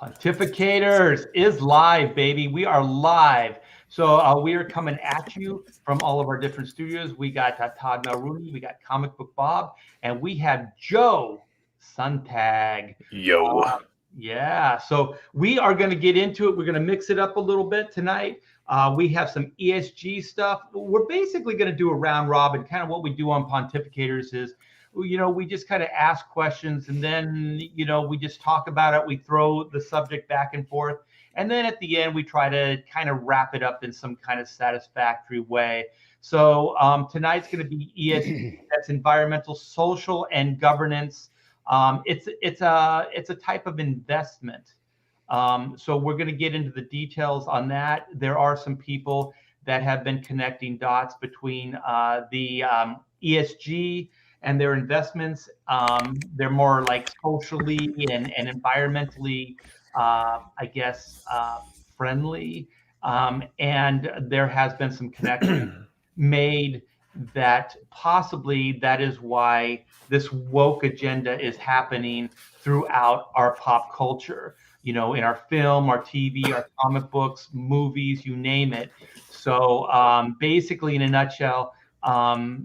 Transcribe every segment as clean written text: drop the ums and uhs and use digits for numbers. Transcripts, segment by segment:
Pontificators is live, baby. We are live. So we are coming at you from all of our different studios. We got Todd Mulrooney, we got Comic Book Bob, and we have Joe Suntag. Yo. Yeah, so we are going to get into it. We're going to mix it up a little bit tonight. We have some ESG stuff. We're basically going to do a round robin. Kind of what we do on Pontificators is, we just kind of ask questions and then, we just talk about it. We throw the subject back and forth. And then at the end, we try to kind of wrap it up in some kind of satisfactory way. So tonight's going to be ESG. That's environmental, social, and governance. It's a type of investment. So we're going to get into the details on that. There are some people that have been connecting dots between the ESG and their investments. They're more like socially and environmentally, friendly. And there has been some connection made that possibly that is why this woke agenda is happening throughout our pop culture, in our film, our TV, our comic books, movies, you name it. So basically, in a nutshell,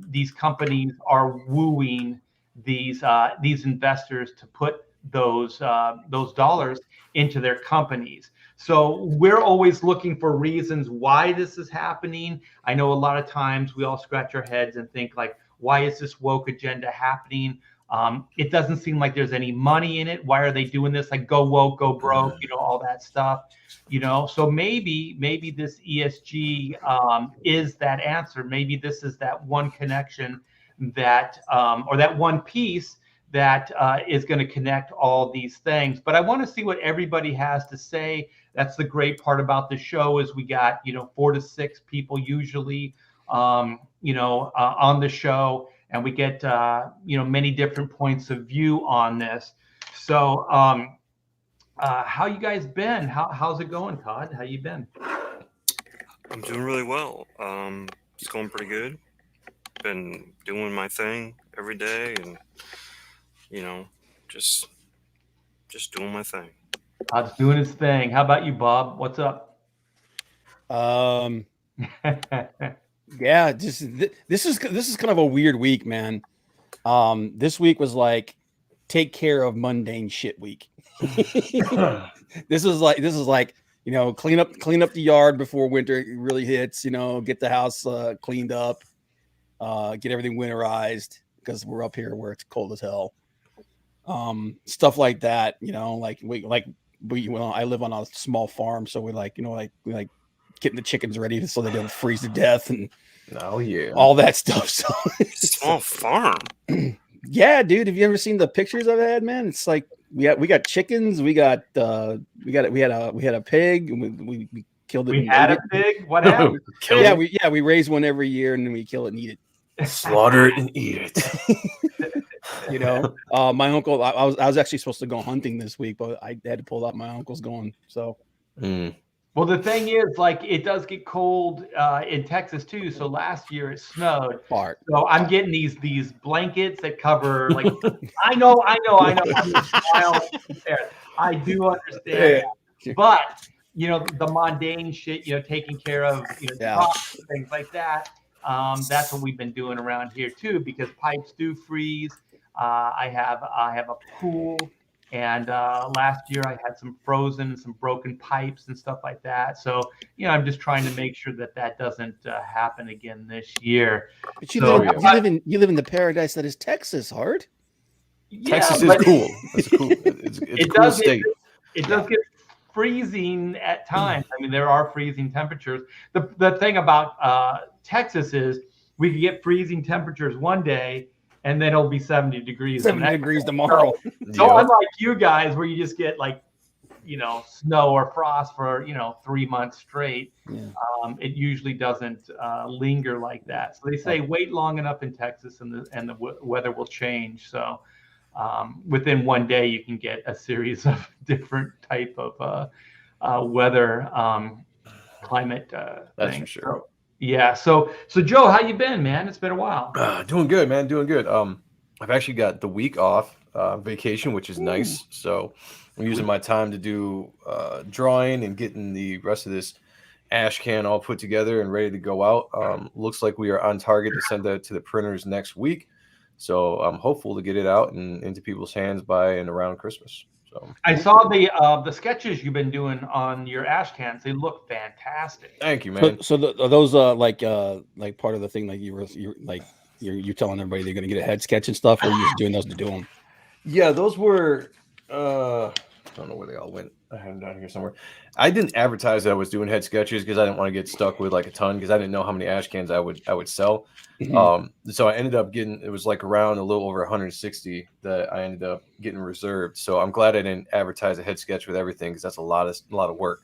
these companies are wooing these investors to put those dollars into their companies. So we're always looking for reasons why this is happening. I know a lot of times we all scratch our heads and think like, why is this woke agenda happening? It doesn't seem like there's any money in it. Why are they doing this? Like go woke, go broke, all that stuff, So maybe this ESG is that answer. Maybe this is that one connection that, or that one piece that is going to connect all these things. But I want to see what everybody has to say. That's the great part about the show is we got, 4 to 6 people usually, on the show. And we get, many different points of view on this. So how you guys been? How's it going, Todd? How you been? I'm doing really well. It's going pretty good. Been doing my thing every day and, just doing my thing. Todd's doing his thing. How about you, Bob? What's up? Yeah, this is kind of a weird week, man. This week was like take care of mundane shit week. This is like clean up the yard before winter really hits. Get the house cleaned up, get everything winterized because we're up here where it's cold as hell. Stuff like that. I live on a small farm, so we like getting the chickens ready so they don't freeze to death and all that stuff. So small farm. Yeah, dude. Have you ever seen the pictures I've had, man? It's like we got chickens, we had a pig, and we killed it. We had a pig? What happened? We raise one every year and then we kill it and eat it. Slaughter it and eat it. My uncle, I was actually supposed to go hunting this week, but I had to pull out. My uncle's going. So Well, the thing is, like, it does get cold in Texas too. So last year it snowed. So I'm getting these blankets that cover. Like, I know. I do understand, but the mundane shit. Taking care of crops, things like that. That's what we've been doing around here too, because pipes do freeze. I have a pool. And last year I had some frozen, some broken pipes and stuff like that. So, I'm just trying to make sure that doesn't happen again this year. But you live in the paradise that is Texas, Hart. Yeah, Texas is cool. It's cool. It's a cool state. It does get freezing at times. I mean, there are freezing temperatures. The thing about Texas is we can get freezing temperatures one day, and then it'll be 70 degrees. 70 degrees tomorrow. So unlike you guys, where you just get like, snow or frost for 3 months straight, it usually doesn't linger like that. So they say wait long enough in Texas, and the weather will change. So within one day, you can get a series of different type of weather climate That's things. for sure. Yeah. So Joe, how you been, man? It's been a while. Doing good, man. Doing good. I've actually got the week off vacation, which is nice. So I'm using my time to do drawing and getting the rest of this ash can all put together and ready to go out. Looks like we are on target to send that to the printers next week. So I'm hopeful to get it out and into people's hands by and around Christmas. So I saw the sketches you've been doing on your ash cans. They look fantastic. thank you, man. So are those like part of the thing, like you're telling everybody they're going to get a head sketch and stuff, or you're just doing those to do them? Yeah, those were. I don't know where they all went. I have them down here somewhere. I didn't advertise that I was doing head sketches because I didn't want to get stuck with like a ton because I didn't know how many ash cans I would sell. Mm-hmm. So I ended up getting, it was like around a little over 160 that I ended up getting reserved. So I'm glad I didn't advertise a head sketch with everything because that's a lot of work.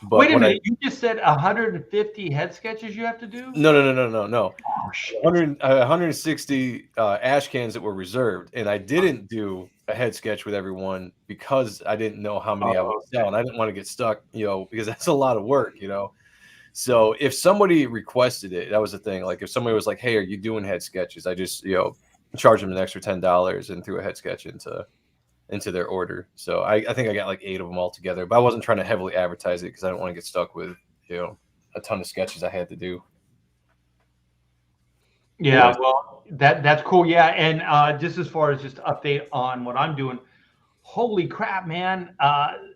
But wait a minute, you just said 150 head sketches you have to do? No. Oh, shit. 160 ash cans that were reserved, and I didn't do a head sketch with everyone because I didn't know how many I would sell, and I didn't want to get stuck, because that's a lot of work, So if somebody requested it, that was the thing. Like if somebody was like, "Hey, are you doing head sketches?" I just charge them an extra $10 and threw a head sketch into their order. So I think I got like 8 of them all together, but I wasn't trying to heavily advertise it because I don't want to get stuck with a ton of sketches I had to do. Yeah, well, that's cool. Yeah, and just as far as just update on what I'm doing, holy crap, man!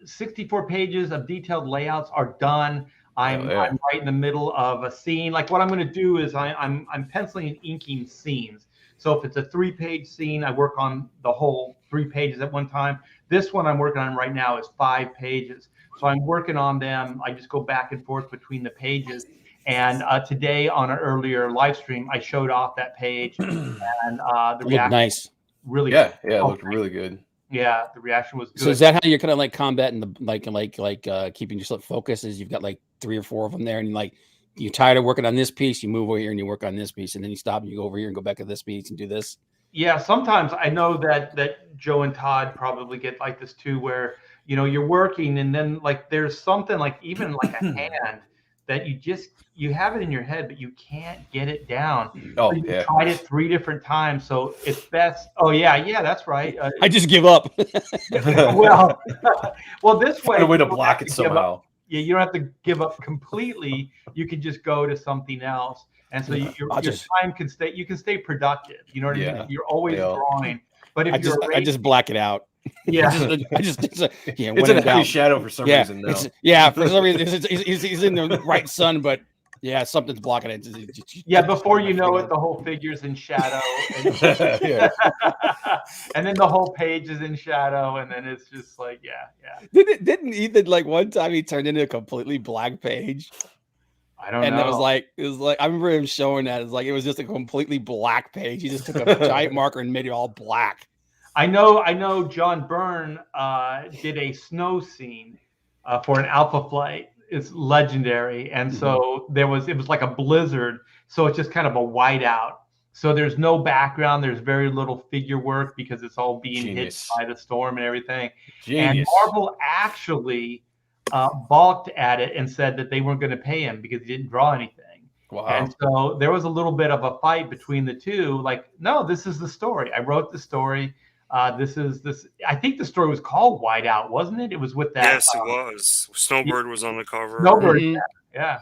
64 pages of detailed layouts are done. I'm right in the middle of a scene. Like what I'm going to do is I'm penciling and inking scenes. So if it's a 3-page scene, I work on the whole 3 pages at one time. This one I'm working on right now is 5 pages. So I'm working on them. I just go back and forth between the pages. And today on an earlier live stream, I showed off that page, and the reaction nice. Really good. Yeah, it looked really good. Yeah, the reaction was good. So is that how you're kind of like combating the keeping yourself focused? Is you've got like 3 or 4 of them there, and you're tired of working on this piece, you move over here and you work on this piece, and then you stop and you go over here and go back to this piece and do this. Yeah, sometimes I know that Joe and Todd probably get like this too, where you're working and then like there's something like even like a hand that you have it in your head, but you can't get it down. Oh, so you yeah. tried it 3 different times, so it's best. Oh yeah, that's right. I just give up. well, this way, find a way to block it somehow. Yeah, you don't have to give up completely. You can just go to something else, and so your time can stay. You can stay productive. You know what I mean? You're always drawing, but if I just black it out. Yeah, it's in a heavy shadow for some reason. Though. For some reason, he's in the right sun, but something's blocking it. Before you know it, the whole figure's in shadow, and then the whole page is in shadow, and then it's just like, Didn't Ethan like one time he turned into a completely black page? I don't know. And it was like I remember him showing that. It's like it was just a completely black page. He just took a giant marker and made it all black. I know John Byrne did a snow scene for an Alpha flight. It's legendary. And so it was like a blizzard. So it's just kind of a whiteout. So there's no background. There's very little figure work because it's all being hit by the storm and everything. Genius. And Marvel actually balked at it and said that they weren't going to pay him because he didn't draw anything. Wow. And so there was a little bit of a fight between the two. Like, no, this is the story. I wrote the story. This. I think the story was called Whiteout, wasn't it? It was with that. Yes, it was. Snowbird was on the cover. Snowbird, yeah.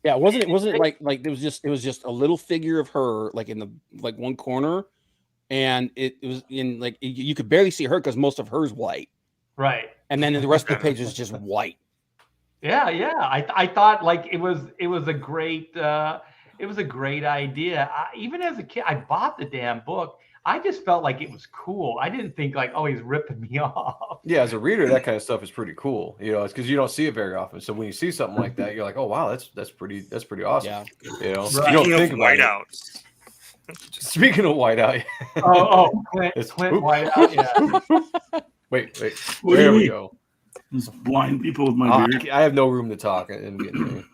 Wasn't it like it was just a little figure of her like in the one corner, and it was in like you could barely see her because most of her's white. Right. And then the rest of the page is just white. Yeah. I thought like it was a great idea. Even as a kid, I bought the damn book. I just felt like it was cool. I didn't think like, oh, he's ripping me off. Yeah, as a reader, that kind of stuff is pretty cool. It's because you don't see it very often. So when you see something like that, you're like, oh wow, that's pretty awesome. Yeah. Speaking of whiteouts. Speaking of whiteout. Clint Whiteout. Yeah. Wait. There we go. Just blind people with my beard. I have no room to talk and get me.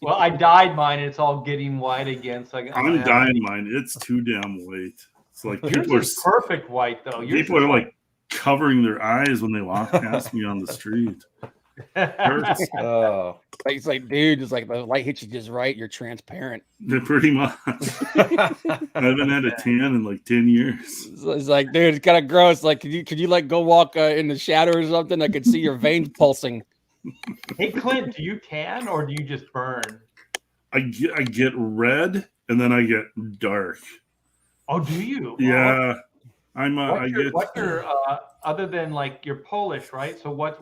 Well, I dyed mine and it's all getting white again. So I'm dyeing mine. It's too damn white. It's like people are perfect white though. People are like covering their eyes when they walk past me on the street. Hurts. Oh. Like, it's like, dude, it's like the light hits you just right. You're transparent. Pretty much. I haven't had a tan in like 10 years. It's like, dude, it's kind of gross. Like, could you like go walk in the shadow or something? I could see your veins pulsing. Hey, Clint, do you tan or do you just burn? I get red and then I get dark. Oh, do you? Yeah. What's your other than like you're Polish, right? So what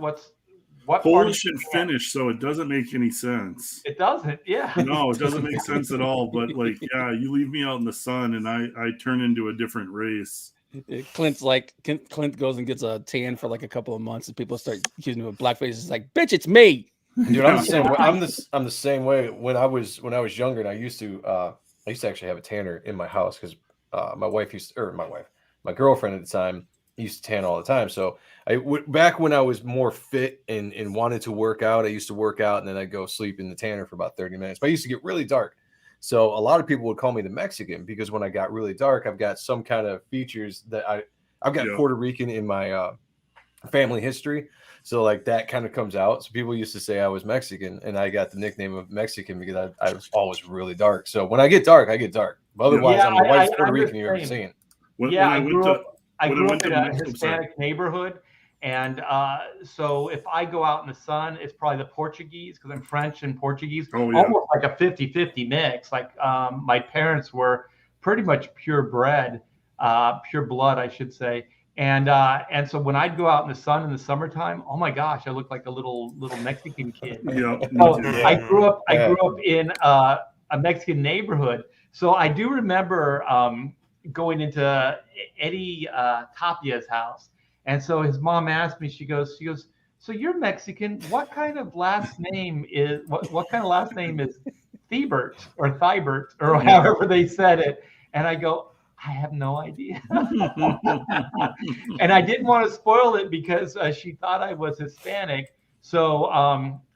Polish and Finnish, so it doesn't make any sense. It doesn't, yeah. No, it doesn't make sense at all. But like, yeah, you leave me out in the sun and I turn into a different race. Clint goes and gets a tan for like a couple of months, and people start accusing him of blackface. It's like, bitch, it's me. Dude, I'm the same way. I'm the same way. When I was younger, and I used to actually have a tanner in my house because my girlfriend at the time used to tan all the time. So back when I was more fit and wanted to work out, I used to work out and then I'd go sleep in the tanner for about 30 minutes. But I used to get really dark. So a lot of people would call me the Mexican because when I got really dark, I've got some kind of features that I've got Puerto Rican in my family history. So like that kind of comes out. So people used to say I was Mexican, and I got the nickname of Mexican because I was always really dark. So when I get dark, I get dark. But otherwise, I'm the whitest Puerto Rican you've ever seen. I grew up in a Hispanic neighborhood. And so if I go out in the sun, it's probably the Portuguese because I'm French and Portuguese. Almost like a 50-50 mix. Like my parents were pretty much pure blood, I should say. And so when I'd go out in the sun in the summertime, oh my gosh, I looked like a little Mexican kid. Yeah. So I grew up in a Mexican neighborhood. So I do remember going into Eddie Tapia's house. And so his mom asked me, she goes, so you're Mexican. What kind of last name is Thiebert or Thibert or however they said it? And I go, I have no idea. And I didn't want to spoil it because she thought I was Hispanic. So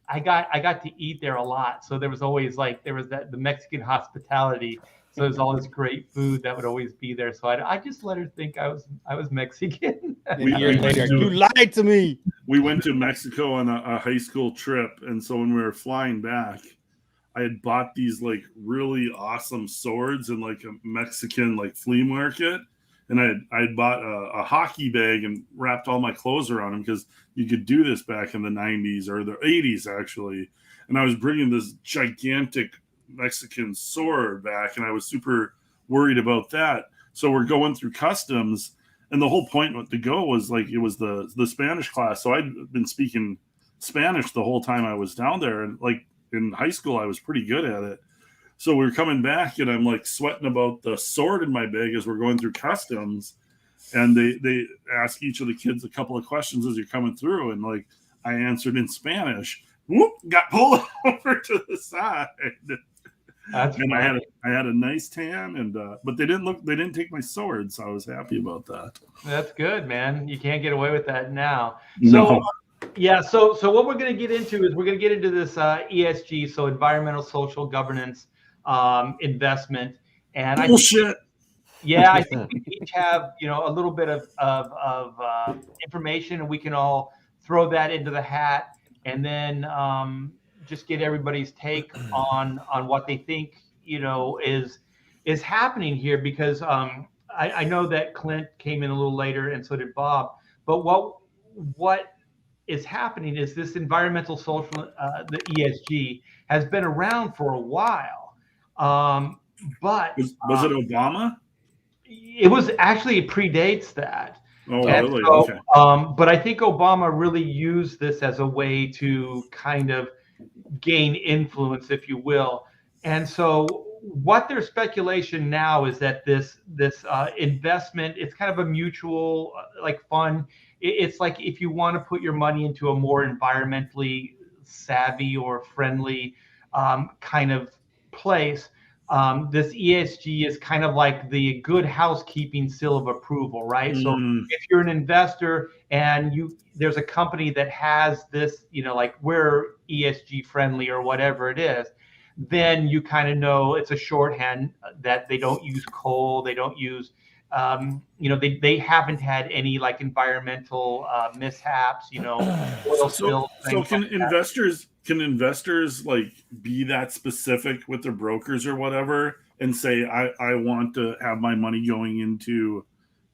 I got to eat there a lot. So there was always the Mexican hospitality. So there's all this great food that would always be there. So I just let her think I was Mexican. Years later, you lied to me. We went to Mexico on a high school trip, and so when we were flying back, I had bought these like really awesome swords in like a Mexican like flea market, and I had bought a hockey bag and wrapped all my clothes around them because you could do this back in the 90s or the 80s actually. And I was bringing this gigantic Mexican sword back, and I was super worried about that. So we're going through customs, and the whole point to go was like it was the Spanish class. So I'd been speaking Spanish the whole time I was down there, and like in high school I was pretty good at it. So we were coming back, and I'm like sweating about the sword in my bag as we're going through customs, and they ask each of the kids a couple of questions as you're coming through, and like I answered in Spanish. Whoop, got pulled over to the side. And I had a nice tan, and but they didn't take my sword, so I was happy about that. That's good, man. You can't get away with that now. No. So what we're going to get into is we're going to get into this ESG, so environmental, social governance, investment, and I think we each have a little bit of information, and we can all throw that into the hat, and then just get everybody's take on what they think is happening here, because I know that Clint came in a little later and so did Bob, but what is happening is this environmental social the ESG has been around for a while, but was it Obama? It was actually, it predates that. Oh, really? So, okay. But I think Obama really used this as a way to kind of gain influence, if you will. And so what their speculation now is that this investment, it's kind of a mutual like fund. It's like if you want to put your money into a more environmentally savvy or friendly kind of place, this ESG is kind of like the good housekeeping seal of approval, right? So if you're an investor and there's a company that has this, like we're ESG friendly or whatever it is, then you kind of know it's a shorthand that they don't use coal, they don't use they haven't had any like environmental mishaps, oil spills. So can investors like be that specific with their brokers or whatever and say, I want to have my money going into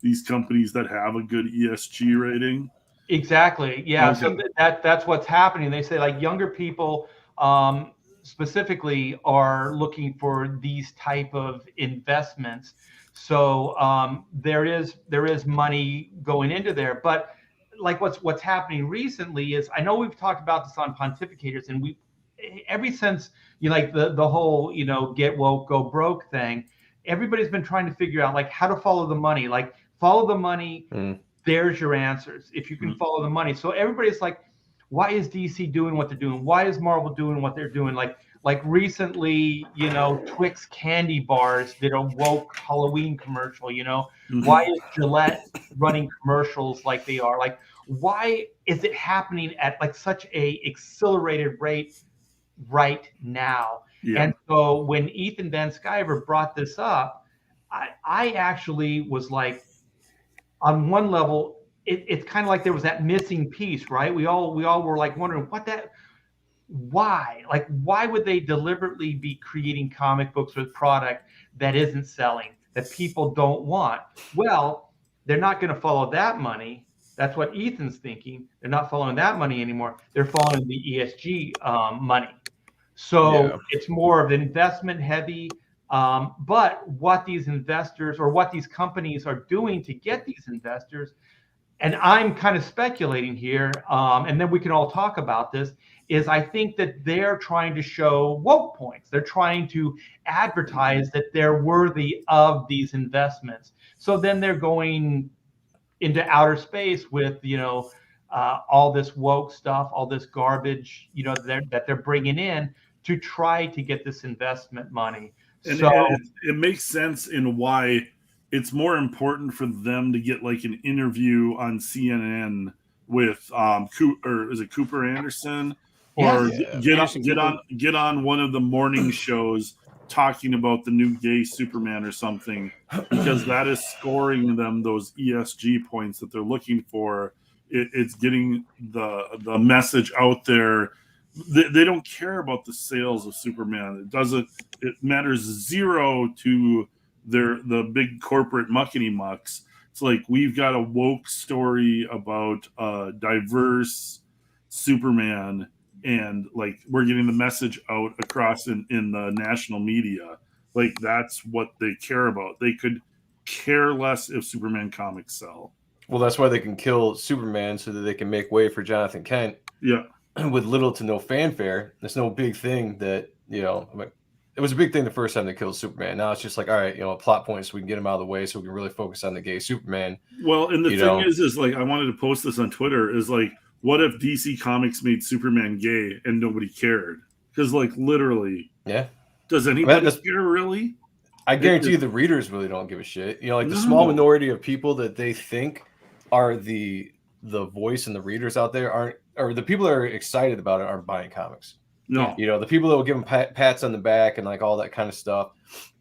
these companies that have a good ESG rating? Exactly. Yeah. Okay. So that's what's happening. They say like younger people specifically are looking for these type of investments. So there is money going into there, but like what's happening recently is, I know we've talked about this on Pontificators, and we ever since like the whole get woke go broke thing, everybody's been trying to figure out like how to follow the money, like follow the money. There's your answers if you can follow the money. So everybody's like, why is DC doing what they're doing? Why is Marvel doing what they're doing? Like recently, Twix candy bars did a woke Halloween commercial. Why is Gillette running commercials like they are? Like, why is it happening at like such a accelerated rate right now? Yeah. And so when Ethan Van Sciver brought this up, I actually was like, on one level, it's kind of like there was that missing piece, right? We all were like wondering why would they deliberately be creating comic books with product that isn't selling, that people don't want? Well, they're not going to follow that money. That's what Ethan's thinking. They're not following that money anymore. They're following the ESG money. So it's more of investment heavy. But what these investors or what these companies are doing to get these investors, and I'm kind of speculating here, and then we can all talk about this, is I think that they're trying to show woke points. They're trying to advertise that they're worthy of these investments. So then they're going into outer space with, all this woke stuff, all this garbage, that they're bringing in to try to get this investment money. And so it makes sense in why it's more important for them to get like an interview on CNN with is it Cooper Anderson, or get on one of the morning shows talking about the new gay Superman or something, because that is scoring them those ESG points that they're looking for. It's getting the message out there. They don't care about the sales of Superman. It matters zero to the big corporate muckety mucks. It's like, we've got a woke story about a diverse Superman, and like we're getting the message out across in the national media. Like, that's what they care about. They could care less if Superman comics sell. Well, that's why they can kill Superman, so that they can make way for Jonathan Kent. Yeah. With little to no fanfare. There's no big thing that, it was a big thing the first time they killed Superman. Now it's just like, all right, a plot point so we can get him out of the way so we can really focus on the gay Superman. Well, and the thing is like, I wanted to post this on Twitter, is like, what if DC Comics made Superman gay and nobody cared? Because like, literally, does anybody care really? I guarantee you the readers really don't give a shit. The small minority of people that they think are the voice and the readers out there aren't, or the people that are excited about it aren't buying comics. No. The people that will give them pats on the back and like all that kind of stuff,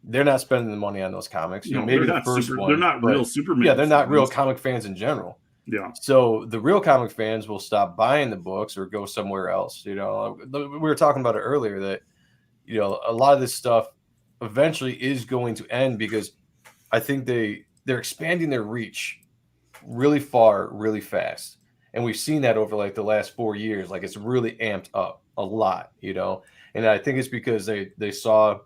they're not spending the money on those comics. Maybe the first one. They're not real Superman. Yeah, they're not real comic fans in general. Yeah. So the real comic fans will stop buying the books or go somewhere else. We were talking about it earlier that, a lot of this stuff eventually is going to end, because I think they're expanding their reach really far, really fast. And we've seen that over like the last 4 years. Like, it's really amped up a lot, and I think it's because they saw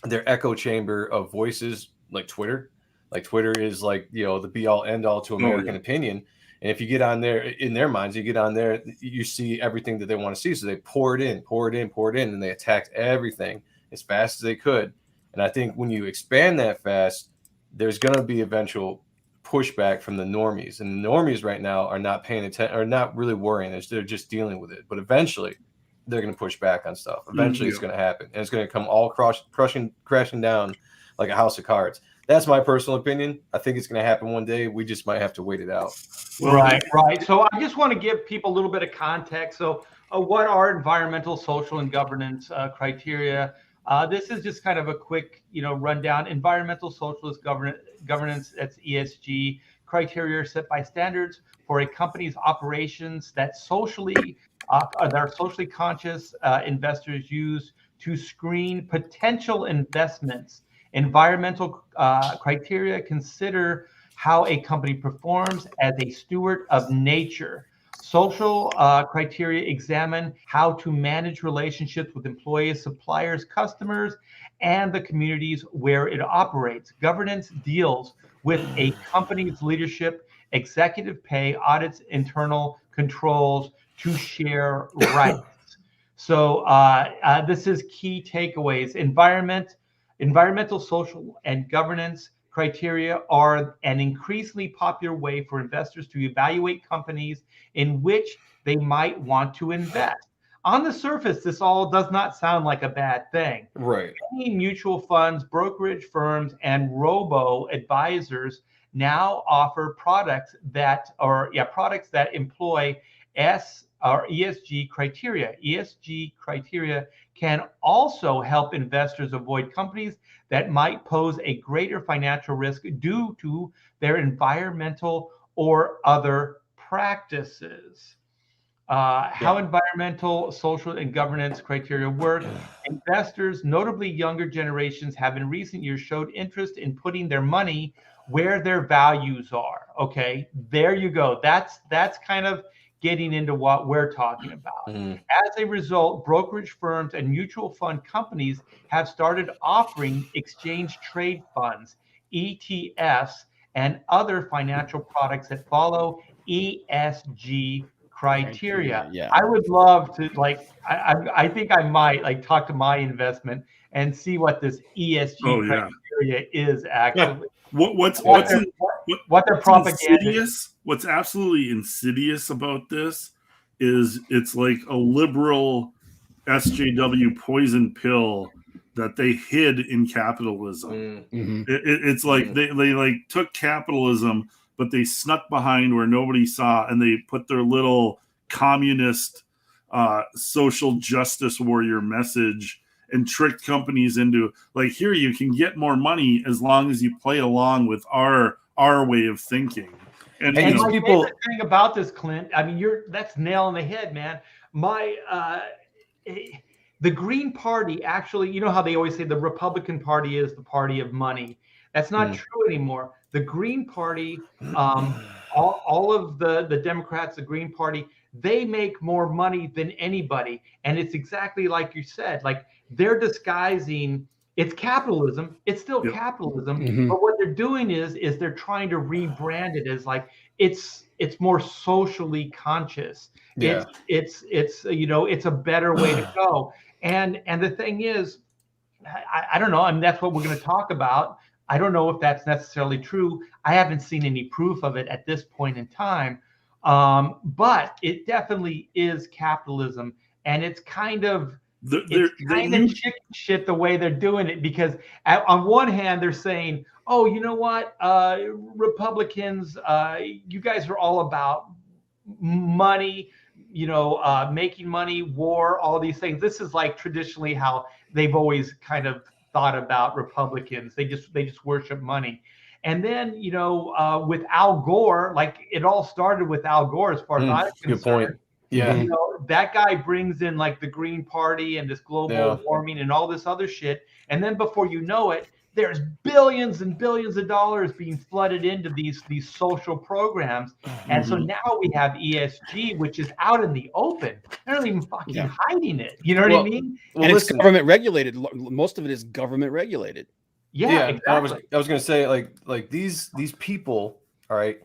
their echo chamber of voices, like Twitter. Like, Twitter is like, the be all end all to American opinion. And if you get on there, in their minds, you see everything that they want to see. So they poured in, and they attacked everything as fast as they could. And I think when you expand that fast, there's going to be eventual pushback from the normies, and the normies right now are not paying attention, or not really worrying. They're just dealing with it. But eventually they're going to push back on stuff. Eventually it's going to happen, and it's going to come all crashing down like a house of cards. That's my personal opinion. I think it's going to happen one day. We just might have to wait it out. Right. So I just want to give people a little bit of context. So what are environmental, social, and governance criteria? This is just kind of a quick, rundown. Environmental socialist governance, that's ESG, criteria set by standards for a company's operations that are socially conscious investors use to screen potential investments. Environmental criteria consider how a company performs as a steward of nature. Social criteria examine how to manage relationships with employees, suppliers, customers, and the communities where it operates. Governance deals with a company's leadership, executive pay, audits, internal controls to share rights. So this is key takeaways. Environmental, social, and governance criteria are an increasingly popular way for investors to evaluate companies in which they might want to invest. On the surface, this all does not sound like a bad thing. Right. Many mutual funds, brokerage firms, and robo advisors now offer products that employ ESG criteria. ESG criteria can also help investors avoid companies that might pose a greater financial risk due to their environmental or other practices. How environmental, social, and governance criteria work. Investors, notably younger generations, have in recent years showed interest in putting their money where their values are. Okay, there you go. That's kind of getting into what we're talking about. As a result, brokerage firms and mutual fund companies have started offering exchange trade funds, ETFs, and other financial products that follow ESG criteria. Yeah. I would love to I think I might talk to my investment and see what this ESG criteria is actually. What's their propaganda insidious? What's absolutely insidious about this is it's like a liberal SJW poison pill that they hid in capitalism. It's like they like took capitalism, but they snuck behind where nobody saw, and they put their little communist social justice warrior message and tricked companies into like, here, you can get more money as long as you play along with our way of thinking. And my favorite thing about this, Clint, I mean, that's nail on the head, man. The Green Party, actually, you know how they always say the Republican Party is the party of money. That's not true anymore. The Green Party, all of the Democrats, the Green Party, they make more money than anybody. And it's exactly like you said, like they're disguising, it's capitalism. It's still capitalism. But what they're doing is they're trying to rebrand it as like, it's more socially conscious. Yeah. It's a better way to go. And the thing is, I don't know. I mean, that's what we're going to talk about. I don't know if that's necessarily true. I haven't seen any proof of it at this point in time. But it definitely is capitalism, and it's kind of chicken shit the way they're doing it, because on one hand they're saying, oh, you know what, Republicans, you guys are all about money, making money, war, all these things. This is like traditionally how they've always kind of thought about Republicans. They just worship money. And then, with Al Gore, like it all started with Al Gore, as far as I'm concerned. Good point. Yeah. That guy brings in like the Green Party and this global warming and all this other shit. And then before you know it, there's billions and billions of dollars being flooded into these social programs. And so now we have ESG, which is out in the open. They're not even fucking hiding it. You know what I mean? And it's government regulated. Most of it is government regulated. Yeah, exactly. I was going to say like these people, all right,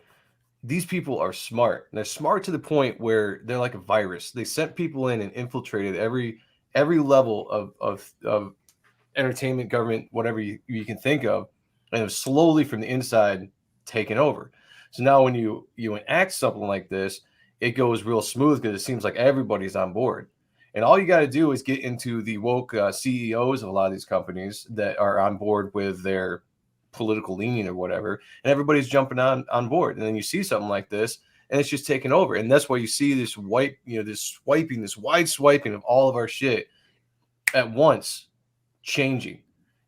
these people are smart. And they're smart to the point where they're like a virus. They sent people in and infiltrated every level of entertainment, government, whatever you can think of, and have slowly from the inside taken over. So now when you enact something like this, it goes real smooth because it seems like everybody's on board. And all you got to do is get into the woke CEOs of a lot of these companies that are on board with their political leaning or whatever, and everybody's jumping on board. And then you see something like this, and it's just taking over. And that's why you see this wide swiping of all of our shit at once. changing,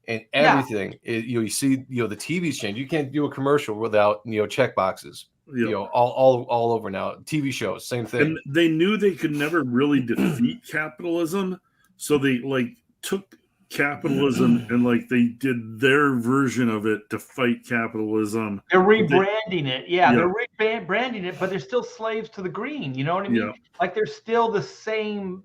and Yeah. everything. You see, the TV's changed. You can't do a commercial without check boxes. Yep. All over now. TV shows, same thing. And they knew they could never really defeat capitalism, so they took capitalism and they did their version of it to fight capitalism. They're rebranding it. Yeah, Yeah. they're rebranding it, but they're still slaves to the green. You know what I mean? Yeah. They're still the same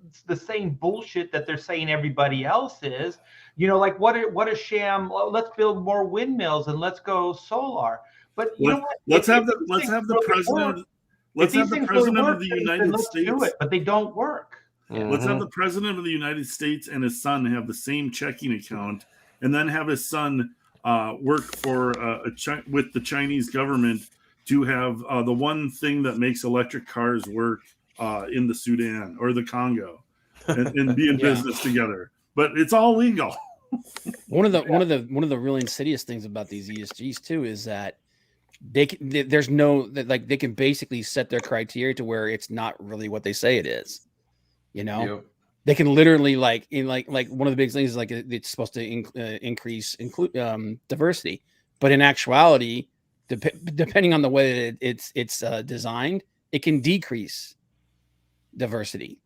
bullshit that they're saying everybody else is. What a sham. Let's build more windmills and let's go solar. But you know what? Let's have the president. Let's have the president of the United States. Do it, but they don't work. Let's have the president of the United States and his son have the same checking account, and then have his son work for with the Chinese government to have the one thing that makes electric cars work in the Sudan or the Congo, and be in business together. But it's all legal. One of the really insidious things about these ESGs too is that they can basically set their criteria to where it's not really what they say it is. They can literally one of the big things is it's supposed to increase diversity, but in actuality, depending on the way that it's designed, it can decrease diversity.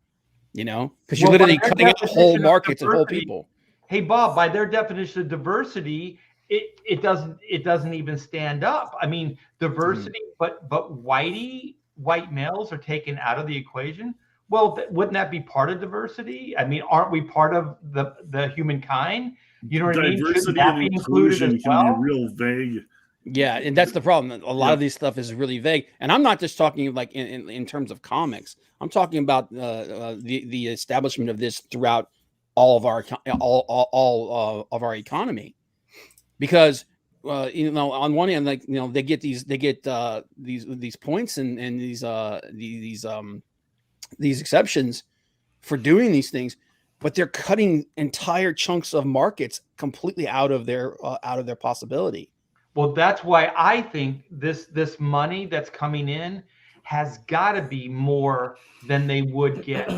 Because you're literally cutting out whole markets and whole people. Hey Bob, by their definition of diversity, it doesn't even stand up. I mean, diversity, but white males are taken out of the equation. Well, wouldn't that be part of diversity? I mean, aren't we part of the humankind? You know what I mean? Diversity and inclusion can be real vague. Yeah, and that's the problem. A lot of these stuff is really vague, and I'm not just talking in terms of comics. I'm talking about the establishment of this throughout all of our economy, because on one hand, they get these points and these exceptions for doing these things, but they're cutting entire chunks of markets completely out of their possibility. Well, that's why I think this money that's coming in has got to be more than they would get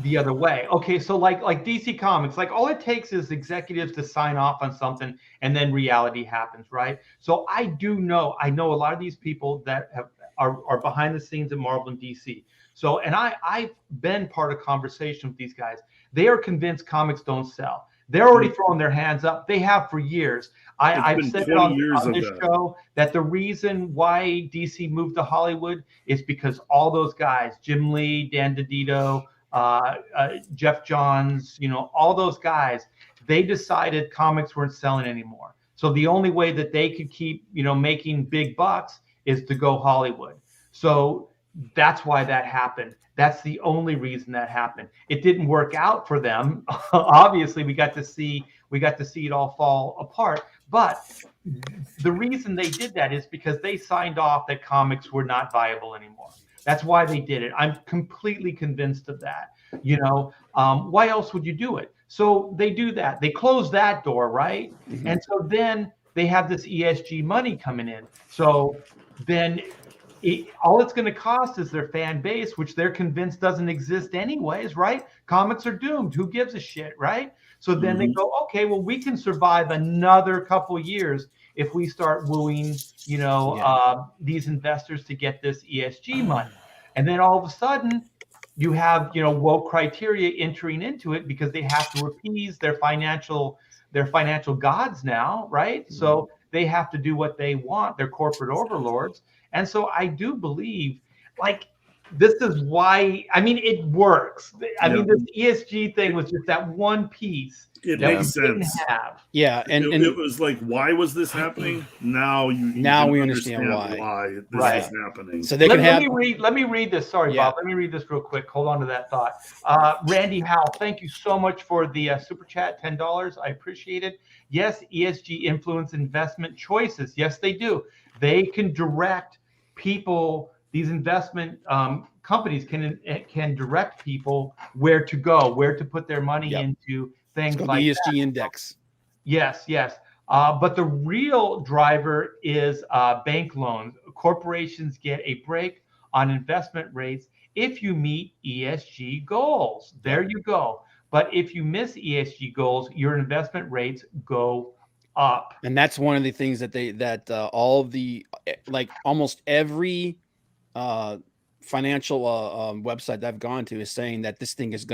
the other way. Okay, so like DC Comics, all it takes is executives to sign off on something and then reality happens, right? So I know a lot of these people that are behind the scenes at Marvel and DC. So, and I've been part of conversation with these guys. They are convinced comics don't sell. They're already throwing their hands up. They have for years. I've said it on this show that the reason why DC moved to Hollywood is because all those guys, Jim Lee, Dan DiDio, Jeff Johns, all those guys, they decided comics weren't selling anymore. So the only way that they could keep, making big bucks is to go Hollywood. So that's why that happened. That's the only reason that happened. It didn't work out for them. Obviously, we got to see it all fall apart. But the reason they did that is because they signed off that comics were not viable anymore. That's why they did it. I'm completely convinced of that. Why else would you do it? So they do that. They close that door, right? Mm-hmm. And so then they have this ESG money coming in. So then all it's going to cost is their fan base, which they're convinced doesn't exist anyways, right? Comics are doomed. Who gives a shit, right? So then they go, okay, well, we can survive another couple years if we start wooing, these investors to get this ESG money. And then all of a sudden, you have, woke criteria entering into it because they have to appease their financial gods now, right? Mm-hmm. So they have to do what they want, their corporate overlords. And so I do believe, this is why, it works. I mean, this ESG thing was just that one piece. It makes sense. Yeah, and it was why was this happening? Now we understand why this is happening. So they let me read this. Sorry, Bob. Let me read this real quick. Hold on to that thought. Randy Howell, thank you so much for the super chat, $10. I appreciate it. Yes, ESG influence investment choices. Yes, they do. They can direct people. These investment companies can direct people where to go, where to put their money into. Things like the ESG that. index. Yes. But the real driver is bank loans. Corporations get a break on investment rates if you meet ESG goals. There you go. But if you miss ESG goals, your investment rates go up. And that's one of the things that all of the, like almost every financial website that I've gone to is saying that this thing is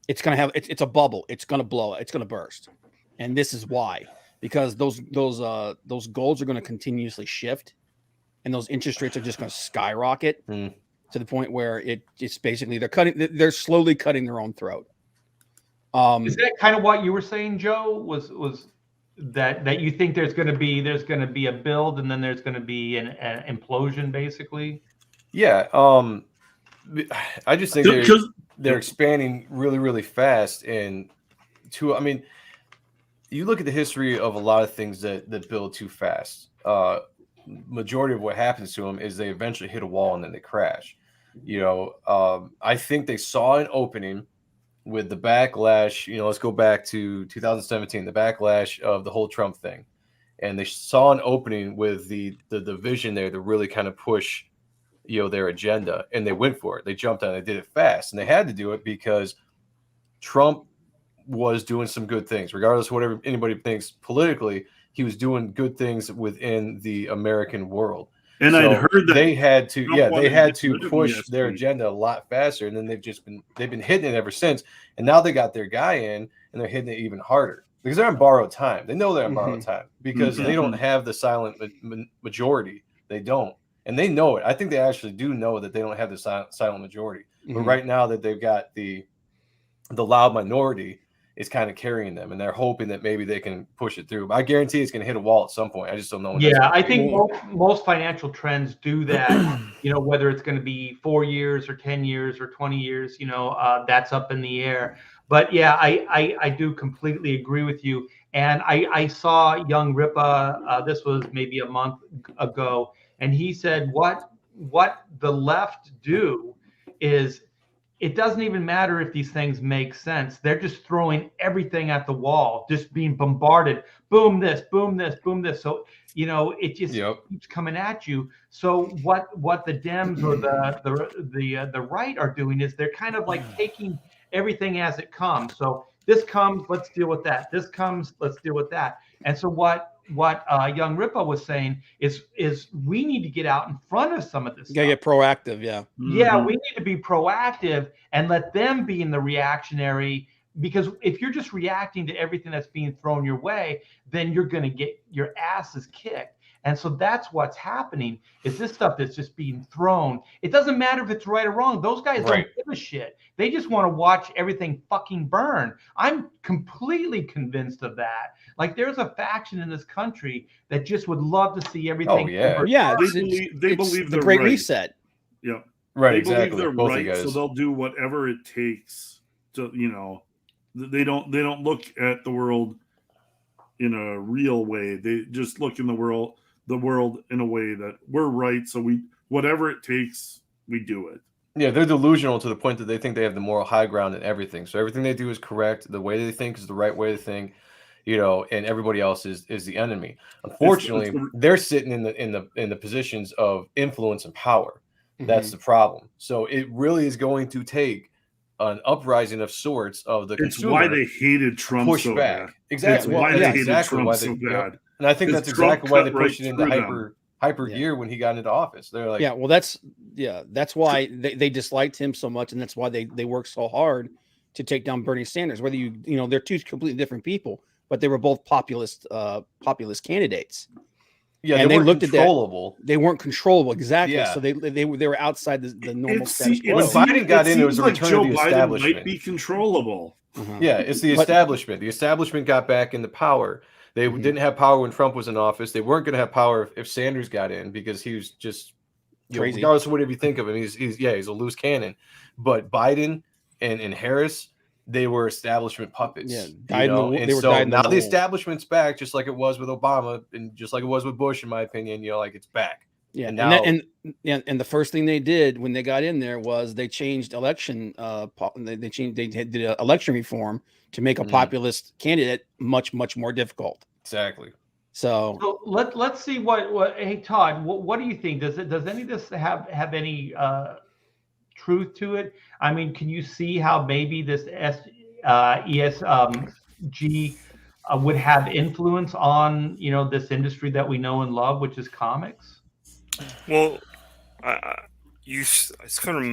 it's a bubble. It's going to blow. It's going to burst. And this is why, because those goals are going to continuously shift, and those interest rates are just going to skyrocket to the point where it's basically they're slowly cutting their own throat. Is that kind of what you were saying, Joe? Was that you think there's going to be a build, and then there's going to be an implosion, basically? Yeah. I just think they're expanding really, really fast. And I mean, you look at the history of a lot of things that build too fast. Majority of what happens to them is they eventually hit a wall and then they crash. I think they saw an opening with the backlash. Let's go back to 2017, the backlash of the whole Trump thing, and they saw an opening with the vision there to really kind of push their agenda, and they went for it. They jumped on it. They did it fast, and they had to do it because Trump was doing some good things, regardless of whatever anybody thinks politically. He was doing good things within the American world. And so I'd heard that they had to push their agenda a lot faster, and then they've been hitting it ever since. And now they got their guy in, and they're hitting it even harder because they're on borrowed time. They know they're on borrowed time because they don't have the silent majority. They don't, and they know it. I think they actually do know that they don't have the silent majority. But right now that they've got the loud minority is kind of carrying them, and they're hoping that maybe they can push it through. But I guarantee it's going to hit a wall at some point. I just don't know. I think most financial trends do that. Whether it's going to be 4 years or 10 years or 20 years, that's up in the air. But yeah, I do completely agree with you. And I saw young Ripa. This was maybe a month ago, and he said what the left do is, it doesn't even matter if these things make sense. They're just throwing everything at the wall, just being bombarded. Boom this, boom this, boom this. So, it just keeps coming at you. So what the Dems or the right are doing is they're kind of like taking everything as it comes. So this comes, let's deal with that. This comes, let's deal with that. And so what young Ripa was saying is we need to get out in front of some of this stuff. Get proactive. Yeah, we need to be proactive and let them be in the reactionary, because if you're just reacting to everything that's being thrown your way, then you're going to get your asses kicked. And so that's what's happening, is this stuff that's just being thrown. It doesn't matter if it's right or wrong. Those guys don't give a shit. They just want to watch everything fucking burn. I'm completely convinced of that. Like, there's a faction in this country that just would love to see everything. They believe the Great Reset. Yeah. Right. They believe they're right, so they'll do whatever it takes to, they don't look at the world in a real way. They just look in the world in a way that we're right. So whatever it takes, we do it. Yeah, they're delusional to the point that they think they have the moral high ground in everything. So everything they do is correct. The way they think is the right way to think, and everybody else is the enemy. Unfortunately, they're sitting in the positions of influence and power. That's the problem. So it really is going to take an uprising of sorts of the consumer. It's why they hated Trump push so back. bad. Exactly. It's why they hated Trump so bad. And I think that's exactly why they pushed it into hyper gear when he got into office. They're like, that's why they disliked him so much, and that's why they worked so hard to take down Bernie Sanders. Whether they're two completely different people, but they were both populist candidates. Yeah, and they looked controllable. At that. They weren't controllable, exactly. Yeah. So they were outside the normal status quo. When Biden got in, it was a return of the establishment. Might be controllable. Yeah, it's the establishment. The establishment got back into power. They didn't have power when Trump was in office. They weren't going to have power if Sanders got in, because he was just crazy. Regardless of whatever you think of him, he's a loose cannon. But Biden and Harris, they were establishment puppets. Yeah, the establishment's back, just like it was with Obama and just like it was with Bush, in my opinion. Like it's back. Yeah, and the first thing they did when they got in there was they changed election. They did election reform to make a populist candidate much more difficult. Exactly. So let's see what. Hey Todd, what do you think? Does any of this have any truth to it? I mean, can you see how maybe this ESG would have influence on, this industry that we know and love, which is comics? Well, it's kind of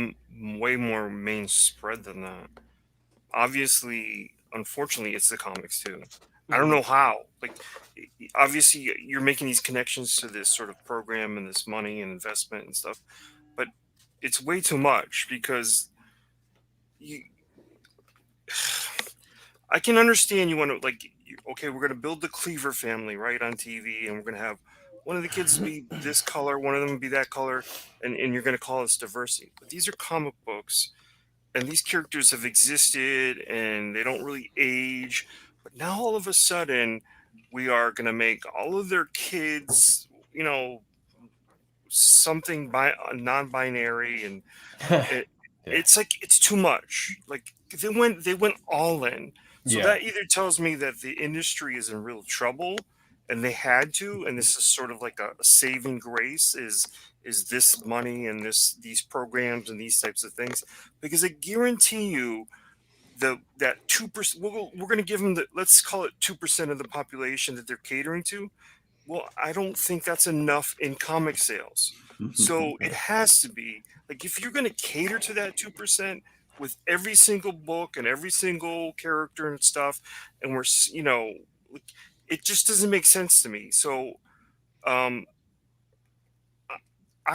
way more main spread than that. Obviously, unfortunately, it's the comics too. I don't know how. Like, obviously, you're making these connections to this sort of program and this money and investment and stuff, but it's way too much because I can understand you want to, like, okay, we're going to build the Cleaver family, right, on TV, and we're going to have one of the kids be this color, one of them be that color, and you're going to call this diversity. But these are comic books, and these characters have existed, and they don't really age. But now all of a sudden, we are going to make all of their kids, something non-binary, and it's like it's too much. Like they went all in. So that either tells me that the industry is in real trouble, and they had to, and this is sort of like a saving grace is this money and these programs and these types of things, because I guarantee you that 2%, we're going to give them let's call it 2% of the population that they're catering to. Well, I don't think that's enough in comic sales. So it has to be like, if you're going to cater to that 2% with every single book and every single character and stuff, and we're, it just doesn't make sense to me. So, I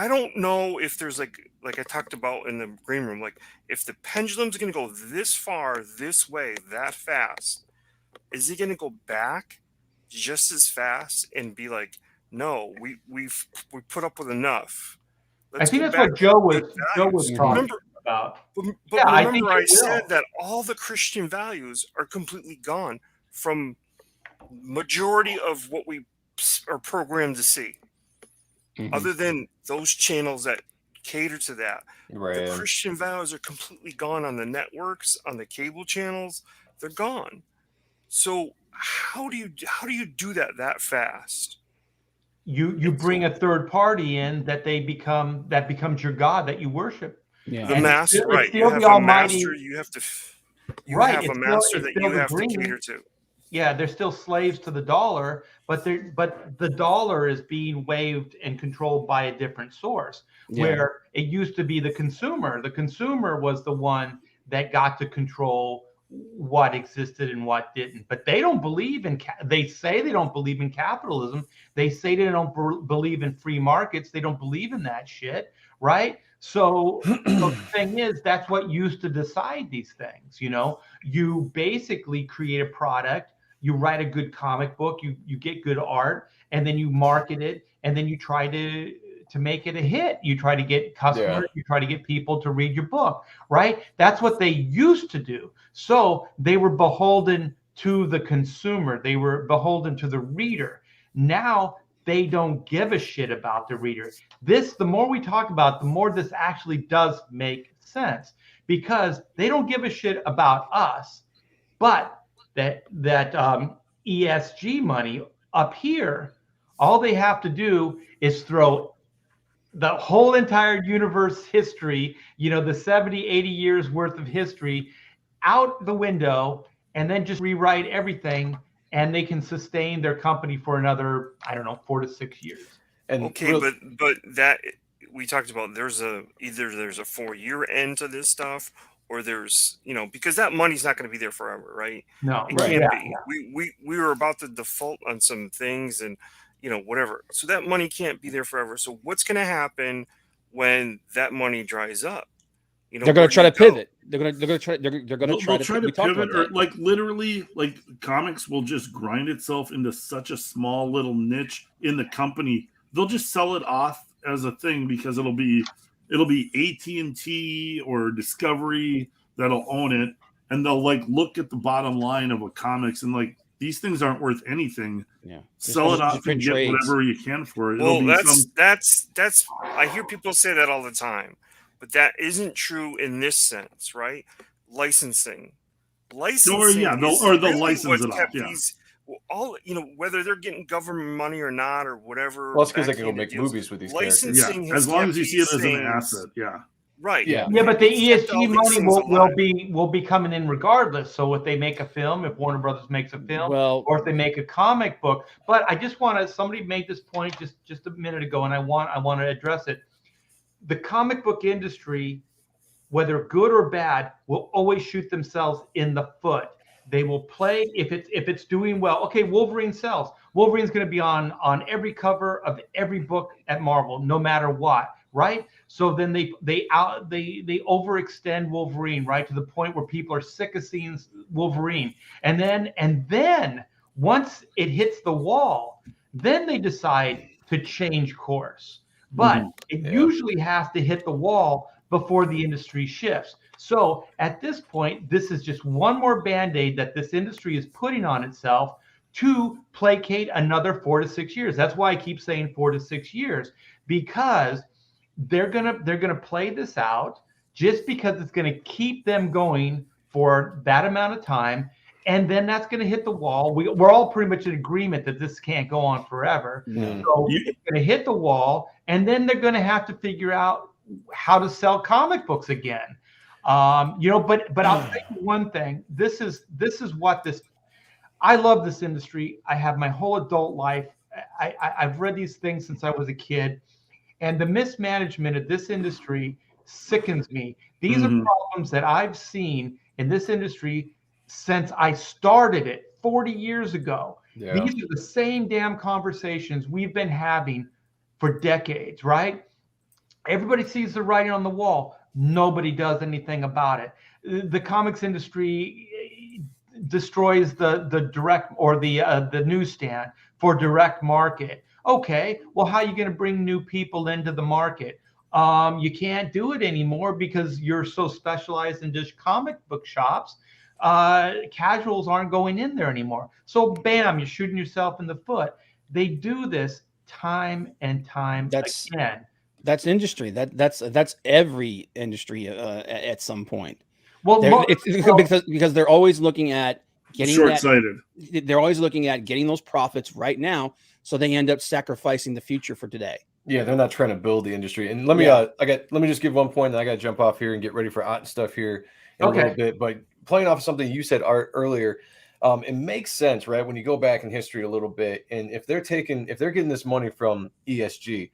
don't know if there's like I talked about in the green room, like if the pendulum's going to go this far, this way, that fast, is it going to go back just as fast and be like, no, we put up with enough. I think that's what Joe was talking about. But remember, I said that all the Christian values are completely gone from majority of what we are programmed to see. Other than those channels that cater to that, the Christian values are completely gone on the networks, on the cable channels. They're gone. So how do you do that fast? You bring a third party in that becomes your God that you worship. Yeah, the master, right? You have a master. You have to. You have a master that you have to cater to. Yeah, they're still slaves to the dollar, but the dollar is being waived and controlled by a different source. Where it used to be the consumer. The consumer was the one that got to control what existed and what didn't. But they don't believe in. They say they don't believe in capitalism. They say they don't believe in free markets. They don't believe in that shit, right? So the thing is, that's what used to decide these things. You basically create a product. You write a good comic book, you get good art, and then you market it, and then you try to make it a hit. You try to get customers, you try to get people to read your book, right? That's what they used to do. So they were beholden to the consumer. They were beholden to the reader. Now they don't give a shit about the reader. The more we talk about, the more this actually does make sense, because they don't give a shit about us, but that ESG money up here, all they have to do is throw the whole entire universe history, the 70, 80 years worth of history out the window, and then just rewrite everything, and they can sustain their company for another, 4 to 6 years. And but that we talked about, there's a 4-year end to this stuff, or there's, because that money's not going to be there forever, right? No, it can't be. Yeah. We were about to default on some things, and whatever. So that money can't be there forever. So what's going to happen when that money dries up? They're going to try to pivot. They're going to try to pivot, or like literally, like comics will just grind itself into such a small little niche in the company. They'll just sell it off as a thing because it'll be AT&T or Discovery that'll own it, and they'll like look at the bottom line of a comics and like, these things aren't worth anything. Yeah, sell it off and get whatever you can for it. Well, that's I hear people say that all the time, but that isn't true in this sense, right? Licensing, or they'll license it off. Yeah. All whether they're getting government money or not or whatever. Well, it's because they can go make movies with these licensing. Yeah, as long as you see it as an asset. Yeah. Right. Yeah. Yeah, but the Kept all ESG these money things alive. will be coming in regardless. So if they make a film, if Warner Brothers makes a film, Well, or if they make a comic book, but I just want to. Somebody made this point just a minute ago, and I want to address it. The comic book industry, whether good or bad, will always shoot themselves in the foot. They will play if it's doing well. Okay, Wolverine sells. Wolverine's going to be on every cover of every book at Marvel, no matter what, right? So then they overextend Wolverine, right, to the point where people are sick of seeing Wolverine, and then once it hits the wall, then they decide to change course. But it usually has to hit the wall before the industry shifts. So at this point, this is just one more Band-Aid that this industry is putting on itself to placate another 4 to 6 years. That's why I keep saying 4 to 6 years, because they're gonna play this out just because it's gonna keep them going for that amount of time. And then that's going to hit the wall. We're all pretty much in agreement that this can't go on forever. No. So it's going to hit the wall, and then they're going to have to figure out how to sell comic books again. But I'll tell you one thing. This is what this. I love this industry. I have my whole adult life. I've read these things since I was a kid, and the mismanagement of this industry sickens me. These are problems that I've seen in this industry since I started it 40 years ago. Yeah. These are the same damn conversations we've been having for decades, right? Everybody sees the writing on the wall. Nobody does anything about it. The comics industry destroys the direct or the newsstand for direct market. Okay, well, how are you going to bring new people into the market? You can't do it anymore because you're so specialized in just comic book shops. Casuals aren't going in there anymore. So bam, you're shooting yourself in the foot. They do this time and time again. That's industry. That's every industry at some point. Well, because they're always looking at getting short-sighted. They're always looking at getting those profits right now, so they end up sacrificing the future for today. Yeah, they're not trying to build the industry. And let me let me just give one point, and I got to jump off here and get ready for Ott and stuff here in a little bit. But playing off of something you said, Art, earlier, it makes sense, right? When you go back in history a little bit, and if they're getting this money from ESG,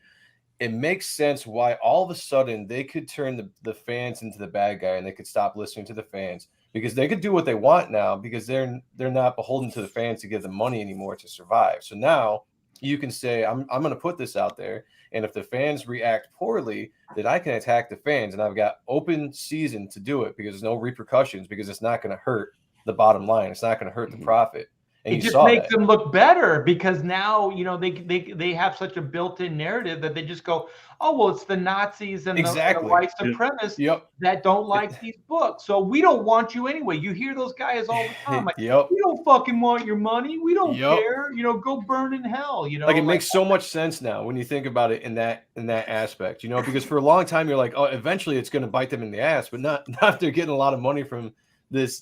it makes sense why all of a sudden they could turn the fans into the bad guy, and they could stop listening to the fans, because they could do what they want now, because they're not beholden to the fans to give them money anymore to survive. So now you can say, I'm going to put this out there, and if the fans react poorly, then I can attack the fans, and I've got open season to do it, because there's no repercussions, because it's not going to hurt the bottom line. It's not going to hurt the profit. And it just makes them look better, because now, they have such a built-in narrative that they just go, oh, well, it's the Nazis and the white supremacists that don't like these books. So we don't want you anyway. You hear those guys all the time. Like, we don't fucking want your money. We don't care. Go burn in hell. Like, it makes so much sense now when you think about it in that aspect, because for a long time you're like, oh, eventually it's going to bite them in the ass, but not if they're getting a lot of money from this,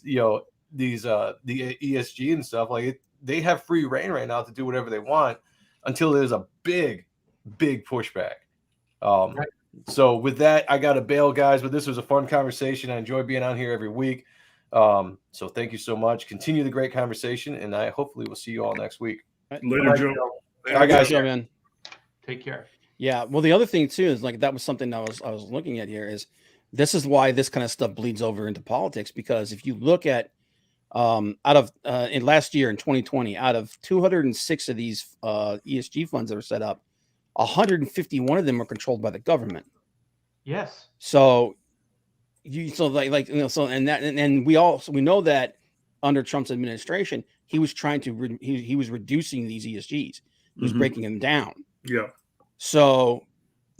these the ESG and stuff. Like, they have free reign right now to do whatever they want until there's a big pushback. So with that, I gotta bail, guys, but this was a fun conversation. I enjoy being on here every week. So thank you so much. Continue the great conversation, and I hopefully will see you all next week. Later, Joe. All right, guys. Man. Take care. Yeah. Well, the other thing too is, like, that was something I was looking at here, is this is why this kind of stuff bleeds over into politics, because if you look at out of in last year in 2020, out of 206 of these ESG funds that are set up, 151 of them are controlled by the government. Yes. So we know that under Trump's administration, he was trying to he was reducing these ESGs. He was breaking them down. Yeah. So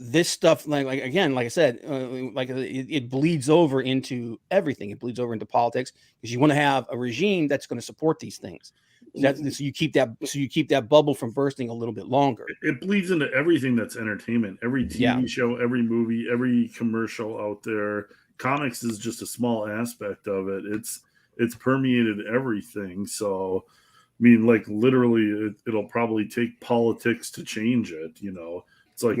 this stuff, like I said, it bleeds over into everything. It bleeds over into politics, because you want to have a regime that's going to support these things. So you keep that bubble from bursting a little bit longer. It bleeds into everything that's entertainment. Every TV show, every movie, every commercial out there. Comics is just a small aspect of it. It's permeated everything. So, I mean, like, literally, it'll probably take politics to change it. It's like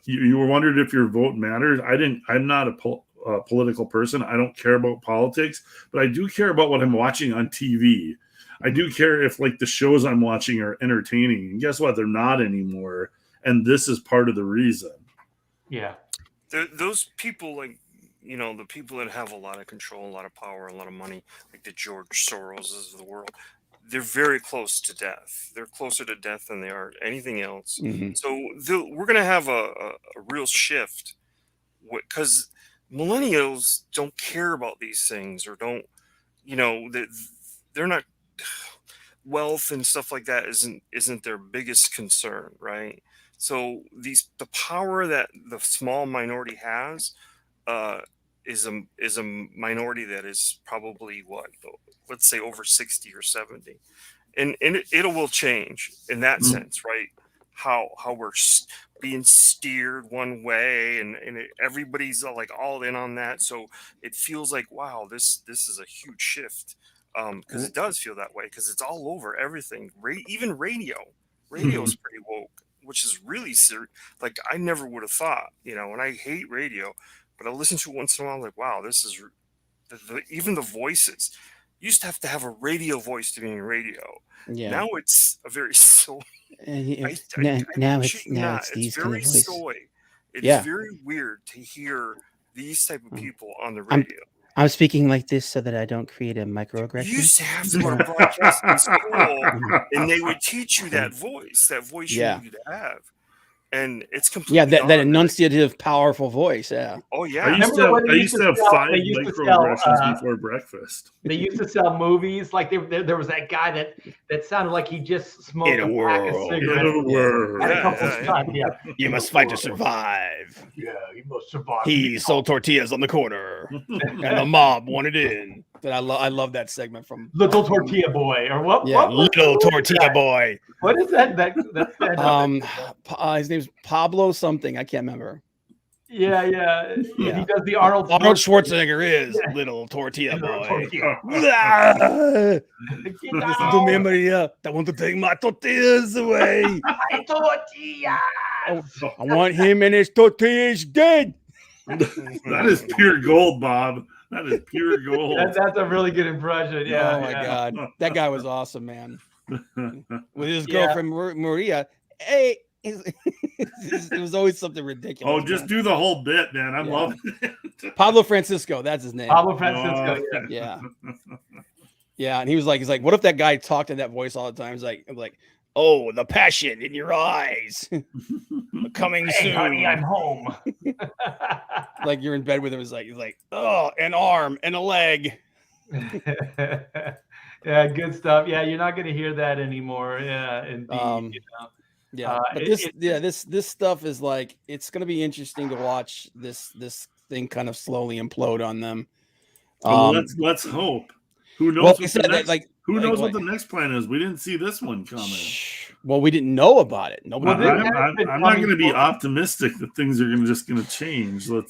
You were wondering if your vote matters. I'm not a political person. I don't care about politics, but I do care about what I'm watching on TV. I do care if like the shows I'm watching are entertaining. And guess what? They're not anymore. And this is part of the reason. Yeah. Those people, like, you know, the people that have a lot of control, a lot of power, a lot of money, like the George Soroses of the world, they're very close to death. They're closer to death than they are anything else. Mm-hmm. So we're going to have a real shift, because millennials don't care about these things, or don't, you know, they're not, wealth and stuff like that isn't their biggest concern, right? So the power that the small minority has is a minority that is probably, what, let's say over 60 or 70, and it will change in that sense, right? How we're being steered one way, and everybody's like all in on that, so it feels like, wow, this is a huge shift, because it does feel that way, because it's all over everything. Even radio is pretty woke, which is really like, I never would have thought, you know, and I hate radio, but I listen to it once in a while, like, wow, this is even the voices. You used to have a radio voice to be in radio. Yeah. Now it's a very soy. Now it's these kind of voice. Soy. It's very weird to hear these type of people on the radio. I'm speaking like this so that I don't create a microaggression. You used to have to go to broadcasting school, and they would teach you that voice you needed to have. And it's completely that enunciative, powerful voice. Yeah. Oh yeah. I used to have 5 microaggressions before breakfast. They used to sell movies. Like there was that guy that sounded like he just smoked a pack of cigarettes. You must fight to survive. Yeah, you must survive. He sold tortillas on the corner, and the mob wanted in. I love that segment from Little Tortilla Boy, or what? Yeah, Little Tortilla Boy. What is that? His name's Pablo something. I can't remember. Yeah. He does the Arnold Schwarzenegger is Little Tortilla Boy. Listen to me, Maria. I want to take my tortillas away. My tortilla. I want him and his tortillas dead. That is pure gold, Bob. That is pure gold. That's a really good impression. Yeah. Oh my God, that guy was awesome, man. With his girlfriend Maria. Hey, it was always something ridiculous. Oh, just do the whole bit, man. I'm loving it. Pablo Francisco, that's his name. Pablo Francisco. Yeah. And he's like, what if that guy talked in that voice all the time? He's like, oh, the passion in your eyes. Coming soon. Honey, I'm home. Like you're in bed with him. He's like, oh, an arm and a leg. Yeah, good stuff. Yeah, you're not going to hear that anymore. Yeah, indeed. Yeah, but this stuff is like, it's going to be interesting to watch this thing kind of slowly implode on them. Let's hope. Who knows? Who knows what the next plan is? We didn't see this one coming. Well, we didn't know about it. I'm not going to be optimistic that things are just going to change. Oh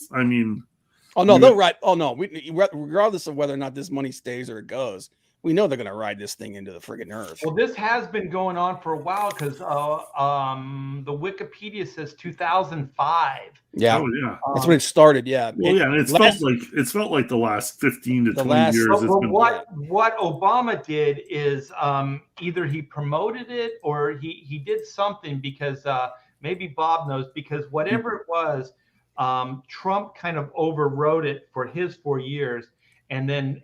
no, they'll ride. Oh no, regardless of whether or not this money stays or it goes, we know they're going to ride this thing into the friggin' earth. Well, this has been going on for a while, because the Wikipedia says 2005. Yeah, that's when it started. Yeah, well, and it's felt like the last 15 to 20 years. What Obama did is either he promoted it or he did something, because maybe Bob knows, because whatever it was, Trump kind of overrode it for his 4 years. And then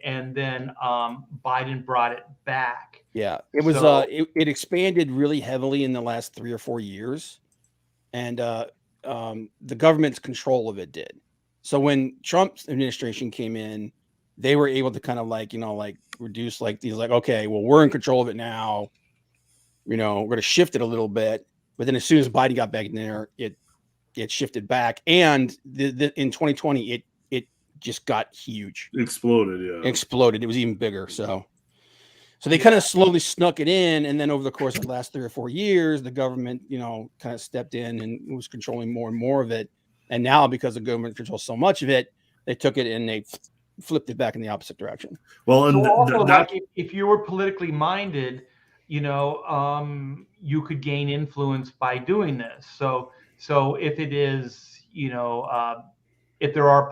Biden brought it back. Yeah, it was it expanded really heavily in the last 3 or 4 years, and the government's control of it did. So when Trump's administration came in, they were able to kind of reduce these, okay, well, we're in control of it now. We're going to shift it a little bit, but then as soon as Biden got back in there, it shifted back, and in 2020 it just got huge. Exploded. It was even bigger. So they kind of slowly snuck it in, and then over the course of the last 3 or 4 years, the government, kind of stepped in and was controlling more and more of it. And now, because the government controls so much of it, they took it and they flipped it back in the opposite direction. Well, and if you were politically minded, you could gain influence by doing this. So if it is, if there are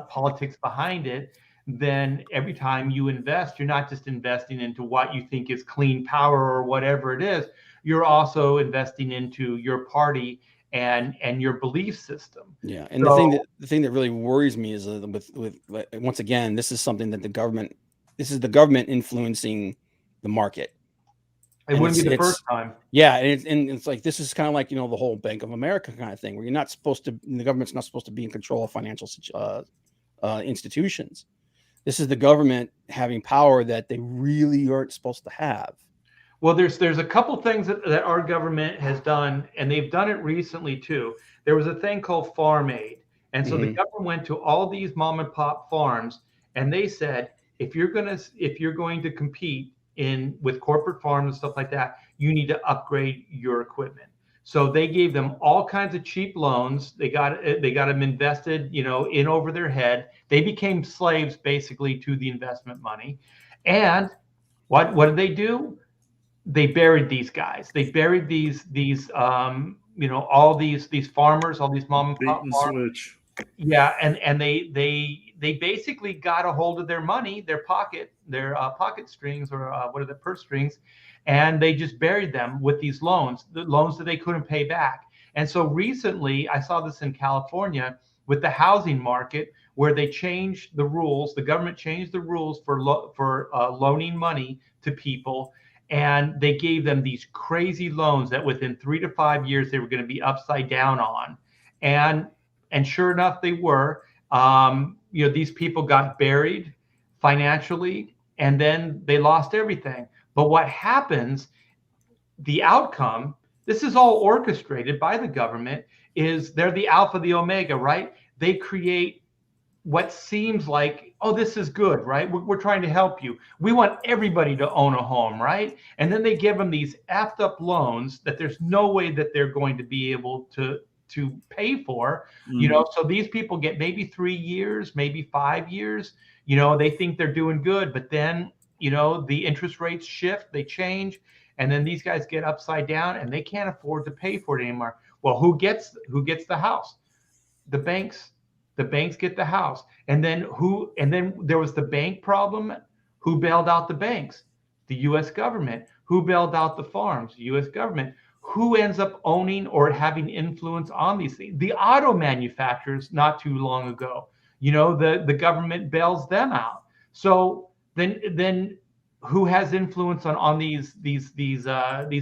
politics behind it, then every time you invest, you're not just investing into what you think is clean power or whatever it is. You're also investing into your party and your belief system. Yeah, and the thing that really worries me is with once again, this is something that the government influencing the market. It wouldn't be the first time. Yeah, and it's like this is kind of like the whole Bank of America kind of thing, where the government's not supposed to be in control of financial institutions. This is the government having power that they really aren't supposed to have. Well, there's a couple things that our government has done, and they've done it recently too. There was a thing called Farm Aid, and so the government went to all these mom and pop farms, and they said, if you're going to compete with corporate farms and stuff like that, you need to upgrade your equipment. So they gave them all kinds of cheap loans. They got them invested, in over their head. They became slaves basically to the investment money. And what did they do? They buried these guys. They buried these all these farmers, all these mom and pop farms. Yeah, and they basically got a hold of their money, their pocket strings, or what are the purse strings, and they just buried them with these loans, the loans that they couldn't pay back. And so recently, I saw this in California with the housing market, where they changed the rules. The government changed the rules for loaning money to people. And they gave them these crazy loans that within 3 to 5 years they were going to be upside down on, and sure enough they were. These people got buried financially, and then they lost everything. But what happens? The outcome. This is all orchestrated by the government. Is they're the alpha, the omega, right? They create what seems like, oh, this is good, right? We're trying to help you. We want everybody to own a home, right? And then they give them these effed up loans that there's no way that they're going to be able to pay for. So these people get maybe 3 years, maybe 5 years. They think they're doing good, but then the interest rates shift, they change, and then these guys get upside down, and they can't afford to pay for it anymore. Well, who gets the house? The banks. The banks get the house. And then there was the bank problem. Who bailed out the banks? The U.S. government. Who bailed out the farms? The U.S. government. Who ends up owning or having influence on these things? The auto manufacturers not too long ago. The government bails them out. So then who has influence on these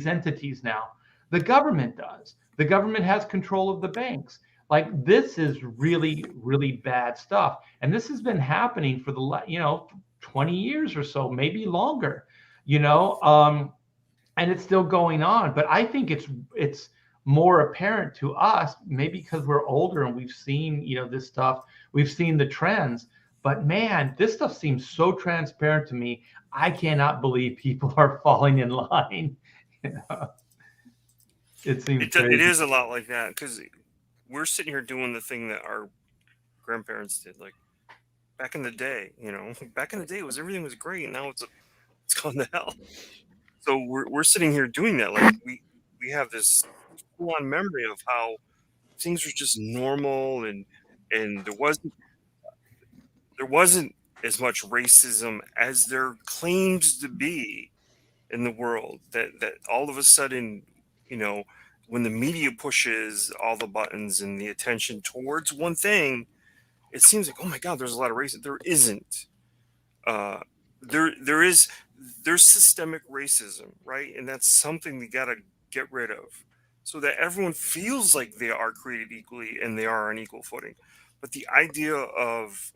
entities now? The government does. The government has control of the banks. Like, this is really, really bad stuff. And this has been happening for 20 years or so, maybe longer, and it's still going on. But I think it's more apparent to us, maybe because we're older and we've seen, this stuff, we've seen the trends. But man, this stuff seems so transparent to me. I cannot believe people are falling in line. It seems crazy. It is a lot like that, because we're sitting here doing the thing that our grandparents did, like back in the day. Back in the day, everything was great. Now it's gone to hell. So we're sitting here doing that. Like we have this full-on memory of how things were just normal, and there wasn't as much racism as there claims to be in the world. That all of a sudden, when the media pushes all the buttons and the attention towards one thing, it seems like, oh my God, there's a lot of racism. There isn't. There's systemic racism, right? And that's something we got to get rid of, so that everyone feels like they are created equally and they are on equal footing. But the idea of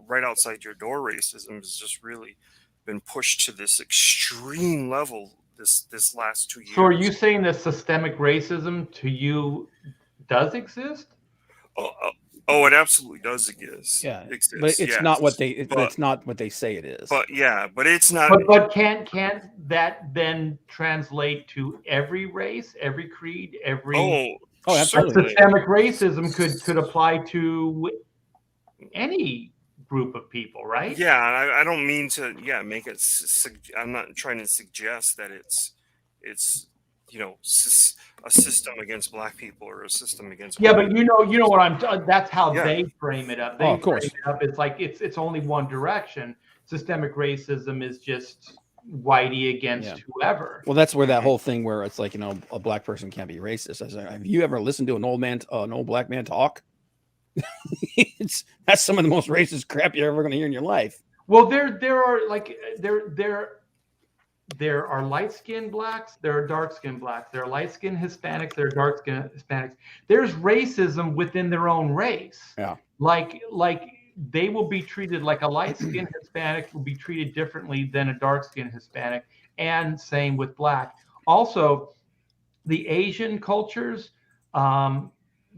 right outside your door racism has just really been pushed to this extreme level this last 2 years. So are you saying that systemic racism to you does exist? Oh, it absolutely does exist. Yeah, exist, but it's not what they. It's not what they say it is. But it's not. But can't that then translate to every race, every creed, every? Oh, absolutely. Systemic racism could apply to any group of people, right? Yeah, I don't mean to make it. I'm not trying to suggest that it's a system against black people or a system against Yeah, white but you know what that's how Yeah. they frame it up. They of course. frame it up. It's like it's only one direction. Systemic racism is just whitey against whoever. Well, that's where that whole thing where it's like, a black person can't be racist. I was like, have you ever listened to an old black man talk? That's some of the most racist crap you're ever going to hear in your life. Well, there are light-skinned blacks, there are dark-skinned blacks, there are light-skinned Hispanics, there are dark-skinned Hispanics. There's racism within their own race. Yeah. Like they will be treated like a light-skinned Hispanic will be treated differently than a dark-skinned Hispanic, and same with black. Also, the Asian cultures,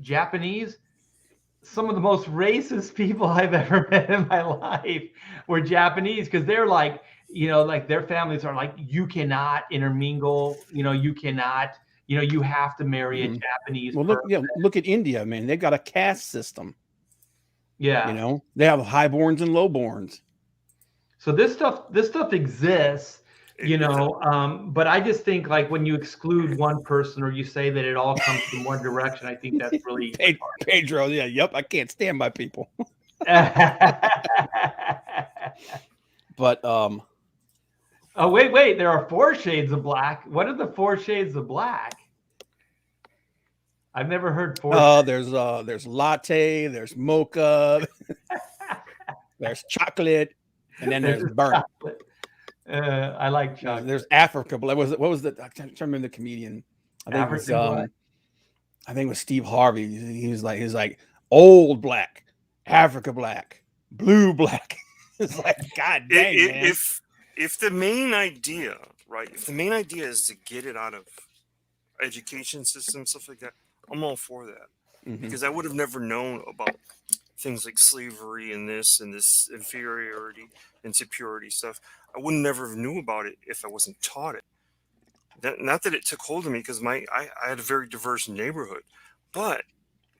Japanese, some of the most racist people I've ever met in my life were Japanese, because they're like, like their families are like, you cannot intermingle, you cannot, you have to marry a Japanese Well, look at India, man. They've got a caste system. Yeah. They have highborns and lowborns. So this stuff exists, but I just think like when you exclude one person or you say that it all comes from one direction, I think that's really Pedro. Yeah. Yep. I can't stand my people. But oh, wait, there are 4 shades of black. What are the 4 shades of black? I've never heard 4. There's latte, there's mocha, there's chocolate, and then there's burnt. I like chocolate. There's Africa. What was the? I can't remember the comedian. I think it was Steve Harvey. He was like old black, Africa black, blue black. It's like, God dang, man. If the main idea, right? If the main idea is to get it out of education system, stuff like that, I'm all for that, because I would have never known about things like slavery and this inferiority and superiority stuff. I would never have knew about it if I wasn't taught it. Not that it took hold of me, because I had a very diverse neighborhood, but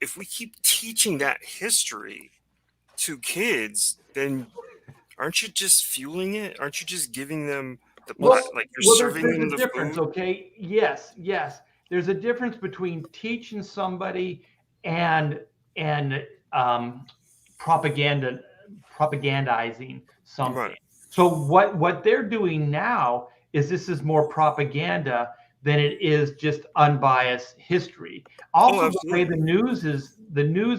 if we keep teaching that history to kids, then aren't you just fueling it? Aren't you just giving them the serving them the difference, food? Okay, yes. There's a difference between teaching somebody and propagandizing something. Right. So what they're doing now is this is more propaganda than it is just unbiased history. Also, the way the news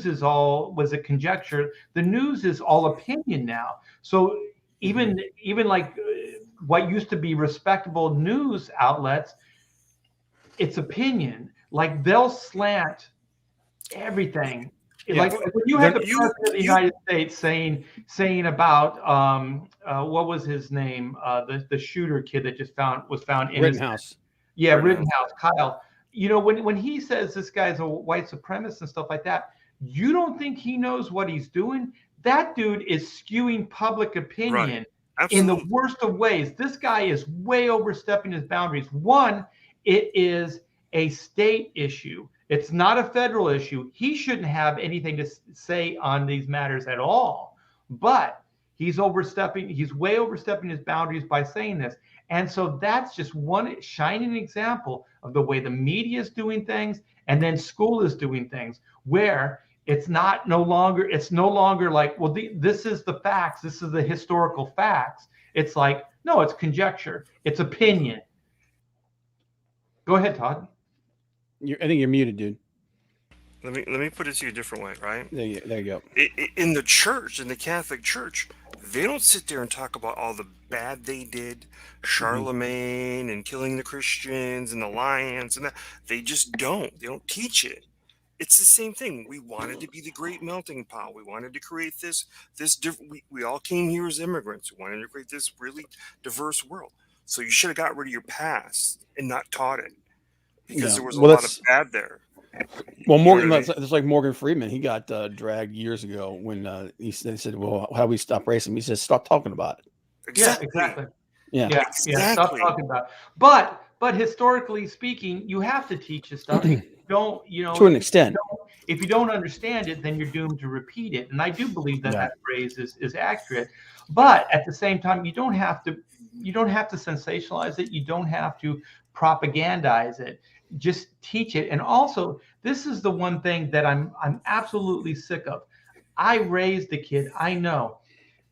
is all was a conjecture. The news is all opinion now. So even like what used to be respectable news outlets, it's opinion. Like they'll slant everything. Yeah. Like when you have the president of the United States saying about what was his name, the shooter kid that just was found in Rittenhouse. Rittenhouse, Kyle. When he says this guy's a white supremacist and stuff like that, you don't think he knows what he's doing? That dude is skewing public opinion in the worst of ways. This guy is way overstepping his boundaries. One, it is a state issue. It's not a federal issue. He shouldn't have anything to say on these matters at all. But he's way overstepping his boundaries by saying this. And so that's just one shining example of the way the media is doing things, and then school is doing things, where it's no longer like, well, this is the facts. This is the historical facts. It's like, no, it's conjecture. It's opinion. Go ahead, Todd. I think you're muted, dude. Let me put it to you a different way, right? There you go. In the church, in the Catholic Church, they don't sit there and talk about all the bad they did, Charlemagne and killing the Christians and the lions and that. They just don't. They don't teach it. It's the same thing. We wanted to be the great melting pot. We wanted to create this different. We all came here as immigrants. We wanted to create this really diverse world. So you should have got rid of your past and not taught it, because there was a lot of bad there. Well, Morgan, it's like Morgan Freeman. He got dragged years ago when he said, "Well, how do we stop racism?" He says, "Stop talking about it." Exactly. Yeah, exactly. Yeah. Exactly. Stop talking about it. But historically speaking, you have to teach this stuff. To an extent. If you don't understand it, then you're doomed to repeat it. And I do believe that phrase is accurate. But at the same time, you don't have to have to sensationalize it. You don't have to propagandize it. Just teach it. And also, this is the one thing that I'm absolutely sick of. I raised a kid. I know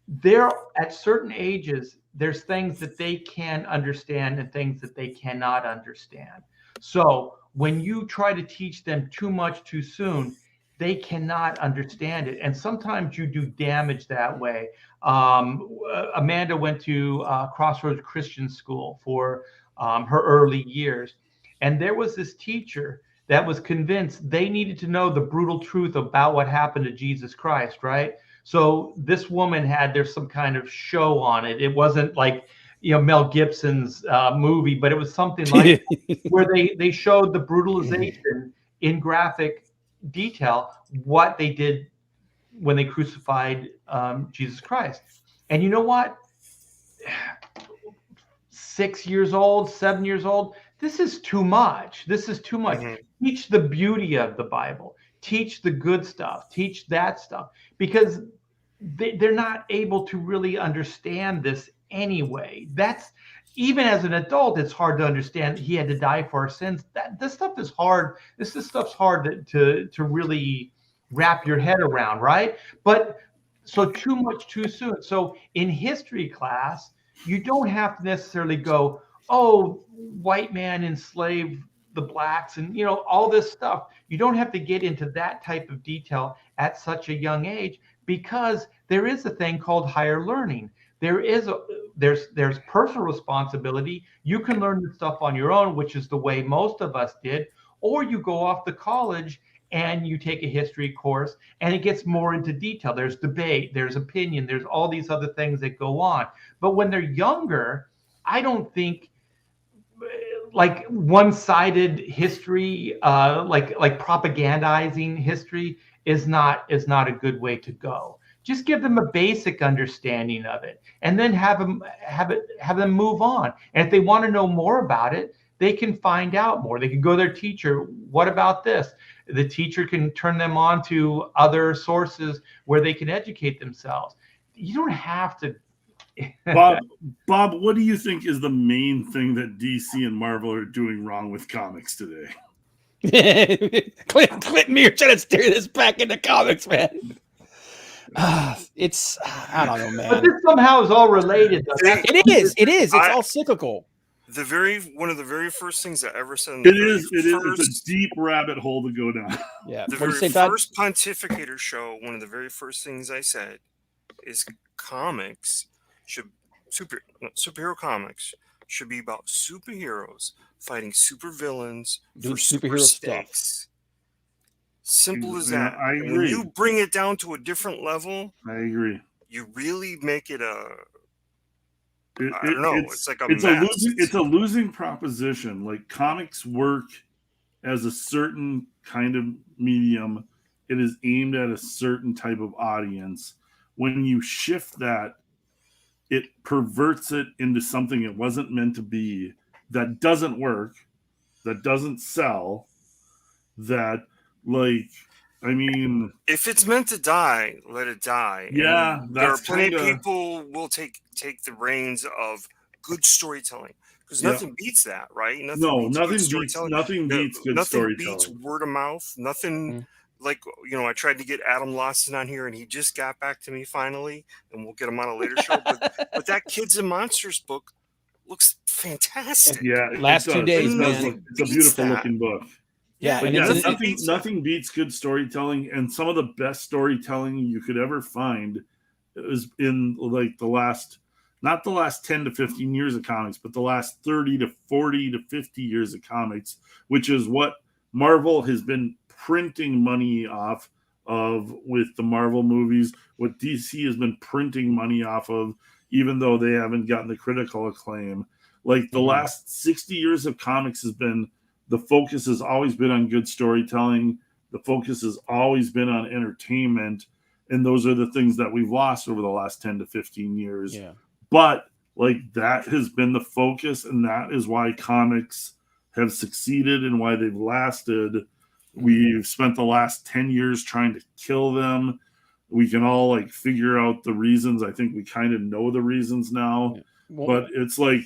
there at certain ages, there's things that they can understand and things that they cannot understand. So when you try to teach them too much too soon, they cannot understand it. And sometimes you do damage that way. Amanda went to Crossroads Christian School for her early years. And there was this teacher that was convinced they needed to know the brutal truth about what happened to Jesus Christ, right? So this woman there's some kind of show on it. It wasn't like, Mel Gibson's movie, but it was something like where they showed the brutalization in graphic detail, what they did when they crucified Jesus Christ. And you know what? 6 years old, 7 years old, this is too much. This is too much. Mm-hmm. Teach the beauty of the Bible. Teach the good stuff. Teach that stuff. Because they're not able to really understand this anyway. That's, even as an adult, it's hard to understand he had to die for our sins. This stuff is hard. This stuff's hard to really wrap your head around, right? But so too much too soon. So in history class, you don't have to necessarily go, oh, white man enslaved the blacks and all this stuff. You don't have to get into that type of detail at such a young age, because there is a thing called higher learning. There's personal responsibility. You can learn this stuff on your own, which is the way most of us did, or you go off to college and you take a history course and it gets more into detail. There's debate, there's opinion, there's all these other things that go on. But when they're younger, I don't think like one-sided history, like propagandizing history is not a good way to go. Just give them a basic understanding of it, and then have them move on. And if they want to know more about it, they can find out more. They can go to their teacher. What about this? The teacher can turn them on to other sources where they can educate themselves. You don't have to. Bob, what do you think is the main thing that DC and Marvel are doing wrong with comics today? Clint Muir trying to steer this back into comics, man. It's, I don't know, man. But this somehow is all related. It is. It's all cyclical. One of the very first things I ever said. It's a deep rabbit hole to go down. Yeah. The very first Pontificators show, one of the very first things I said is superhero comics should be about superheroes fighting supervillains for superhero stakes. Simple as that. I agree. When you bring it down to a different level, I agree. You really make it I don't know. It's like it's a losing proposition. Like, comics work as a certain kind of medium. It is aimed at a certain type of audience. When you shift that, it perverts it into something it wasn't meant to be. That doesn't work. That doesn't sell. That, like, I mean, if it's meant to die, let it die. Yeah, there are plenty of people will take the reins of good storytelling, because nothing beats that, right? Nothing beats good storytelling. Beats word of mouth. Nothing. Like, I tried to get Adam Lawson on here, and he just got back to me finally, and we'll get him on a later show. But that Kids and Monsters book looks fantastic. Yeah, last 2 days, man. It's a beautiful looking book. Yeah, but nothing beats good storytelling, and some of the best storytelling you could ever find is in, like, not the last 10 to 15 years of comics, but the last 30 to 40 to 50 years of comics, which is what Marvel has been printing money off of with the Marvel movies, what DC has been printing money off of, even though they haven't gotten the critical acclaim. Like, the last 60 years of comics the focus has always been on good storytelling. The focus has always been on entertainment. And those are the things that we've lost over the last 10 to 15 years. Yeah. But, like, that has been the focus, and that is why comics have succeeded and why they've lasted. We've spent the last 10 years trying to kill them. We can all like figure out the reasons. I think we kind of know the reasons now. Yeah. Well, but it's like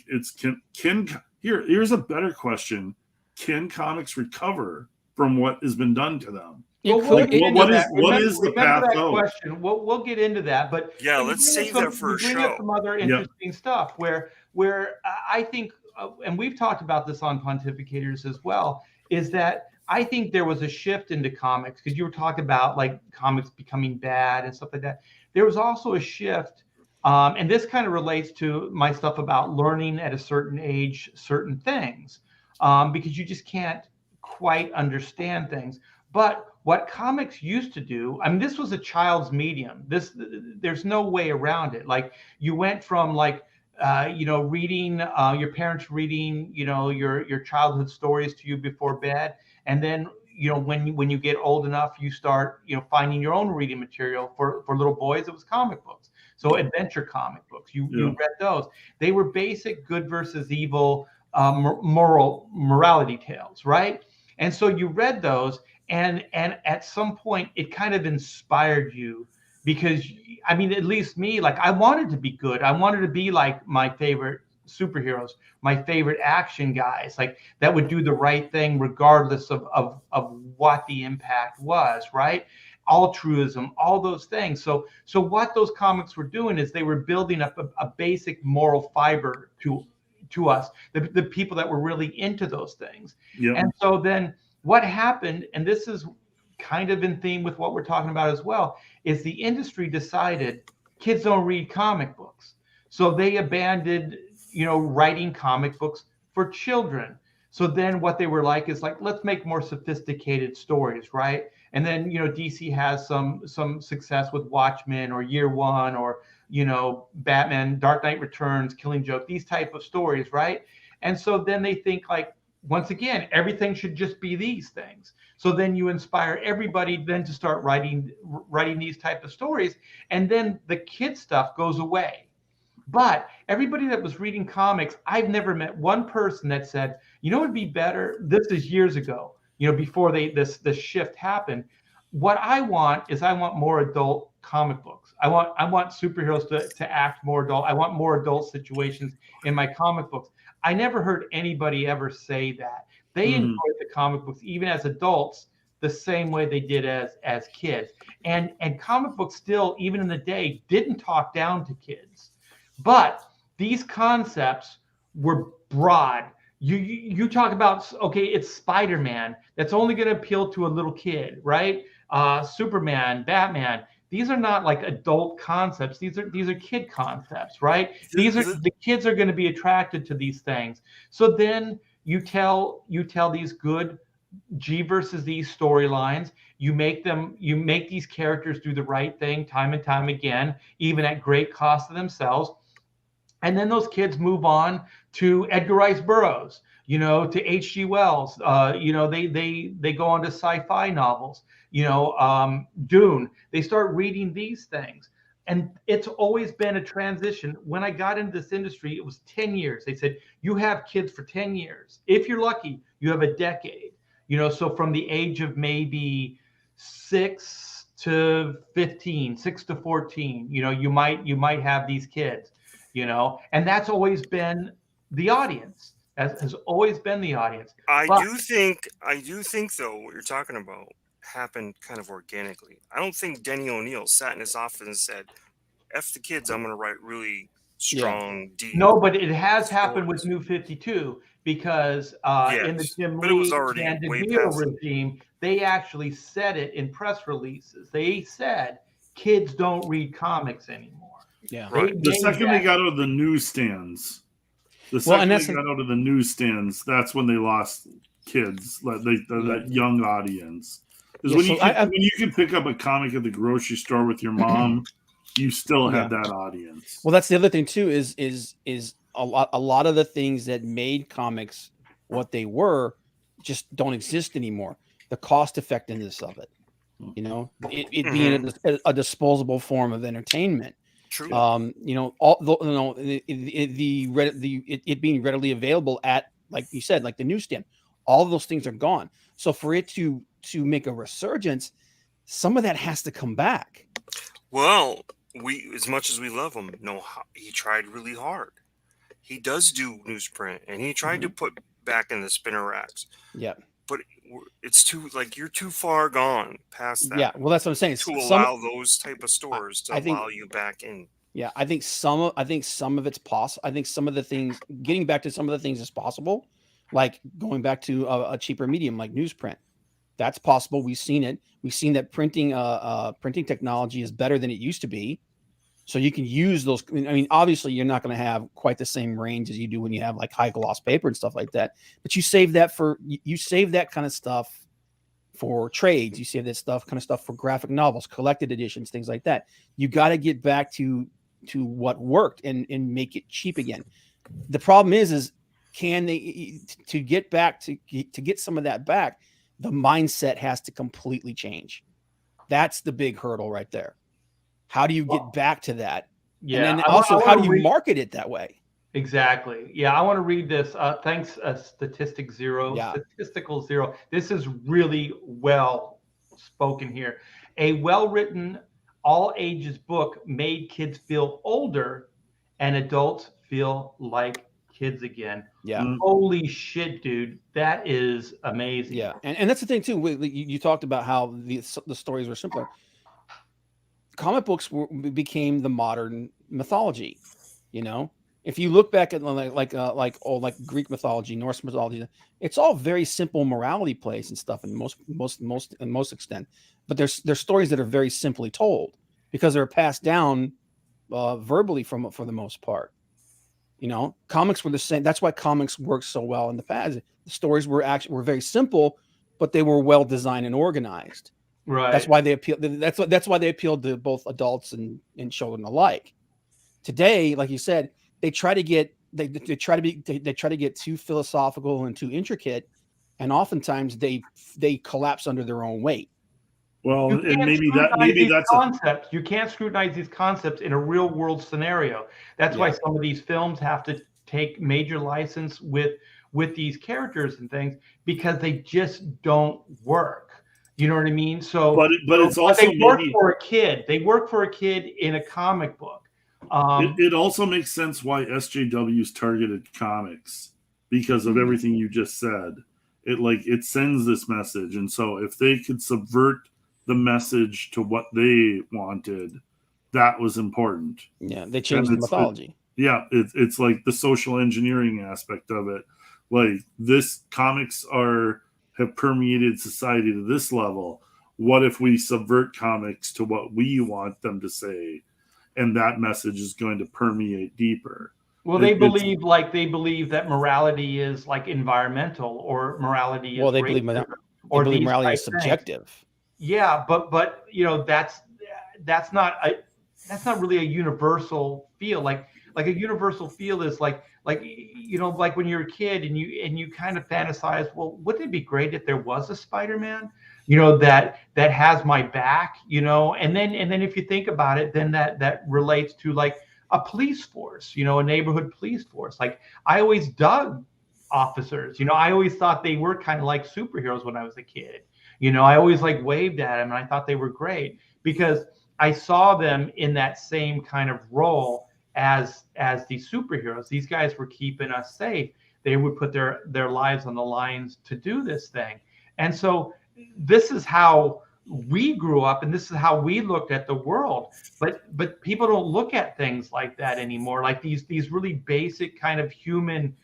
here's a better question. Can comics recover from what has been done to them? It Well, could. what is the path that out? question? We'll get into that, but Yeah, you let's bring up save that for a you bring show. up some other interesting stuff where I think, and we've talked about this on Pontificators as well, is that I think there was a shift into comics, because you were talking about like comics becoming bad and stuff like that. There was also a shift, and this kind of relates to my stuff about learning at a certain age certain things, because you just can't quite understand things. But what comics used to do, I mean, this was a child's medium. There's no way around it. Like, you went from like, reading, your parents reading, your childhood stories to you before bed, and then when you get old enough, you start finding your own reading material. For little boys, it was comic books, so adventure comic books. You read those. They were basic good versus evil, morality tales, right? And so you read those. And at some point, it kind of inspired you, because, I mean, at least me, like, I wanted to be good. I wanted to be like my favorite superheroes, my favorite action guys, like that would do the right thing regardless of what the impact was, right? Altruism, all those things. So what those comics were doing is they were building up a basic moral fiber to us, the people that were really into those things. Yep. And so then what happened, and this is kind of in theme with what we're talking about as well, is the industry decided kids don't read comic books. So they abandoned, writing comic books for children. So then what they were like is like, let's make more sophisticated stories, right? And then, DC has some success with Watchmen or Year One, or, Batman, Dark Knight Returns, Killing Joke, these type of stories, right? And so then they think like, once again, everything should just be these things. So then you inspire everybody then to start writing these type of stories, and then the kid stuff goes away. But everybody that was reading comics, I've never met one person that said, it'd be better. This is years ago, before this shift happened. What I want more adult comic books. I want superheroes to act more adult. I want more adult situations in my comic books. I never heard anybody ever say that. They enjoyed the comic books, even as adults, the same way they did as kids. And comic books still, even in the day, didn't talk down to kids. But these concepts were broad. You talk about, okay, it's Spider-Man. That's only going to appeal to a little kid, right? Superman, Batman. These are not like adult concepts. These are kid concepts, right? The kids are going to be attracted to these things. So then you tell these good G versus E storylines. You make these characters do the right thing time and time again, even at great cost to themselves. And then those kids move on to Edgar Rice Burroughs, to H.G. Wells. They go on to sci-fi novels. Dune. They start reading these things. And it's always been a transition. When I got into this industry, it was 10 years. They said, you have kids for 10 years. If you're lucky, you have a decade. So from the age of maybe 6 to 15, 6 to 14, you might have these kids, and that's always been the audience. Has always been the audience. I do think though, what you're talking about happened kind of organically. I don't think Denny O'Neil sat in his office and said, F the kids, I'm going to write really strong, deep. No, but it has happened with New 52, because in the Jim Lee and DeMille regime, they actually said it in press releases. They said kids don't read comics anymore. Yeah. Right. The second they got out of the newsstands, that's when they lost kids, that young audience. Because when you can pick up a comic at the grocery store with your mom, you still have that audience. Well, that's the other thing too. Is a lot of the things that made comics what they were just don't exist anymore. The cost effectiveness of it, it being a disposable form of entertainment. True. It being readily available at, like you said, like the newsstand. All of those things are gone. So for it to make a resurgence, some of that has to come back. Well, as much as we love him, he tried really hard. He does do newsprint, and he tried to put back in the spinner racks. Yeah. But it's you're too far gone past that. Yeah. Well, that's what I'm saying. To allow those type of stores to allow you back in. Yeah, I think some of it's possible. I think some of the things, getting back to some of the things is possible, like going back to a cheaper medium like newsprint. That's possible. We've seen it. We've seen that printing technology is better than it used to be. So you can use those. I mean, obviously, you're not going to have quite the same range as you do when you have like high gloss paper and stuff like that. But you save that kind of stuff for trades. You save that kind of stuff for graphic novels, collected editions, things like that. You got to get back to what worked and make it cheap again. The problem is can they to get some of that back? The mindset has to completely change. That's the big hurdle right there. How do you get back to that? Yeah. And then also, how do you market it that way? Exactly. Yeah. I want to read this. Thanks, Statistical Zero. This is really well spoken here. A well-written, all ages book made kids feel older and adults feel like kids again. Yeah. Holy shit, dude. That is amazing. Yeah. And that's the thing too. You talked about how the stories were simpler. Comic books became the modern mythology. You know, if you look back at like Greek mythology, Norse mythology, it's all very simple morality plays and stuff in most extent. But there's stories that are very simply told because they're passed down verbally for the most part. You know, comics were the same. That's why comics worked so well in the past. The stories were very simple, but they were well designed and organized. Right. That's why they appeal. That's why they appealed to both adults and children alike. Today, like you said, they try to get too philosophical and too intricate, and oftentimes they collapse under their own weight. Well, and maybe that's concepts. You can't scrutinize these concepts in a real world scenario. That's why some of these films have to take major license with these characters and things because they just don't work. You know what I mean? So, but it's also they work for a kid. They work for a kid in a comic book. It also makes sense why SJW's targeted comics because of everything you just said. It sends this message, and so if they could subvert the message to what they wanted, that was important. Yeah, they changed the mythology. It's like the social engineering aspect of it. Like comics have permeated society to this level. What if we subvert comics to what we want them to say? And that message is going to permeate deeper. Well, they believe that morality is like environmental or morality is they believe morality is subjective. Yeah, but you know that's not really a universal feel. Like a universal feel is like you know, like when you're a kid and you kind of fantasize, well, wouldn't it be great if there was a Spider-Man, you know, that has my back, you know, and then if you think about it, then that relates to like a police force, you know, a neighborhood police force. Like I always dug officers, you know, I always thought they were kind of like superheroes when I was a kid. You know, I always like waved at them and I thought they were great because I saw them in that same kind of role as these superheroes. These guys were keeping us safe. They would put their lives on the lines to do this thing. And so this is how we grew up and this is how we looked at the world. But people don't look at things like that anymore. Like these really basic kind of human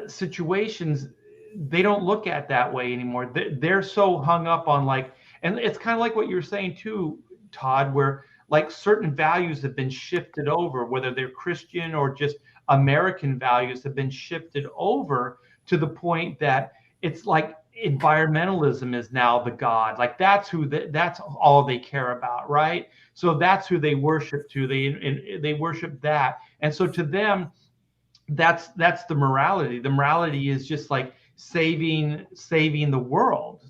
situations, they don't look at that way anymore. They're so hung up on and it's kind of like what you're saying too, Todd, where like certain values have been shifted over, whether they're Christian or just American values have been shifted over to the point that it's like environmentalism is now the God. Like that's all they care about, right? So that's who they worship to. They worship that. And so to them, that's the morality. The morality is just like saving the world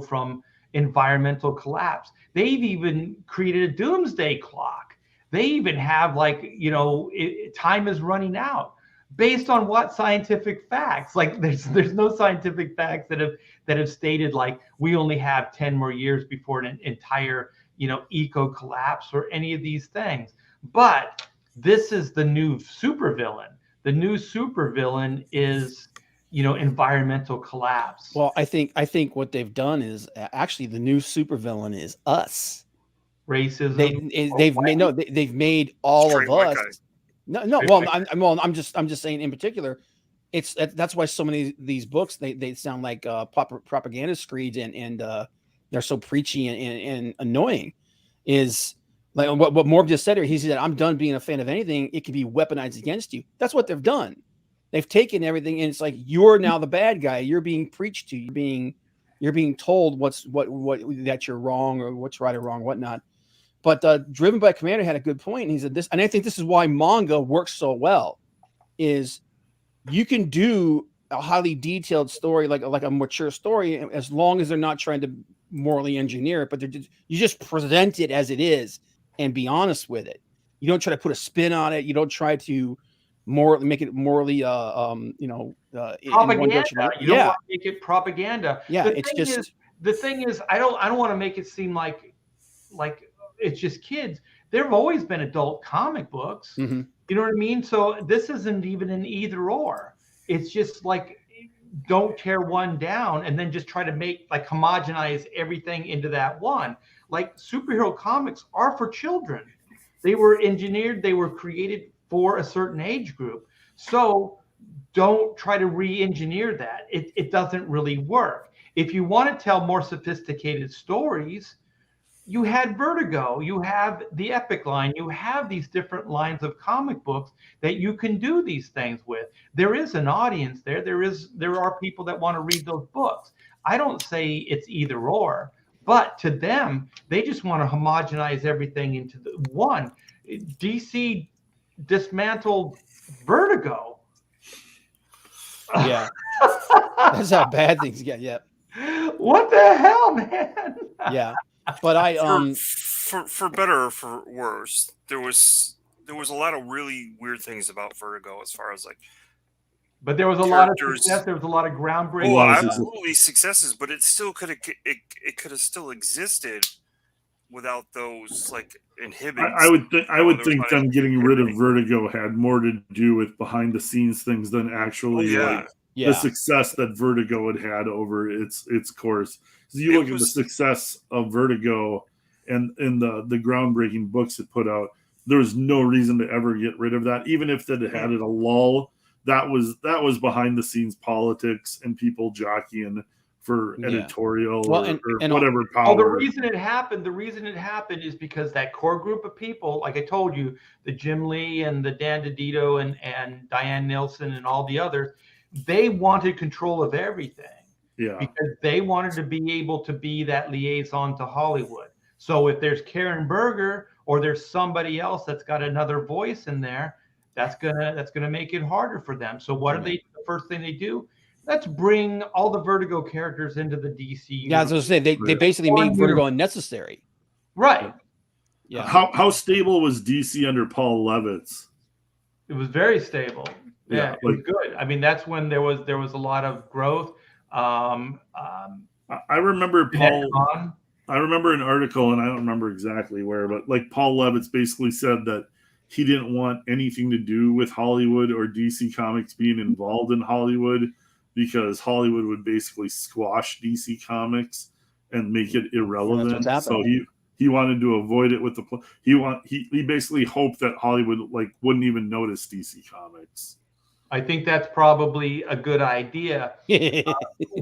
from environmental collapse. They've even created a doomsday clock. They even have time is running out. Based on what scientific facts? Like there's no scientific facts that have stated like we only have 10 more years before an entire, eco collapse or any of these things. But this is the new supervillain. The new supervillain is, environmental collapse. Well, I think what they've done is actually the new supervillain is us. Racism. They've made all Straight of white us. guy. No. I'm just saying in particular, that's why so many of these books they sound like propaganda screeds and they're so preachy and annoying. Is like what Morb just said here. He said, "I'm done being a fan of anything. It can be weaponized against you." That's what they've done. They've taken everything, and it's like you're now the bad guy. You're being preached to. You're being told what that you're wrong or what's right or wrong, whatnot. But Driven by Commander had a good point. And he said this, and I think this is why manga works so well, is you can do a highly detailed story, like a mature story, as long as they're not trying to morally engineer it, but you just present it as it is and be honest with it. You don't try to put a spin on it. You don't try to make it morally, propaganda. In one direction. You don't want to make it propaganda. Yeah, the thing is, I don't want to make it seem like it's just kids. There have always been adult comic books. Mm-hmm. You know what I mean? So this isn't even an either or. It's just like, don't tear one down and then just try to make like homogenize everything into that one. Like superhero comics are for children. They were engineered, they were created for a certain age group. So don't try to re-engineer that. It doesn't really work. If you want to tell more sophisticated stories, you had Vertigo, you have the Epic line, you have these different lines of comic books that you can do these things with. There is an audience there. There are people that want to read those books. I don't say it's either or, but to them, they just want to homogenize everything into the one. DC dismantled Vertigo. Yeah. That's how bad things get. Yeah. What the hell, man? Yeah. But for better or for worse, there was a lot of really weird things about Vertigo as far as like. But there was a lot of success. There was a lot of groundbreaking. Well, absolutely successes, but it still could have still existed without those like inhibitors. I would think them getting rid of Vertigo had more to do with behind the scenes things than actually the success that Vertigo had over its course. So you look at the success of Vertigo and the groundbreaking books it put out, there was no reason to ever get rid of that. Even if it had a lull, that was behind the scenes politics and people jockeying for editorial or whatever power. Oh, the reason it happened is because that core group of people, like I told you, the Jim Lee and the Dan DiDio and Diane Nilsson and all the others, they wanted control of everything. Yeah. Because they wanted to be able to be that liaison to Hollywood. So if there's Karen Berger or there's somebody else that's got another voice in there, that's gonna make it harder for them. So what are they? The first thing they do? Let's bring all the Vertigo characters into the DC. Yeah, as I was saying, they basically made Vertigo unnecessary. Right. Yeah. How stable was DC under Paul Levitz? It was very stable. Yeah, it was good. I mean, that's when there was a lot of growth. I remember I remember an article, and I don't remember exactly where, but like Paul Levitz basically said that he didn't want anything to do with Hollywood or DC Comics being involved in Hollywood because Hollywood would basically squash DC Comics and make it irrelevant. So he wanted to avoid it with he basically hoped that Hollywood wouldn't even notice DC Comics. I think that's probably a good idea.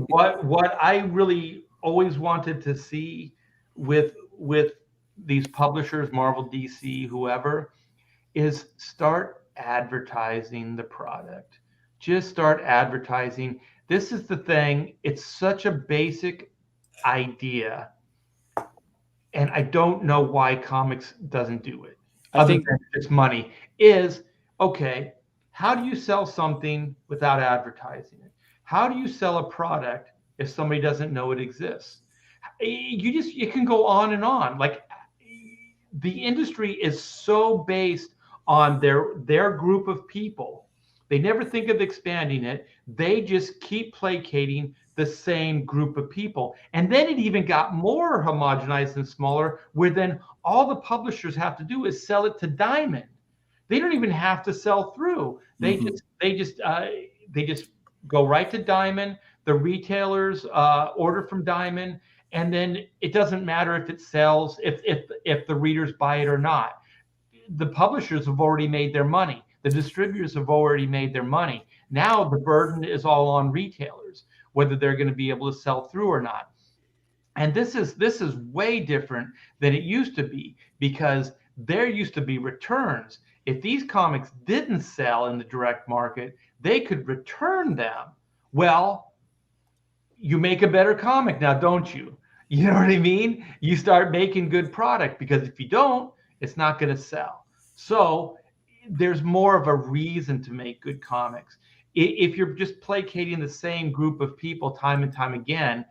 What I really always wanted to see with these publishers, Marvel, DC, whoever, is start advertising the product. Just start advertising. This is the thing. It's such a basic idea, and I don't know why comics doesn't do it. I think it's money. Okay. How do you sell something without advertising it? How do you sell a product if somebody doesn't know it exists? You can go on and on. Like the industry is so based on their group of people They never think of expanding it. They just keep placating the same group of people. And then it even got more homogenized and smaller, where then all the publishers have to do is sell it to Diamond. They don't even have to sell through. They just go right to Diamond. The retailers order from Diamond, and then it doesn't matter if it sells, if the readers buy it or not. The publishers have already made their money. The distributors have already made their money. Now the burden is all on retailers, whether they're going to be able to sell through or not. And this is way different than it used to be, because there used to be returns. If these comics didn't sell in the direct market, they could return them. Well, you make a better comic now, don't you? You know what I mean? You start making good product, because if you don't, it's not going to sell. So there's more of a reason to make good comics. If you're just placating the same group of people time and time again,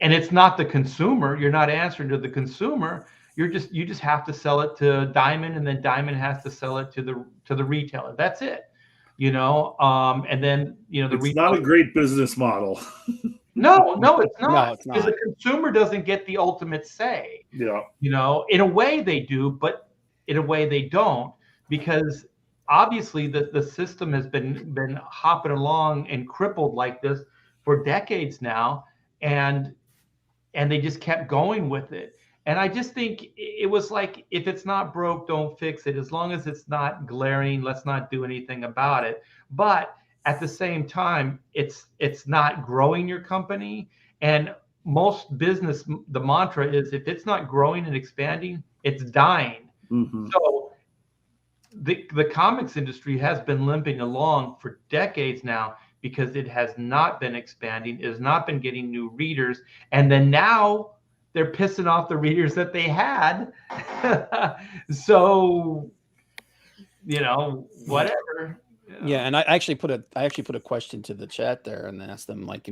and it's not the consumer, you're not answering to the consumer, you just have to sell it to Diamond, and then Diamond has to sell it to the retailer. That's it. And then it's not a great business model. No, it's not. No, it's not. Because the consumer doesn't get the ultimate say. Yeah. In a way they do, but in a way they don't, because obviously the system has been hopping along and crippled like this for decades now, and they just kept going with it. And I just think it was like, if it's not broke, don't fix it. As long as it's not glaring, let's not do anything about it. But at the same time, it's not growing your company. And most business, the mantra is, if it's not growing and expanding, it's dying. Mm-hmm. So the comics industry has been limping along for decades now, because it has not been expanding, it has not been getting new readers. And then now they're pissing off the readers that they had. So, whatever. Yeah, and I actually put a question to the chat there and asked them, like,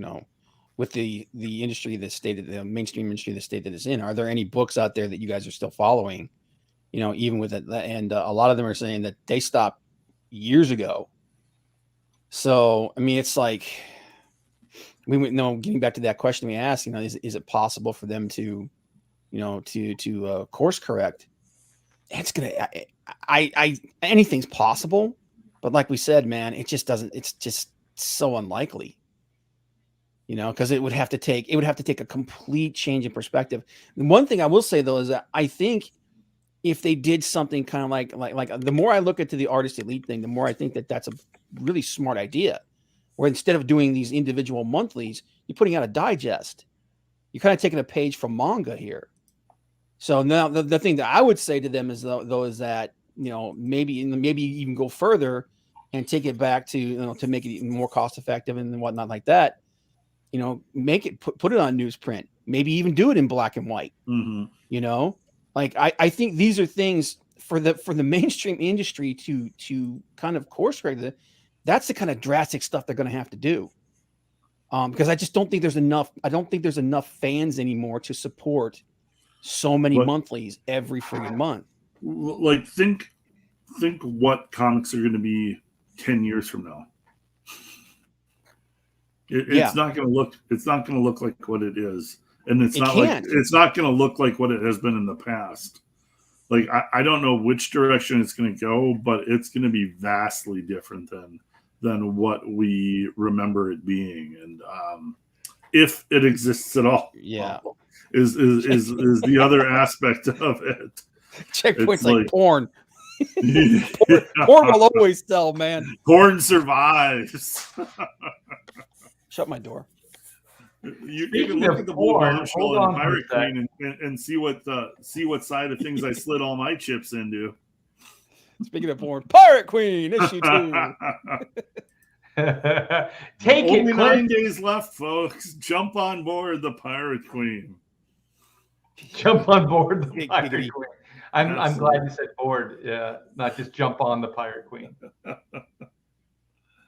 with the industry that stated, the mainstream industry that state that it's in, are there any books out there that you guys are still following? Even with it, and a lot of them are saying that they stopped years ago. So, I mean, it's like, getting back to that question we asked, is it possible for them to, to course correct? It's anything's possible, but like we said, man, it's just so unlikely, because it would have to take a complete change in perspective. And one thing I will say though, is that I think if they did something kind of like the more I look into the artist elite thing, the more I think that that's a really smart idea, where instead of doing these individual monthlies, you're putting out a digest. You're kind of taking a page from manga here. So now the thing that I would say to them is that, maybe even go further and take it back to, to make it even more cost effective and whatnot like that. Make it put it on newsprint, maybe even do it in black and white. Mm-hmm. Like I think these are things for the mainstream industry to kind of course correct. That's the kind of drastic stuff they're going to have to do. Because I just don't think there's enough. I don't think there's enough fans anymore to support so many monthlies every friggin' month. Like, think what comics are going to be 10 years from now. It's not going to look like what it is, and it's not going to look like what it has been in the past. Like, I don't know which direction it's going to go, but it's going to be vastly different than what we remember it being, and if it exists at all. Yeah, is the other aspect of it. Checkpoint's like porn. Porn will always sell, man. Porn survives. Shut my door. You can look at the Blue Marshall and Pirate Queen and see what side of things I slid all my chips into. Speaking of porn, Pirate Queen, issue 2. Take Only it, 9 days left, folks. Jump on board the Pirate Queen. Jump on board the Pirate Queen. I'm glad you said board, not just jump on the Pirate Queen.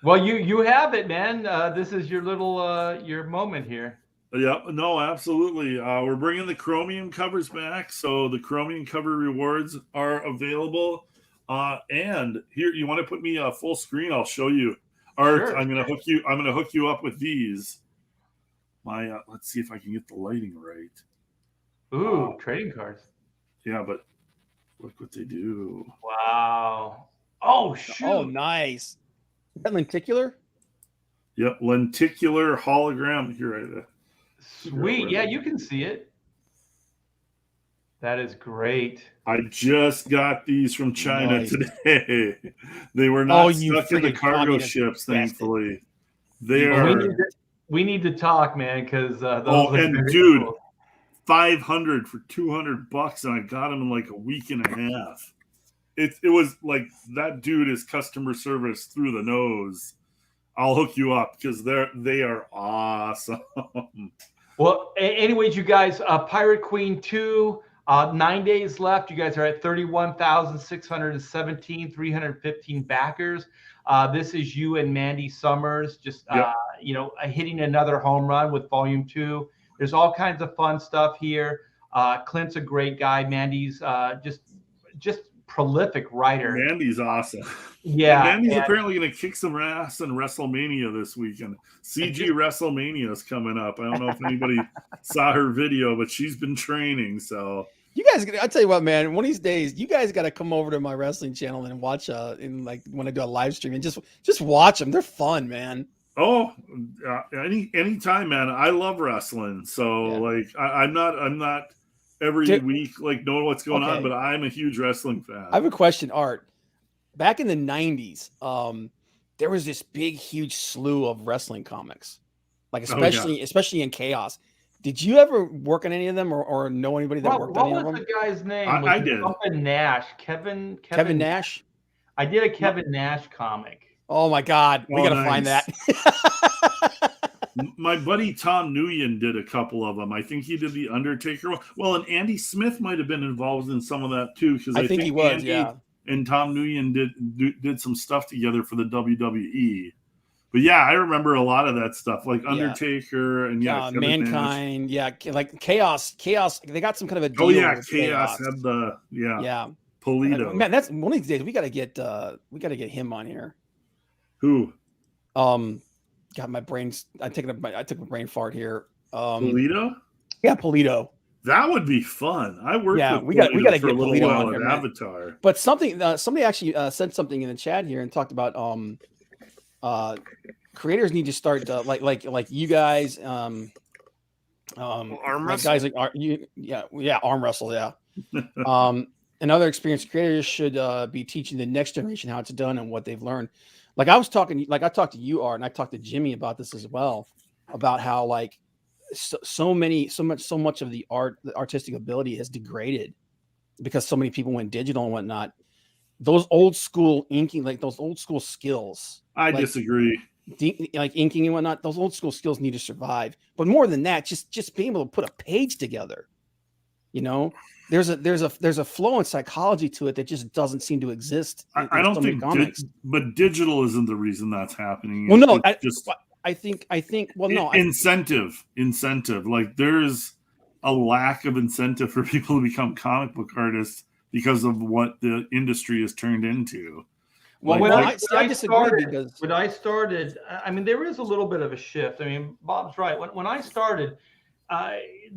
Well, you have it, man. This is your little your moment here. Yeah, no, absolutely. We're bringing the chromium covers back, so the chromium cover rewards are available. And here, you want to put me full screen? I'll show you. Art, Sure. I'm gonna hook you up with these. My let's see if I can get the lighting right. Ooh, trading cards. Yeah, but look what they do. Wow. Oh shoot. Oh, nice. Is that lenticular? Yep, lenticular hologram. Here, Sweet. Yeah, you can see it. That is great. I just got these from China Nice. today. They were not you stuck in the friggin' cargo communist ships, bastard. thankfully. They Well, are. we need to talk, man, because those Oh, look and very dude, cool. 500 for $200, and I got them in like a week and a half. It was like that dude is customer service through the nose. I'll hook you up because they are awesome. Well, anyways, you guys, Pirate Queen 2, 9 days left. You guys are at 31,617, 315 backers. This is you and Mandy Summers just, Yep. Hitting another home run with Volume 2. There's all kinds of fun stuff here. Clint's a great guy. Mandy's just prolific writer. Mandy's awesome. Yeah. And Mandy's apparently going to kick some ass in WrestleMania this weekend. CG WrestleMania is coming up. I don't know if anybody saw her video, but she's been training. So you guys, I'll tell you what, man. One of these days, you guys got to come over to my wrestling channel and watch. When I do a live stream, and just watch them. They're fun, man. Oh, anytime, man. I love wrestling. So like, I'm not every week like knowing what's going on, but I'm a huge wrestling fan. I have a question, Art. Back in the 90s, there was this big, huge slew of wrestling comics, like especially in Chaos. Did you ever work on any of them or know anybody that worked on any of them? What was the guy's name? I did. Nash. Kevin Nash? I did a Kevin Nash comic. Oh my God. We got to find that. My buddy Tom Nguyen did a couple of them. I think he did the Undertaker one. Well, and Andy Smith might have been involved in some of that too, because I think he was. Andy and Tom Nguyen did some stuff together for the WWE. But yeah, I remember a lot of that stuff, like Undertaker and Mankind. Yeah, like Chaos. They got some kind of a deal. Oh yeah, Chaos had the Polito. Man, that's one of these days we got to get him on here. Who? God, my brain's. I took a brain fart here. Polito. Yeah, Polito. That would be fun. I worked. Yeah, with we got to get Polito on here, Avatar. But somebody actually said something in the chat here and talked about creators need to start like you guys arm wrestle. Guys like arm wrestle, and other experienced creators should be teaching the next generation how it's done and what they've learned. I talked to you, Art, and I talked to Jimmy about this as well, about how like so much of the artistic ability has degraded because so many people went digital and whatnot. Those old school inking, like those old school skills. I disagree. Like inking and whatnot, those old school skills need to survive. But more than that, just being able to put a page together. There's a flow and psychology to it that just doesn't seem to exist. I don't think, but digital isn't the reason that's happening. Well, no, I think. Well, no, incentive. Like there's a lack of incentive for people to become comic book artists because of what the industry has turned into. Well, when I started, I mean, there is a little bit of a shift. I mean, Bob's right. When I started,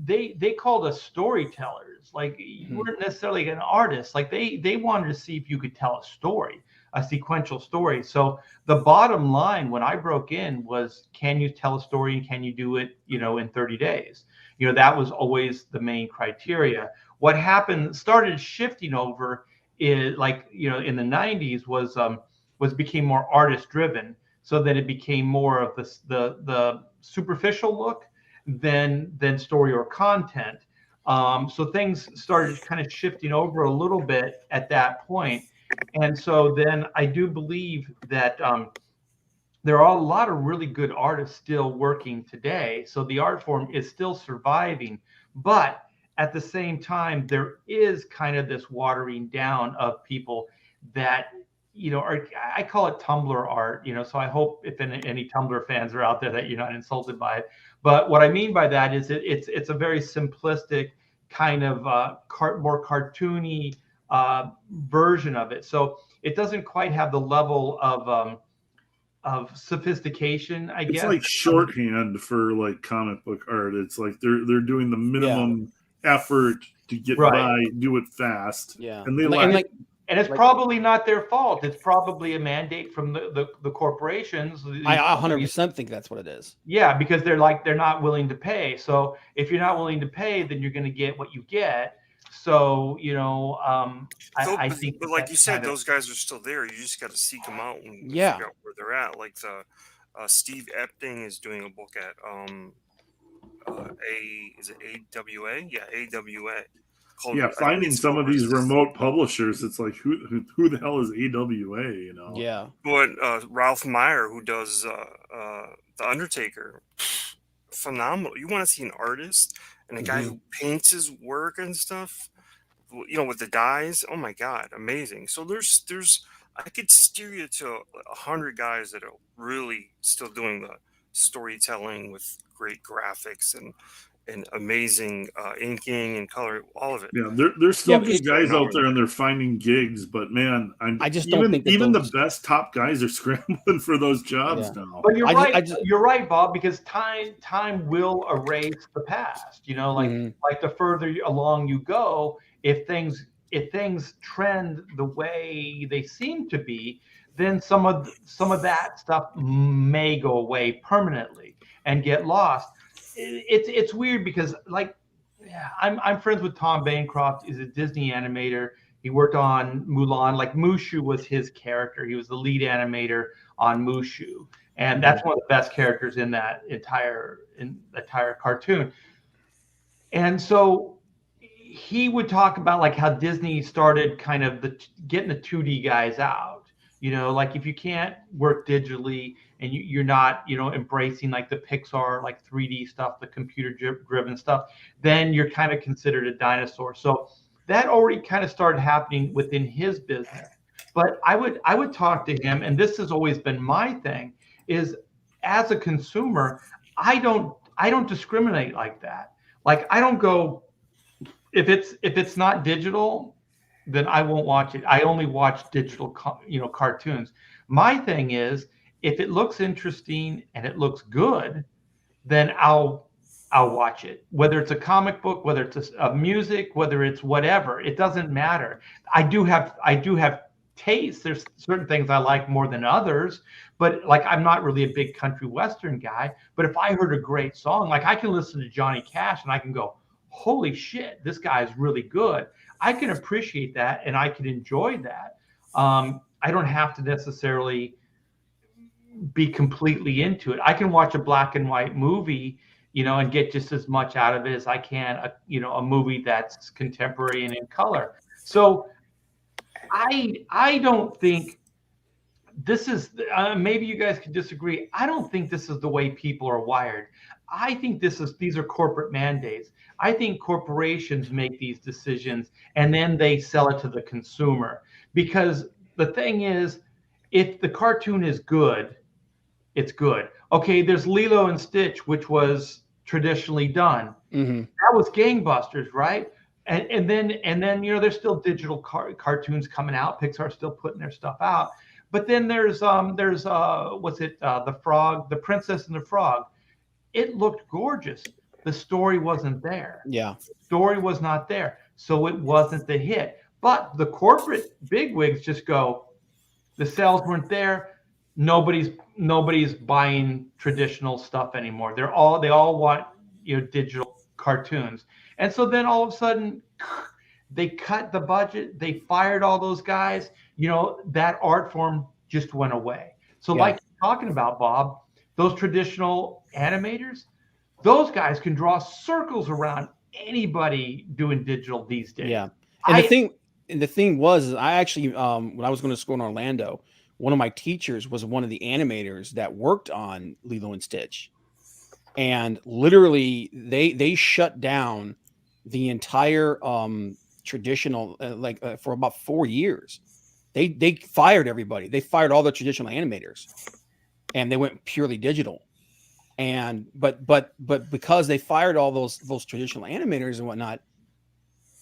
they called us storytellers. Like you weren't necessarily an artist. Like they wanted to see if you could tell a story, a sequential story. So the bottom line when I broke in was, can you tell a story and can you do it, in 30 days? That was always the main criteria. What happened, started shifting over is in the 90s was became more artist driven, so that it became more of the superficial look than story or content. So things started kind of shifting over a little bit at that point. And so then I do believe that there are a lot of really good artists still working today. So the art form is still surviving, but at the same time, there is kind of this watering down of people that, I call it Tumblr art, so I hope if any Tumblr fans are out there that you're not insulted by it. But what I mean by that is it's a very simplistic kind of more cartoony, version of it. So it doesn't quite have the level of sophistication, I It's guess. like shorthand for like comic book art. It's like they're doing the minimum effort to get by, do it fast. Yeah. And they and it's probably not their fault. It's probably a mandate from the corporations. I 100% think that's what it is. Yeah, because they're not willing to pay. So if you're not willing to pay, then you're going to get what you get. So, I think, but like you said, those guys are still there. You just got to seek them out and figure out where they're at. Like Steve Epting is doing a book at is it AWA? Yeah, AWA. Finding some of these remote publishers, it's like who the hell is AWA? Yeah. But Ralph Meyer, who does The Undertaker, phenomenal. You want to see an artist and a guy who paints his work and stuff, with the dyes. Oh my God, amazing. So there's I could steer you to 100 guys that are really still doing the storytelling with great graphics and amazing inking and color, all of it. Yeah, there's still good guys out there and they're finding gigs, but man, I just don't think even the best top guys are scrambling for those jobs now. But you're right. You're right, Bob, because time will erase the past. Like the further along you go, if things trend the way they seem to be, then some of that stuff may go away permanently and get lost. It's weird because I'm friends with Tom Bancroft. He's a Disney animator. He worked on Mulan. Like Mushu was his character. He was the lead animator on Mushu, and that's one of the best characters in that entire cartoon. And so he would talk about like how Disney started kind of getting the 2D guys out. Like if you can't work digitally and you're not, embracing like the Pixar, like 3D stuff, the computer driven stuff, then you're kind of considered a dinosaur. So that already kind of started happening within his business. But I would talk to him, and this has always been my thing, is as a consumer, I don't discriminate like that. Like I don't go, if it's not digital, then I won't watch it. I only watch digital, cartoons. My thing is, if it looks interesting and it looks good, then I'll watch it. Whether it's a comic book, whether it's a music, whether it's whatever, it doesn't matter. I do have taste. There's certain things I like more than others, but like I'm not really a big country western guy. But if I heard a great song, like I can listen to Johnny Cash and I can go, holy shit, this guy is really good. I can appreciate that and I can enjoy that. I don't have to necessarily be completely into it. I can watch a black and white movie, and get just as much out of it as I can, a movie that's contemporary and in color. So I don't think this is, maybe you guys could disagree. I don't think this is the way people are wired. I think these are corporate mandates. I think corporations make these decisions and then they sell it to the consumer. Because the thing is, if the cartoon is good, it's good. Okay, there's Lilo and Stitch, which was traditionally done. Mm-hmm. That was gangbusters, right? And then there's still digital cartoons coming out. Pixar's still putting their stuff out. But then there's the Frog, the Princess and the Frog. It looked gorgeous. The story wasn't there. Yeah. The story was not there. So it wasn't the hit. But the corporate bigwigs just go, the sales weren't there. Nobody's buying traditional stuff anymore. They all want, digital cartoons. And so then all of a sudden they cut the budget. They fired all those guys. That art form just went away. So like you're talking about, Bob, those traditional animators, those guys can draw circles around anybody doing digital these days. Yeah. And the thing was, I actually, when I was going to school in Orlando, one of my teachers was one of the animators that worked on Lilo and Stitch. And literally they shut down the entire traditional, for about 4 years. They fired everybody. They fired all the traditional animators and they went purely digital. And but because they fired all those traditional animators and whatnot,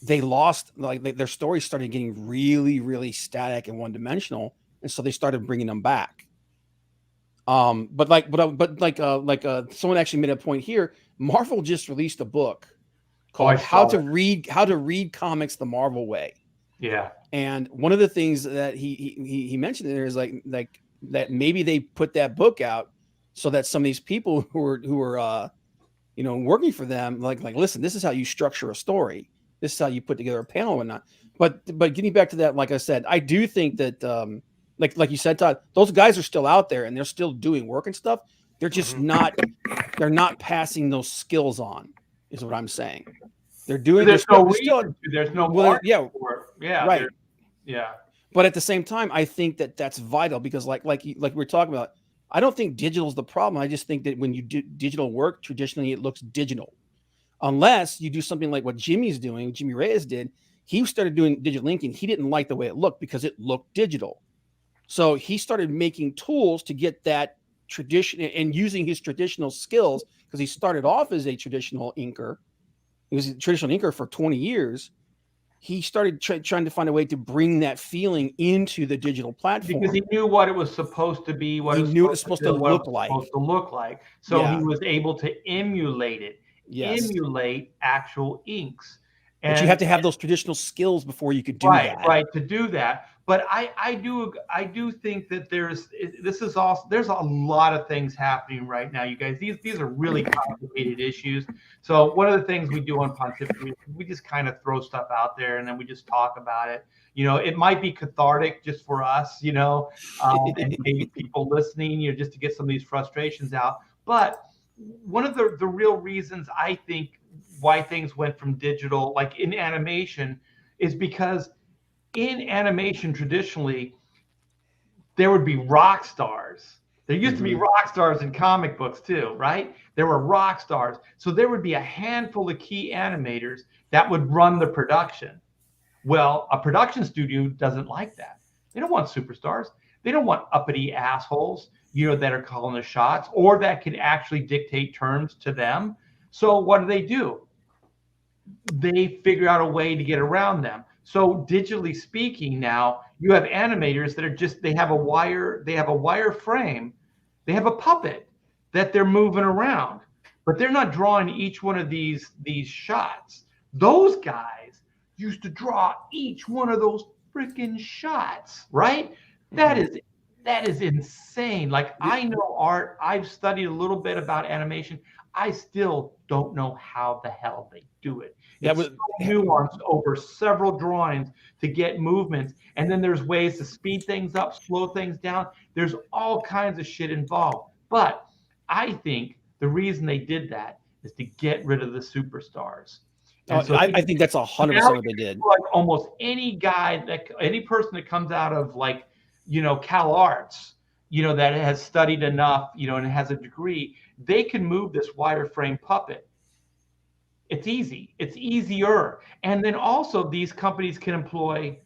they lost, like their stories started getting really, really static and one dimensional, and so they started bringing them back. But someone actually made a point here. Marvel just released a book called How to Read Comics the Marvel Way. Yeah. And one of the things that he mentioned there is like that maybe they put that book out so that some of these people who are working for them, like listen, this is how you structure a story. This is how you put together a panel and whatnot. But getting back to that, like I said, I do think that like you said, Todd, those guys are still out there and they're still doing work and stuff. They're just they're not passing those skills on, is what I'm saying. They're doing. There's no market yeah, for it. Yeah, right. Yeah. But at the same time, I think that that's vital because like we were talking about, I don't think digital is the problem. I just think that when you do digital work, traditionally it looks digital. Unless you do something like what Jimmy Reyes did. He started doing digital inking. He didn't like the way it looked because it looked digital. So he started making tools to get that tradition and using his traditional skills, because he started off as a traditional inker. He was a traditional inker for 20 years. He started trying to find a way to bring that feeling into the digital platform. Because he knew what it was supposed to be, what he it knew it was supposed to look like. So he was able to emulate it, emulate actual inks. But you have to have those traditional skills before you could do that. Right, to do that. But I do think that there's a lot of things happening right now, you guys. These are really complicated issues. So one of the things we do on Pontificators, we just kind of throw stuff out there and then we just talk about it. It might be cathartic just for us, and maybe people listening, just to get some of these frustrations out. But one of the real reasons I think why things went from digital, like in animation, is because in animation traditionally there would be rock stars. There used to be rock stars in comic books too, right? There were rock stars. So there would be a handful of key animators that would run the production. Well, a production studio doesn't like that. They don't want superstars. They don't want uppity assholes, that are calling the shots or that can actually dictate terms to them. So what do? They figure out a way to get around them. So digitally speaking, now you have animators that are they have a wire frame, they have a puppet that they're moving around, but they're not drawing each one of these shots. Those guys used to draw each one of those freaking shots, right? That is insane. Like, I know art, I've studied a little bit about animation. I still don't know how the hell they do it. It's so nuanced over several drawings to get movements. And then there's ways to speed things up, slow things down. There's all kinds of shit involved. But I think the reason they did that is to get rid of the superstars. So I think that's 100% what they did. Like almost any person that comes out of Cal Arts, that has studied enough, and has a degree, they can move this wireframe puppet. It's easy. It's easier. And then also these companies can employ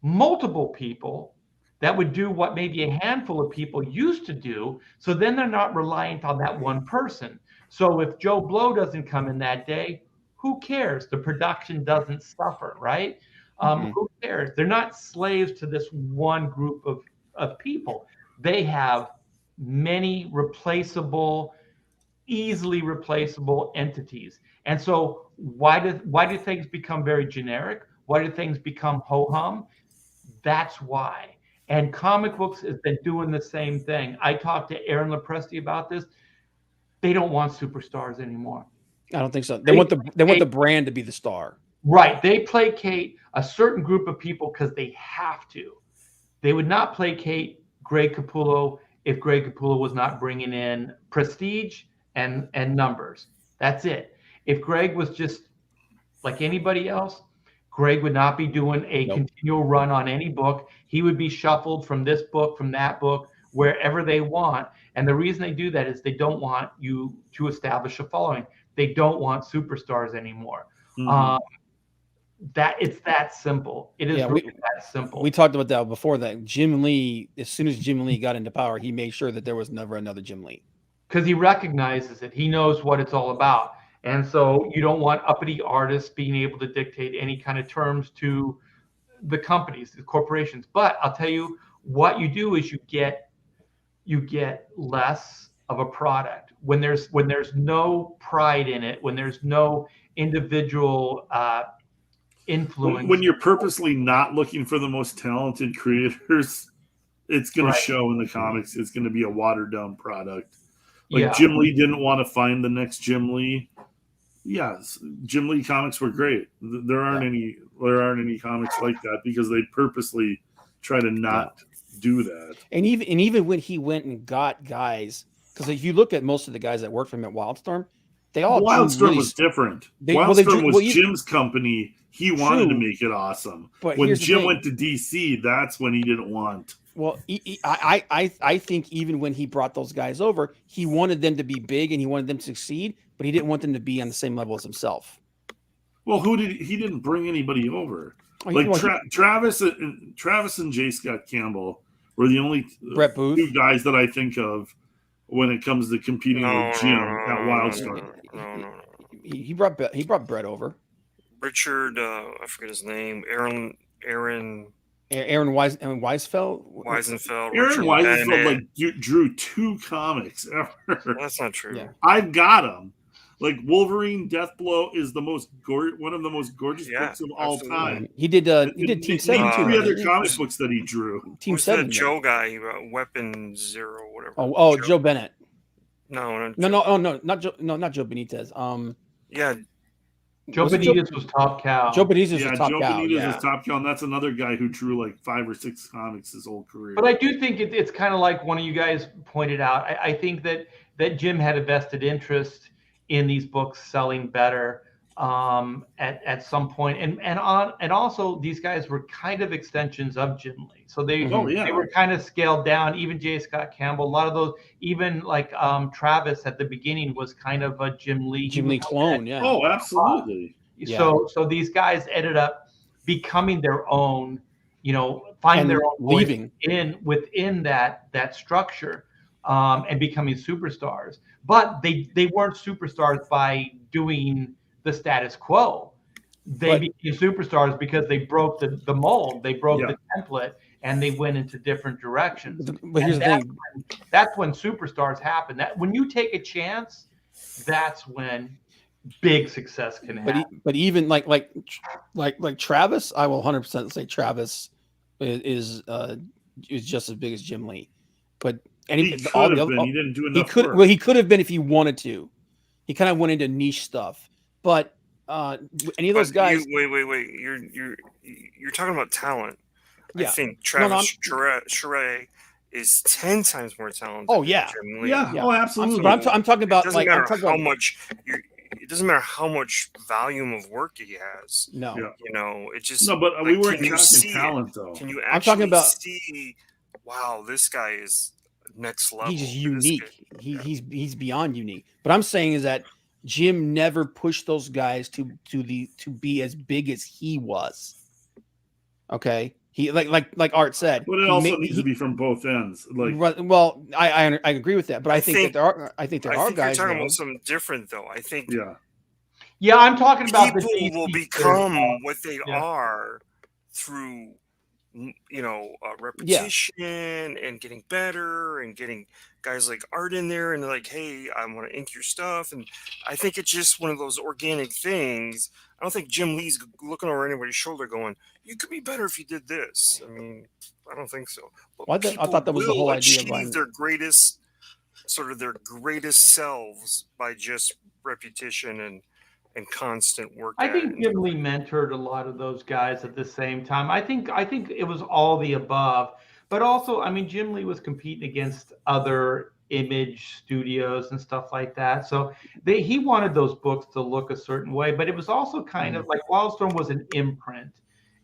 multiple people that would do what maybe a handful of people used to do. So then they're not reliant on that one person. So if Joe Blow doesn't come in that day, who cares? The production doesn't suffer, right? Who cares? They're not slaves to this one group of people. They have many easily replaceable entities. And so why do things become very generic? Why do things become ho-hum? That's why. And comic books has been doing the same thing. I talked to Aaron Lopresti about this. They don't want superstars anymore. I don't think so. They want the brand to be the star. Right. They placate a certain group of people because they have to. They would not placate Greg Capullo if Greg Capullo was not bringing in prestige and numbers. That's it. If Greg was just like anybody else, Greg would not be doing a continual run on any book. He would be shuffled from this book, from that book, wherever they want. And the reason they do that is they don't want you to establish a following. They don't want superstars anymore. It's that simple. It is really that simple. We talked about that before. That Jim Lee, as soon as Jim Lee got into power, he made sure that there was never another Jim Lee. Because he recognizes it. He knows what it's all about. And so you don't want uppity artists being able to dictate any kind of terms to the companies, the corporations. But I'll tell you, what you do is you get less of a product when there's no pride in it, when there's no individual influence. When you're purposely not looking for the most talented creators, it's going Right. to show in the comics. It's going to be a watered down product. Like Yeah. Jim Lee didn't want to find the next Jim Lee. Yes, Jim Lee comics were great. There aren't any comics like that because they purposely try to not do that. And even when he went and got guys, because if you look at most of the guys that worked for him at Wildstorm, they all Wildstorm was different. Wildstorm was Jim's company. He wanted to make it awesome. But when Jim went to DC, that's when he didn't want. Well, I think even when he brought those guys over, he wanted them to be big and he wanted them to succeed, but he didn't want them to be on the same level as himself. Well, he didn't bring anybody over. Travis and J. Scott Campbell were the only Brett Booth. two guys that I think of when it comes to competing with Jim at Wildstorm. No. He brought Brett over. Richard, I forget his name. Aaron Weisfeld. Aaron Weisfeld like drew 2 comics ever. That's not true. Yeah. I've got them. Like Wolverine Deathblow is the most one of the most gorgeous books of all time. He did Team 7 too. 3 other comic books that he drew. Team 7. The Joe guy, Weapon Zero, whatever. Oh, Joe Bennett. No, not Joe Benitez. Yeah. Joe Benitez was Top Cow. Joe Benitez was Top Joe Cow. Benitez was Top Cow, and that's another guy who drew like 5 or 6 comics his whole career. But I do think it's kind of like one of you guys pointed out. I think that Jim had a vested interest in these books selling better at some point, and also these guys were kind of extensions of Jim Lee, so they were kind of scaled down. Even J. Scott Campbell, a lot of those, even like Travis at the beginning was kind of a Jim Lee clone. Yeah. Oh, absolutely. So these guys ended up becoming their own, finding their own leaving within that structure. And becoming superstars, but they weren't superstars by doing the status quo. They became superstars because they broke the mold, they broke the template, and they went into different directions. But here's the thing: that's when superstars happen. That when you take a chance, that's when big success can happen. But even like Travis, I will 100% say Travis is just as big as Jim Lee, but. And he could have been. He didn't do enough work. Well, he could have been if he wanted to. He kind of went into niche stuff. But any of those guys. Wait. You're talking about talent. Yeah. I think Travis Charest is 10 times more talented. Oh yeah. Than Jim Lee. Yeah. Oh, absolutely. But I'm talking about it doesn't matter how much volume of work he has. No. Yeah. It just but we weren't talking talent though. Can you actually see? Wow, this guy is next level. He's just unique. He's beyond unique. But I'm saying is that Jim never pushed those guys to be as big as he was. Okay, he like Art said. But it also needs to be from both ends. Well, I agree with that. But I think there are guys. You're talking about something different though. I think. Yeah, I'm talking about people will become what they are through. Repetition and getting better and getting guys like Art in there and like, hey, I want to ink your stuff. And I think it's just one of those organic things. I don't think Jim Lee's looking over anybody's shoulder going, you could be better if you did this. I mean, I don't think so. Well, I thought that was the whole idea of their greatest selves by just repetition and constant work. I think Jim Lee mentored a lot of those guys at the same time. I think it was all the above, but also, I mean, Jim Lee was competing against other image studios and stuff like that. So he wanted those books to look a certain way, but it was also kind of like Wildstorm was an imprint.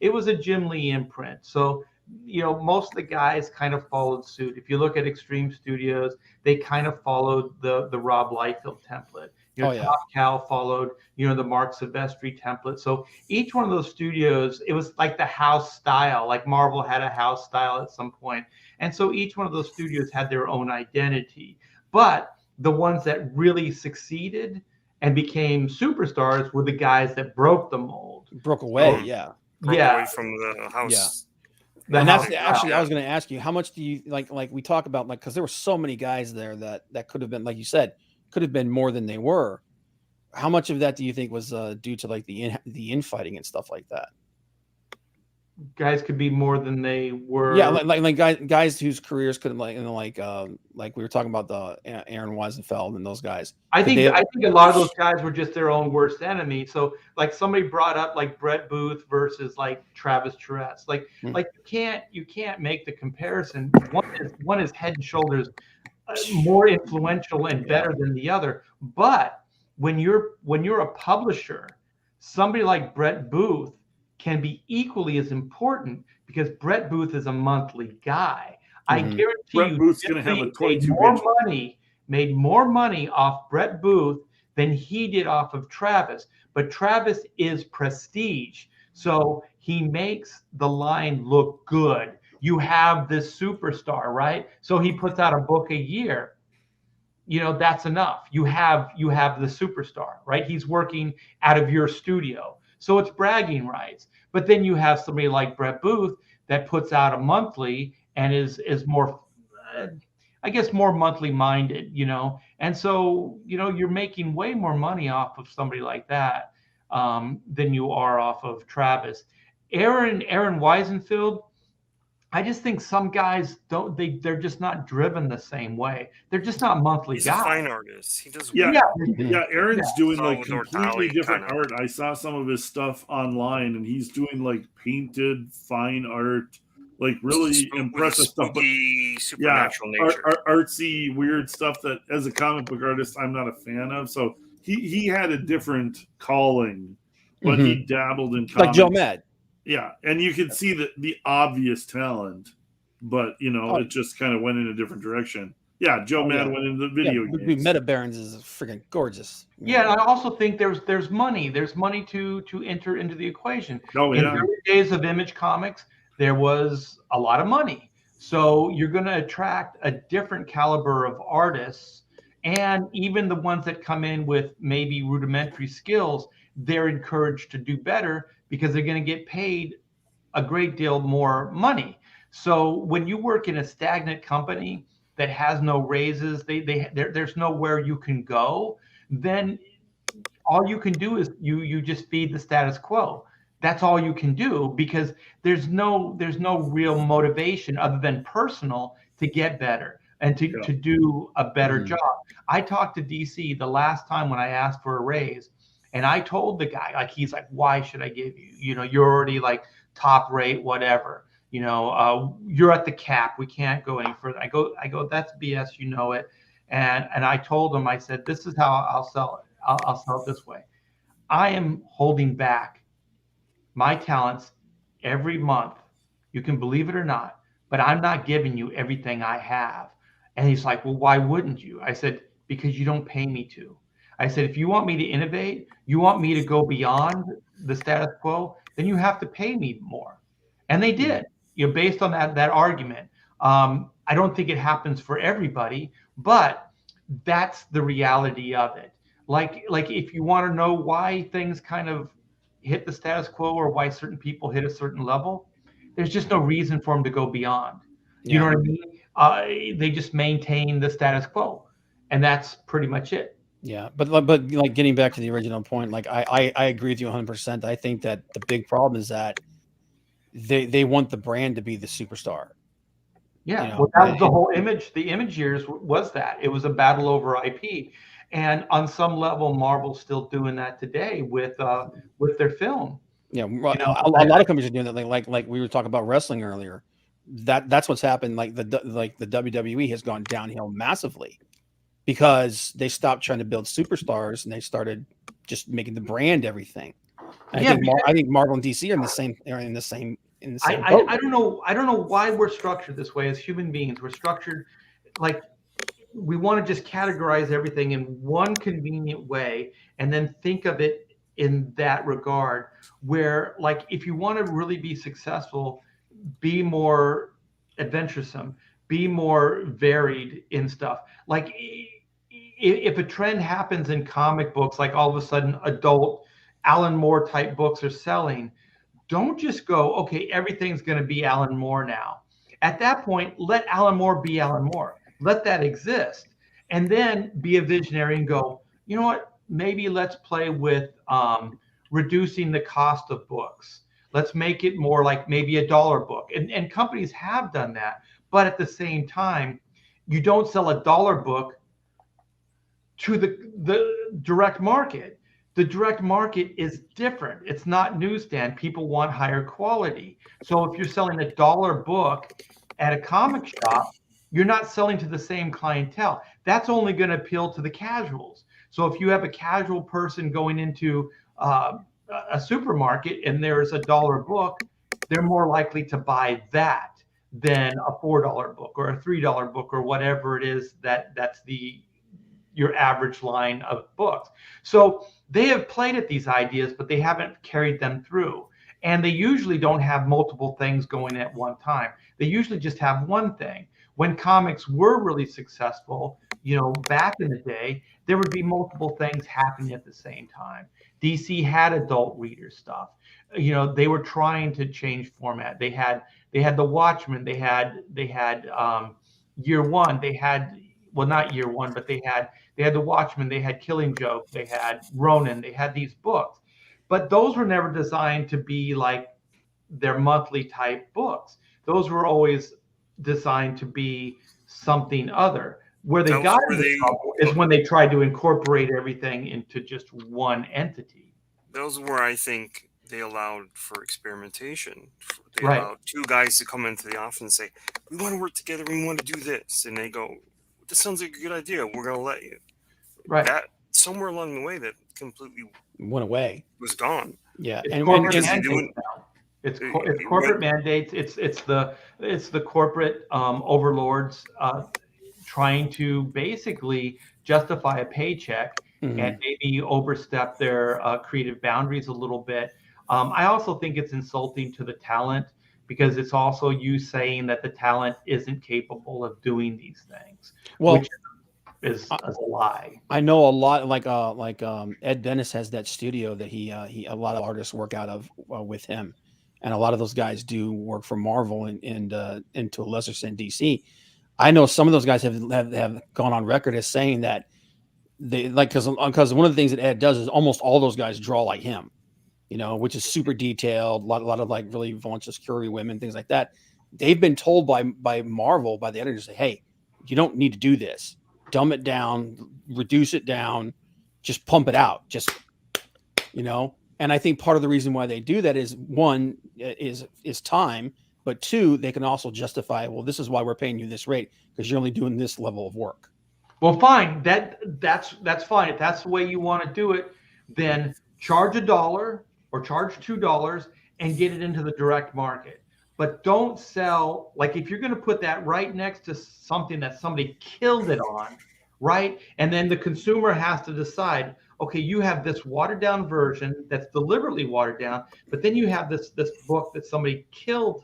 It was a Jim Lee imprint. So, most of the guys kind of followed suit. If you look at Extreme Studios, they kind of followed the Rob Liefeld template. Top Cow followed, the Mark Silvestri template. So each one of those studios, it was like the house style, like Marvel had a house style at some point. And so each one of those studios had their own identity. But the ones that really succeeded and became superstars were the guys that broke the mold. Broke away, broke away from the house. And that's actually, I was going to ask you, how much do you like we talk about, like, because there were so many guys there that could have been, like you said, could have been more than they were. How much of that do you think was due to like the infighting and stuff like that? Guys could be more than they were. Yeah, like guys whose careers could, like, you know, like we were talking about the Aaron Weisenfeld and those guys. I think a lot of those guys were just their own worst enemy. So like somebody brought up like Brett Booth versus like Travis Tourette's. Like you can't make the comparison. One is head and shoulders more influential and better than the other. But when you're a publisher, somebody like Brett Booth can be equally as important, because Brett Booth is a monthly guy. I guarantee Brett Booth's going to have a 22 made more money off Brett Booth than he did off of Travis. But Travis is prestige, so he makes the line look good. You have this superstar, right? So he puts out a book a year. You know, that's enough. You have the superstar, right? He's working out of your studio. So it's bragging rights. But then you have somebody like Brett Booth that puts out a monthly and is more, I guess, more monthly minded, you know. And so, you know, you're making way more money off of somebody like that than you are off of Travis. Aaron Weisenfeld, I just think some guys they're just not driven the same way. They're just not monthly guys. He's a fine artist. He does. Aaron's doing like completely different art. I saw some of his stuff online, and he's doing like painted fine art, like really impressive stuff. But supernatural nature, artsy, weird stuff that, as a comic book artist, I'm not a fan of. So he had a different calling, but he dabbled in comics. Like Joe Mad. Yeah, and you can see the obvious talent, but you know, it just kind of went in a different direction. Yeah, Joe Mad went into the video games. Meta Barons is freaking gorgeous. Yeah, and I also think there's money. There's money to enter into the equation. In the early days of Image Comics, there was a lot of money. So you're going to attract a different caliber of artists, and even the ones that come in with maybe rudimentary skills, they're encouraged to do better because they're going to get paid a great deal more money. So when you work in a stagnant company that has no raises, there's nowhere you can go, then all you can do is you just feed the status quo. That's all you can do, because there's no real motivation other than personal to get better and to do a better job. I talked to DC the last time when I asked for a raise, and I told the guy, like, he's like, why should I give you? You know, you're already like top rate, whatever. You know, you're at the cap. We can't go any further. I go, that's BS. You know it. And I told him, I said, this is how I'll sell it. I'll sell it this way. I am holding back my talents every month. You can believe it or not, but I'm not giving you everything I have. And he's like, well, why wouldn't you? I said, because you don't pay me to. I said, if you want me to innovate, you want me to go beyond the status quo, then you have to pay me more. And they did, you know, based on that argument. I don't think it happens for everybody, but that's the reality of it. Like if you want to know why things kind of hit the status quo or why certain people hit a certain level, there's just no reason for them to go beyond. You know what I mean? They just maintain the status quo, and that's pretty much it. Yeah, but like getting back to the original point, like I agree with you 100%. I think that the big problem is that they want the brand to be the superstar. Yeah, you know, well, that was the whole image. The image years was that it was a battle over IP, and on some level, Marvel's still doing that today with their film. Yeah, well, you know, a lot of companies are doing that. Like we were talking about wrestling earlier. That's what's happened. Like the WWE has gone downhill massively because they stopped trying to build superstars and they started just making the brand everything. I think Marvel and DC are in the same. I don't know why we're structured this way as human beings. We're structured like we want to just categorize everything in one convenient way and then think of it in that regard, where like if you want to really be successful, be more adventuresome, be more varied in stuff. Like if a trend happens in comic books, like all of a sudden adult Alan Moore type books are selling, don't just go, okay, everything's going to be Alan Moore now. At that point, let Alan Moore be Alan Moore. Let that exist. And then be a visionary and go, you know what, maybe let's play with reducing the cost of books. Let's make it more like maybe $1 book. And companies have done that. But at the same time, you don't sell $1 book to the direct market. The direct market is different. It's not newsstand. People want higher quality. So if you're selling $1 book at a comic shop, you're not selling to the same clientele. That's only going to appeal to the casuals. So if you have a casual person going into a supermarket and there's $1 book, they're more likely to buy that than a $4 book or a $3 book or whatever it is that's your average line of books. So they have played at these ideas, but they haven't carried them through. And they usually don't have multiple things going at one time. They usually just have one thing. When comics were really successful, back in the day, there would be multiple things happening at the same time. DC had adult reader stuff. They were trying to change format. They had the Watchmen. They had Year One. They had, well, not Year One, but they had the Watchmen. They had Killing Joke. They had Ronin. They had these books, but those were never designed to be like their monthly type books. Those were always designed to be something other. Where they got into trouble is when they tried to incorporate everything into just one entity. Those were, I think, they allowed for experimentation. They Right. allowed two guys to come into the office and say, we want to work together, we want to do this. And they go, this sounds like a good idea, we're going to let you. Right. That, somewhere along the way, that completely went away. Was gone. Yeah. It's And corporate because mandates now. It's corporate mandates. It's the corporate overlords trying to basically justify a paycheck and maybe overstep their creative boundaries a little bit. I also think it's insulting to the talent, because it's also you saying that the talent isn't capable of doing these things, which is a lie. I know a lot, like Ed Dennis has that studio that he a lot of artists work out of with him, and a lot of those guys do work for Marvel and to a lesser extent DC. I know some of those guys have gone on record as saying that they like, because one of the things that Ed does is almost all those guys draw like him, which is super detailed, a lot of like really voluptuous curvy women, things like that. They've been told by Marvel, by the editors, say, hey, you don't need to do this. Dumb it down, reduce it down, just pump it out, and I think part of the reason why they do that is, one, is time, but two, they can also justify, well, this is why we're paying you this rate, because you're only doing this level of work. Well, fine. That's fine. If that's the way you want to do it, then charge $1 or charge $2 and get it into the direct market. But don't sell, like, if you're going to put that right next to something that somebody killed it on, right? And then the consumer has to decide, okay, you have this watered down version that's deliberately watered down, but then you have this book that somebody killed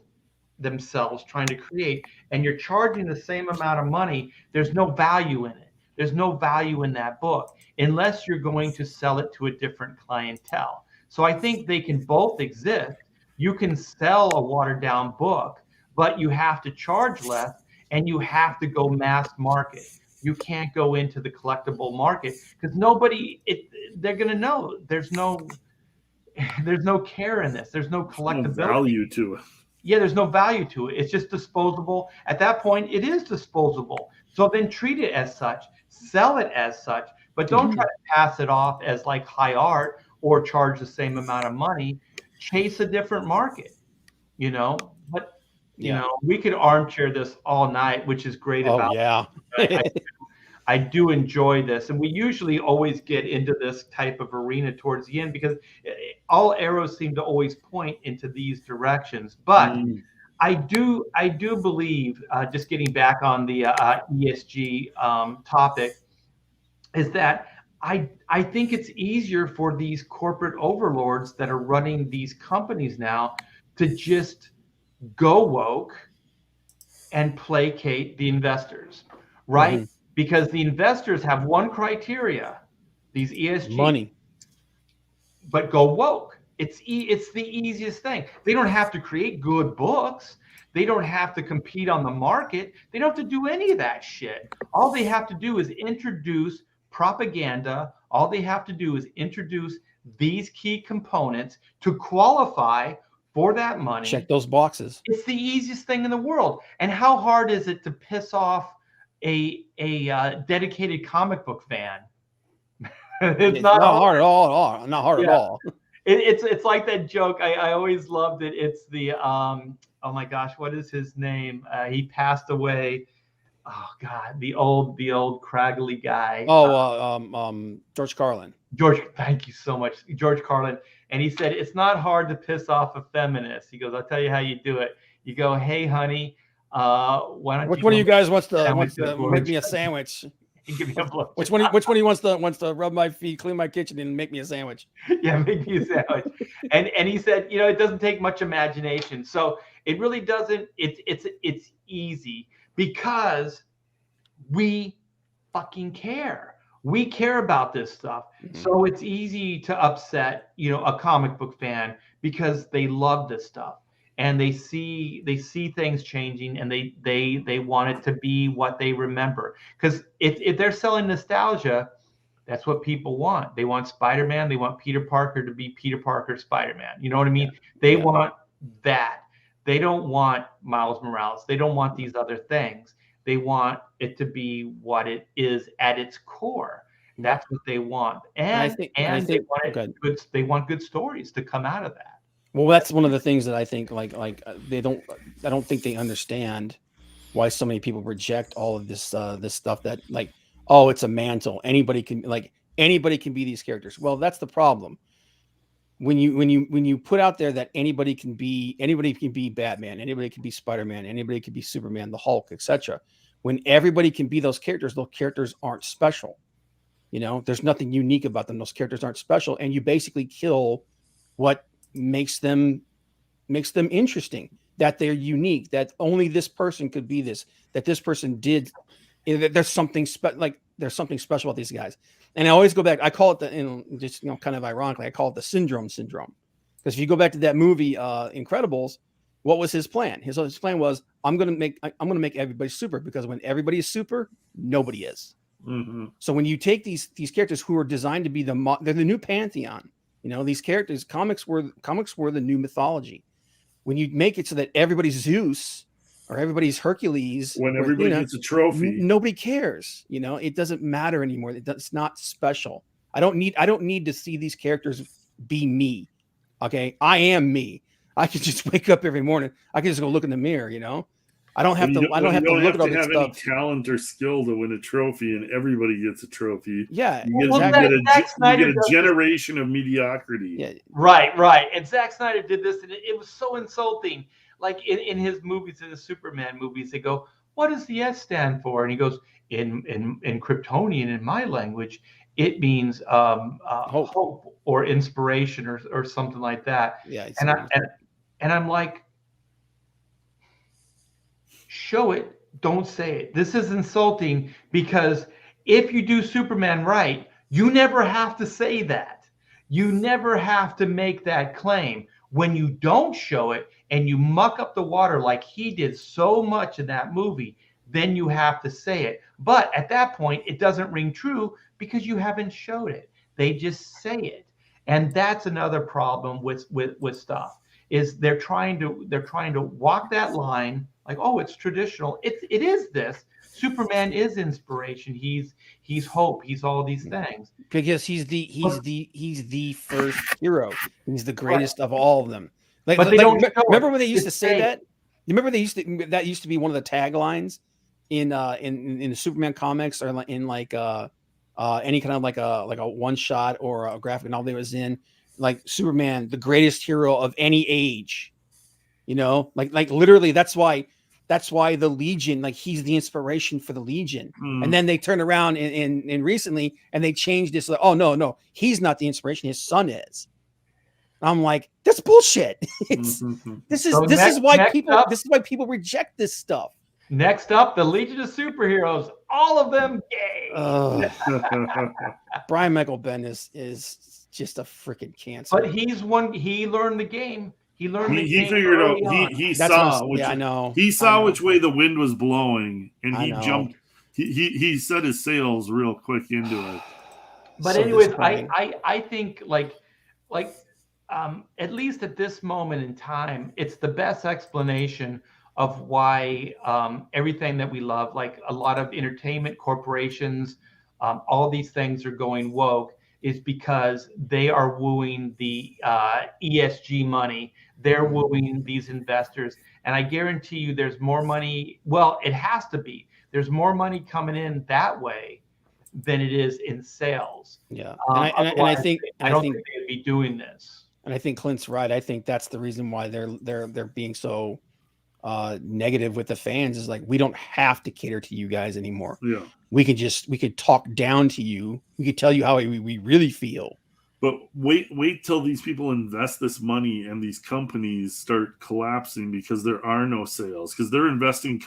themselves trying to create, and you're charging the same amount of money. There's no value in it. There's no value in that book unless you're going to sell it to a different clientele. So I think they can both exist. You can sell a watered down book, but you have to charge less, and you have to go mass market. You can't go into the collectible market, because they're going to know there's no care in this. There's no collectability. No value to it. Yeah, there's no value to it. It's just disposable. At that point, it is disposable. So then treat it as such, sell it as such, but don't try to pass it off as like high art or charge the same amount of money. Chase a different market, But we could armchair this all night, which is great. I do enjoy this, and we usually always get into this type of arena towards the end, because all arrows seem to always point into these directions. But I do believe, just getting back on the ESG topic, is that I think it's easier for these corporate overlords that are running these companies now to just go woke and placate the investors, right? because the investors have one criteria, these ESG Money. but go woke. It's the easiest thing. They don't have to create good books. They don't have to compete on the market. They don't have to do any of that shit. All they have to do is introduce propaganda. All they have to do is introduce these key components to qualify for that money. Check those boxes. It's the easiest thing in the world. And how hard is it to piss off a dedicated comic book fan? It's not hard at all. Not hard at all. It's like that joke. I always loved it. It's the oh my gosh, what is his name? He passed away. Oh God, the old craggly guy. George Carlin. George, thank you so much, George Carlin. And he said it's not hard to piss off a feminist. He goes, I'll tell you how you do it. You go, hey honey, why don't which one of you guys wants to make me a sandwich? Give me a blow. Which one of you wants to rub my feet, clean my kitchen, and make me a sandwich? Yeah, make me a sandwich. And he said, it doesn't take much imagination. So it really doesn't. It's easy because we fucking care. We care about this stuff. Mm-hmm. So it's easy to upset, a comic book fan because they love this stuff. And they see things changing, and they want it to be what they remember. Because if they're selling nostalgia, that's what people want. They want Spider-Man. They want Peter Parker to be Peter Parker Spider-Man. You know what I mean? Yeah. They want that. They don't want Miles Morales. They don't want these other things. They want it to be what it is at its core. That's what they want. And they want good stories to come out of that. Well, that's one of the things that I think I don't think they understand why so many people reject all of this stuff that it's a mantle. Anybody can be these characters. Well, that's the problem. When you put out there that anybody can be Batman, anybody can be Spider-Man, anybody can be Superman, the Hulk, etc. When everybody can be those characters aren't special. There's nothing unique about them. Those characters aren't special, and you basically kill what makes them interesting, that they're unique, that only this person could be this, that this person did, there's something there's something special about these guys. And I always go back, I call it just kind of ironically, I call it the syndrome, because if you go back to that movie Incredibles, what was his plan? His plan was, I'm gonna make everybody super, because when everybody is super, nobody is. Mm-hmm. So when you take these characters who are designed to be they're the new pantheon. These characters, comics were the new mythology. When you make it so that everybody's Zeus or everybody's Hercules, when everybody gets a trophy, nobody cares. It doesn't matter anymore. It's not special. I don't need to see these characters be me. Okay, I am me. I can just wake up every morning. I can just go look in the mirror. I don't have to. I don't have to look at all this stuff. Any talent or skill to win a trophy, and everybody gets a trophy. Yeah, you get a generation of mediocrity. Yeah. Right. And Zack Snyder did this, and it was so insulting. Like in his movies, in the Superman movies, they go, "What does the S stand for?" And he goes, "In Kryptonian, in my language, it means hope or inspiration or something like that." Yeah, and I'm like, show it, don't say it. This is insulting, because if you do Superman right, you never have to say that. You never have to make that claim. When you don't show it and you muck up the water like he did so much in that movie, then you have to say it. But at that point, it doesn't ring true because you haven't showed it. They just say it. And that's another problem with stuff, is they're trying to walk that line. Like, oh, it's traditional. It is this. Superman is inspiration. He's hope. He's all these things. Because he's the first hero. He's the greatest of all of them. Remember when they used to say that? You remember that used to be one of the taglines in the Superman comics, or in any kind of like a one shot or a graphic novel they was in, like Superman, the greatest hero of any age. Like literally, that's why the Legion, he's the inspiration for the Legion. And then they turn around and recently, and they changed this. Like, oh no, he's not the inspiration. His son is. I'm like, that's bullshit. This is why people reject this stuff. Next up, the Legion of Superheroes, all of them gay. Brian Michael Bendis is just a freaking cancer. But he learned the game. He learned the He game figured out. early on. He That's saw what which I know. he saw I know. which way the wind was blowing, and I he know. jumped. He set his sails real quick into it. But So anyways, disappointing. I think like at least at this moment in time, it's the best explanation of why everything that we love, like a lot of entertainment corporations, all these things are going woke, is because they are wooing the ESG money. They're wooing these investors. And I guarantee you there's more money. Well, it has to be. There's more money coming in that way than it is in sales. Yeah. I don't think they'd be doing this. And I think Clint's right. I think that's the reason why they're being so negative with the fans, is like, we don't have to cater to you guys anymore. Yeah. We could talk down to you. We could tell you how we really feel. But wait till these people invest this money and these companies start collapsing because there are no sales, because they're investing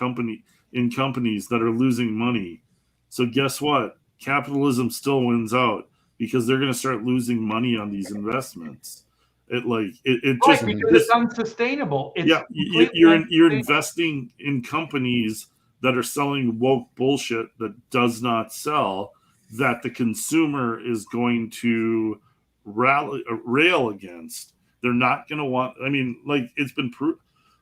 in companies that are losing money. So guess what? Capitalism still wins out because they're going to start losing money on these investments. It just because it's unsustainable. You're investing in companies that are selling woke bullshit that does not sell, that the consumer is going to rail against. They're not going to want. I mean, like, it's been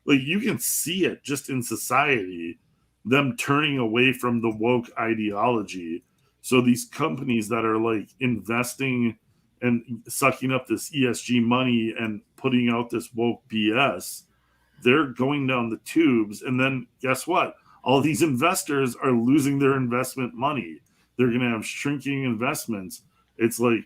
like, you can see it just in society, them turning away from the woke ideology. So these companies that are like investing and sucking up this ESG money and putting out this woke BS, they're going down the tubes. And then guess what? All these investors are losing their investment money. They're going to have shrinking investments. It's like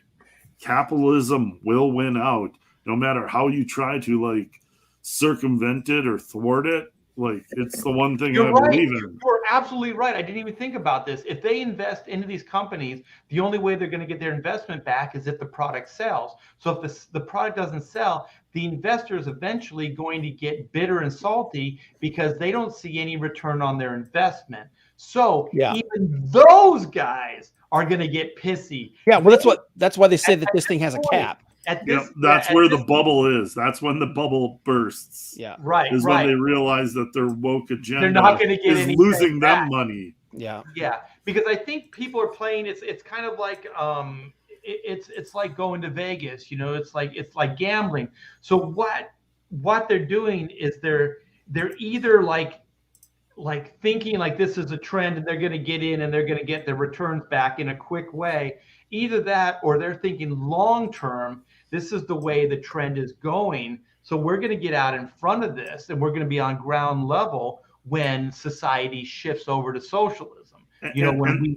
capitalism will win out no matter how you try to like circumvent it or thwart it. Like, it's the one thing I believe in. You're absolutely right. I didn't even think about this. If they invest into these companies, the only way they're going to get their investment back is if the product sells. So if the product doesn't sell, the investor is eventually going to get bitter and salty because they don't see any return on their investment. So even those guys are going to get pissy. Yeah, well, that's why they say that this thing has a cap. That's where the bubble is. That's when the bubble bursts. Yeah, right. Is when they realize that their woke agenda they're not going to get is losing them money. Yeah, because I think people are playing. It's kind of like it's like going to Vegas. You know, it's like gambling. So what they're doing is they're either like thinking like this is a trend and they're going to get in and they're going to get their returns back in a quick way. Either that, or they're thinking long term, this is the way the trend is going. So we're going to get out in front of this and we're going to be on ground level when society shifts over to socialism. You know, when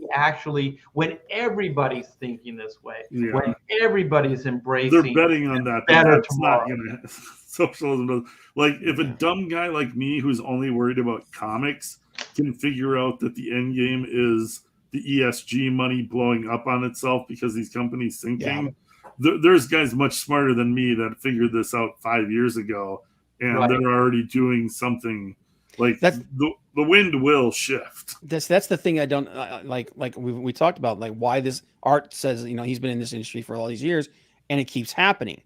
everybody's thinking this way, when everybody's embracing, they're betting on that. Better that's tomorrow. Not gonna, socialism. Like, if a dumb guy like me who's only worried about comics can figure out that the end game is the ESG money blowing up on itself because these companies sinking, there's guys much smarter than me that figured this out 5 years ago, and they're already doing something. Like, the wind will shift. That's the thing I don't like we talked about, like, why this Art says, you know, he's been in this industry for all these years and it keeps happening.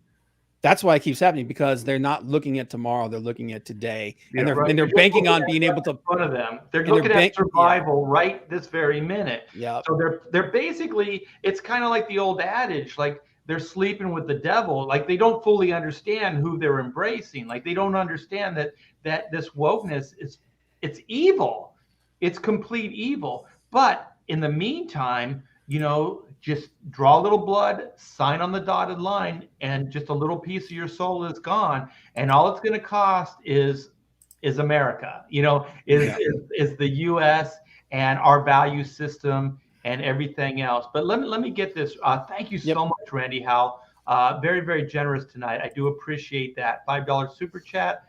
That's why it keeps happening, because they're not looking at tomorrow, they're looking at today, and they're banking on being able to. In front of them, they're looking at survival right this very minute. Yeah. So they're basically, it's kind of like the old adage, like they're sleeping with the devil. Like, they don't fully understand who they're embracing. Like, they don't understand that this wokeness it's evil. It's complete evil. But in the meantime, you know, just draw a little blood, sign on the dotted line, and just a little piece of your soul is gone. And all it's going to cost is America, you know, is the U.S. and our value system and everything else. But let me get this. Thank you so much, Randy Howe. Very, very generous tonight. I do appreciate that. $5 super chat.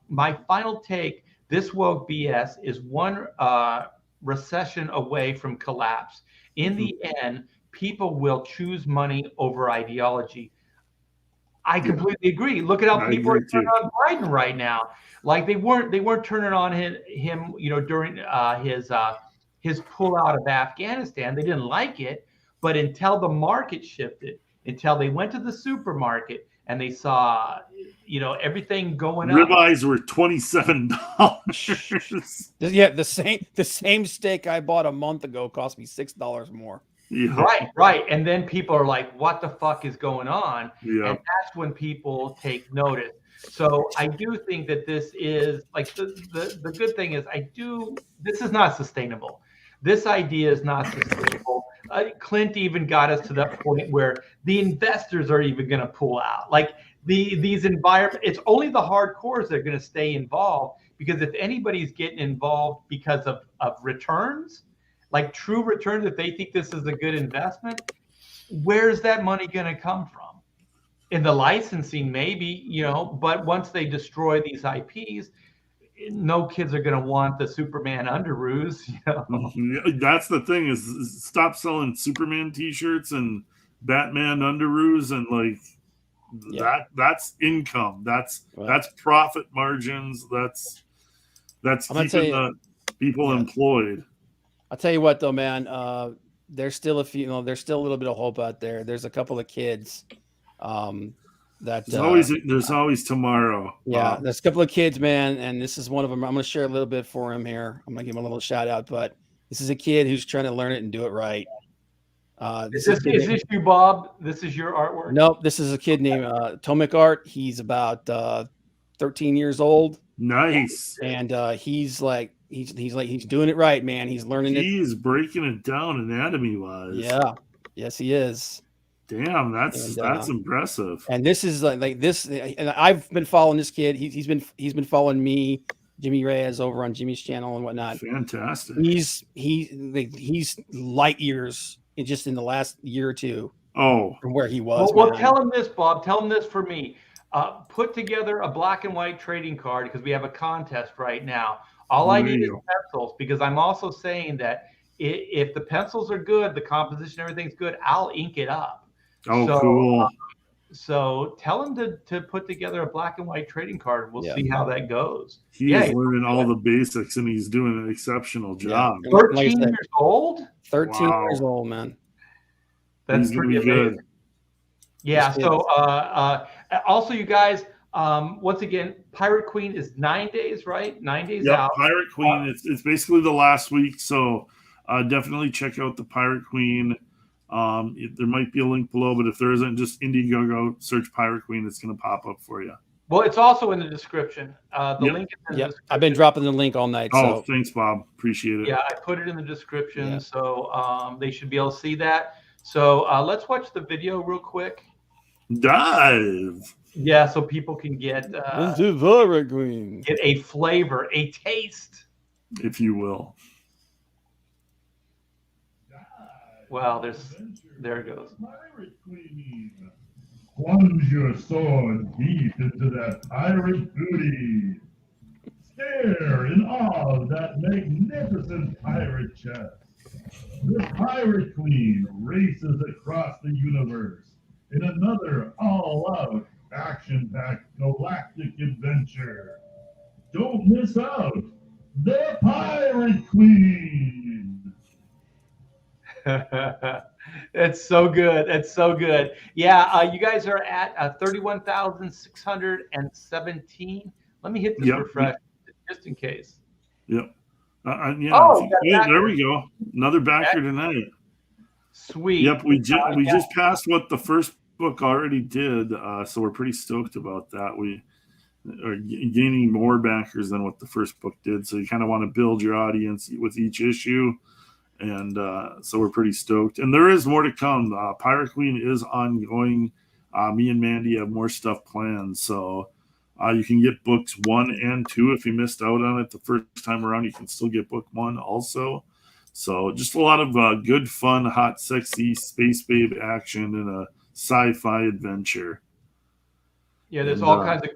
My final take, this woke BS is one recession away from collapse. In the end, people will choose money over ideology. I completely agree. Look at how I people are agree, turning too. on Biden right now. Like they weren't turning on him, you know, during his pull out of Afghanistan. They didn't like it, but until the market shifted, until they went to the supermarket and they saw, you know, everything going up. Ribeyes were $27. Yeah, the same steak I bought a month ago cost me $6 more. Yeah. Right. And then people are like, what the fuck is going on? Yeah. And that's when people take notice. So I do think that this is like the good thing is this is not sustainable. This idea is not sustainable. Clint even got us to that point where the investors are even going to pull out. Like these environment, it's only the hardcores that are going to stay involved, because if anybody's getting involved because of returns, like true returns, if they think this is a good investment, where's that money going to come from? In the licensing, maybe, you know, but once they destroy these IPs, no kids are going to want the Superman underoos, you know. That's the thing, is stop selling Superman t-shirts and Batman underoos, and like that's income. That's profit margins. That's keeping the people employed. I'll tell you what though, man, there's still there's still a little bit of hope out there. There's a couple of kids that there's always tomorrow. Yeah, there's a couple of kids, man, and this is one of them. I'm going to share a little bit for him here. I'm going to give him a little shout out, but this is a kid who's trying to learn it and do it right. Is this you, Bob? This is your artwork? Nope, this is a kid named Tomic Art. He's about 13 years old. Nice. And he's doing it right, man. He's learning it. He's breaking it down anatomy wise. Yeah. Yes, he is. Damn, that's impressive. And this is like this, and I've been following this kid. He's been following me, Jimmy Reyes, over on Jimmy's channel and whatnot. Fantastic. He's light years just in the last year or two. Oh, from where he was. Well, tell him this, Bob. Tell him this for me. Put together a black and white trading card, because we have a contest right now. All I need is pencils, because I'm also saying that if the pencils are good, the composition, everything's good, I'll ink it up. Oh, cool. So tell him to put together a black and white trading card. We'll see how that goes. He's learning all the basics, and he's doing an exceptional job. 13 years old? 13 years old, man. That's pretty amazing. Yeah. So also, you guys, once again, Pirate Queen is 9 days, right? 9 days out. Pirate Queen. It's basically the last week. So definitely check out the Pirate Queen. There might be a link below, but if there isn't, just Indiegogo, search Pirate Queen. It's going to pop up for you. Well, it's also in the description. The link is in the description. I've been dropping the link all night. Oh, thanks, Bob. Appreciate it. Yeah, I put it in the description, so they should be able to see that. So let's watch the video real quick. Dive. Yeah, so people can get into Pirate Queen. Get a flavor, a taste, if you will. Well, there it goes. Pirate Queen. Plunge your sword deep into that pirate booty. Stare in awe of that magnificent pirate chest. The Pirate Queen races across the universe in another all-out, action-packed galactic adventure. Don't miss out. The Pirate Queen. It's so good. It's so good. Yeah, you guys are at 31,617. Let me hit this refresh just in case. Yep. There we go. Another backer tonight. Sweet. Yep, we just passed what the first book already did, so we're pretty stoked about that. We are gaining more backers than what the first book did, so you kind of want to build your audience with each issue. And so we're pretty stoked. And there is more to come. Pirate Queen is ongoing. Me and Mandy have more stuff planned. So you can get books 1 and 2 if you missed out on it the first time around. You can still get book 1 also. So just a lot of good, fun, hot, sexy space babe action in a sci-fi adventure. Yeah, there's all kinds of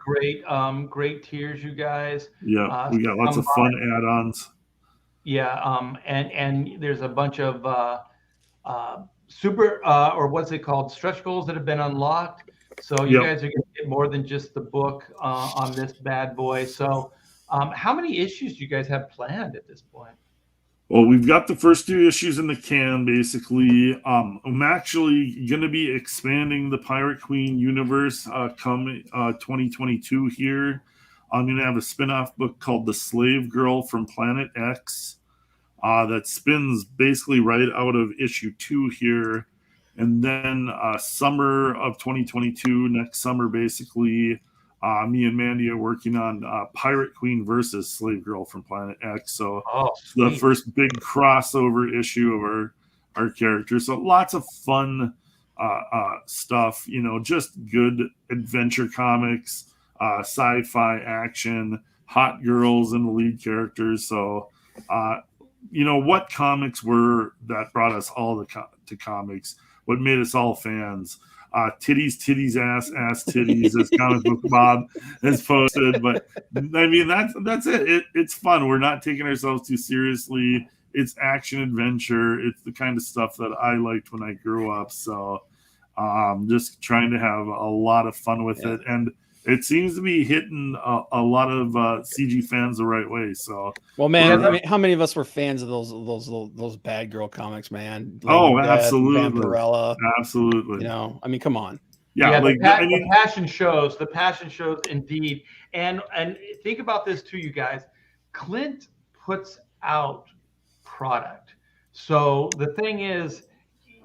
great tiers, you guys. Yeah, we got lots of fun add-ons. Yeah, and there's a bunch of super or what's it called, stretch goals that have been unlocked. So you guys are going to get more than just the book on this bad boy. So how many issues do you guys have planned at this point? Well, we've got the first 2 issues in the can, basically. I'm actually going to be expanding the Pirate Queen universe come 2022 here. I'm going to have a spin-off book called The Slave Girl from Planet X that spins basically right out of issue 2 here. And then summer of 2022, next summer, basically, me and Mandy are working on Pirate Queen versus Slave Girl from Planet X. So the first big crossover issue of our characters. So lots of fun stuff, you know, just good adventure comics, sci-fi action, hot girls and the lead characters. So, you know, what comics were that brought us all to comics? What made us all fans? Titties, titties, ass, ass, titties, as Comic Book Bob has posted. But I mean, that's it. It's fun. We're not taking ourselves too seriously. It's action adventure. It's the kind of stuff that I liked when I grew up. So just trying to have a lot of fun with it. And it seems to be hitting a lot of CG fans the right way. So, well, man, I mean, how many of us were fans of those bad girl comics, man? Oh, Death, absolutely, Vampirella, absolutely. You know, I mean, come on. Yeah, like, the passion shows. The passion shows indeed. And think about this too, you guys. Clint puts out product. So the thing is,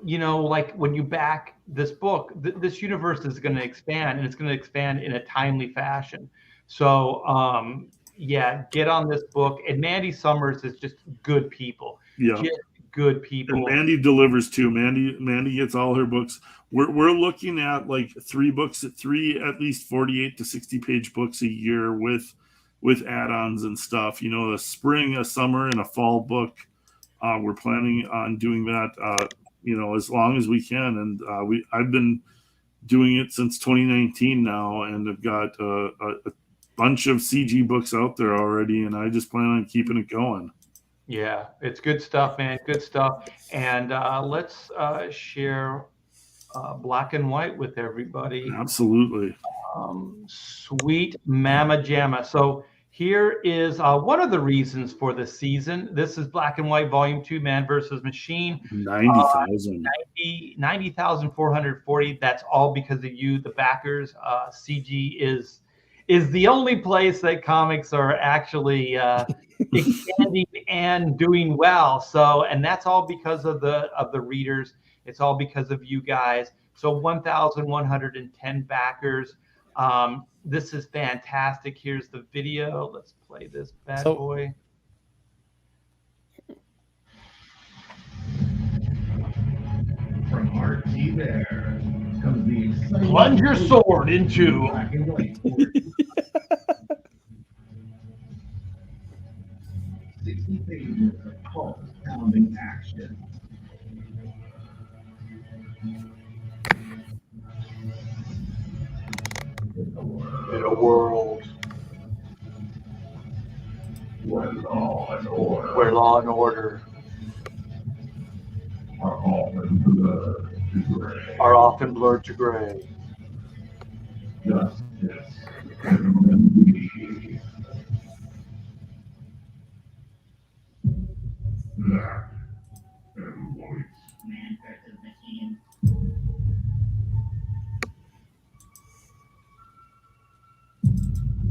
you know, like when you back this book, this universe is going to expand, and it's going to expand in a timely fashion. So, yeah, get on this book. And Mandy Summers is just good people. Yeah, just good people. And Mandy delivers too. Mandy gets all her books. We're looking at like 3 books, at least 48 to 60 page books a year with add-ons and stuff. You know, a spring, a summer, and a fall book. We're planning on doing that. You know, as long as we can. And I've been doing it since 2019 now, and I've got a bunch of CG books out there already, and I just plan on keeping it going. Yeah, it's good stuff, man. Good stuff. And let's share Black and White with everybody. Absolutely. Sweet Mama Jamma. So here is one of the reasons for the season. This is Black and White Volume 2, Man versus Machine. 90,000. 90,440. That's all because of you, the backers. CG is the only place that comics are actually expanding and doing well. So, and that's all because of the readers. It's all because of you guys. So 1,110 backers. This is fantastic. Here's the video. Let's play this bad boy. From RT there comes the exciting Plunge your sword into Black and White. 60 pages of pulse-pounding action. In a world Where law and order where law and order are often blurred to gray. Justice and peace. Black and White. Man versus Machine.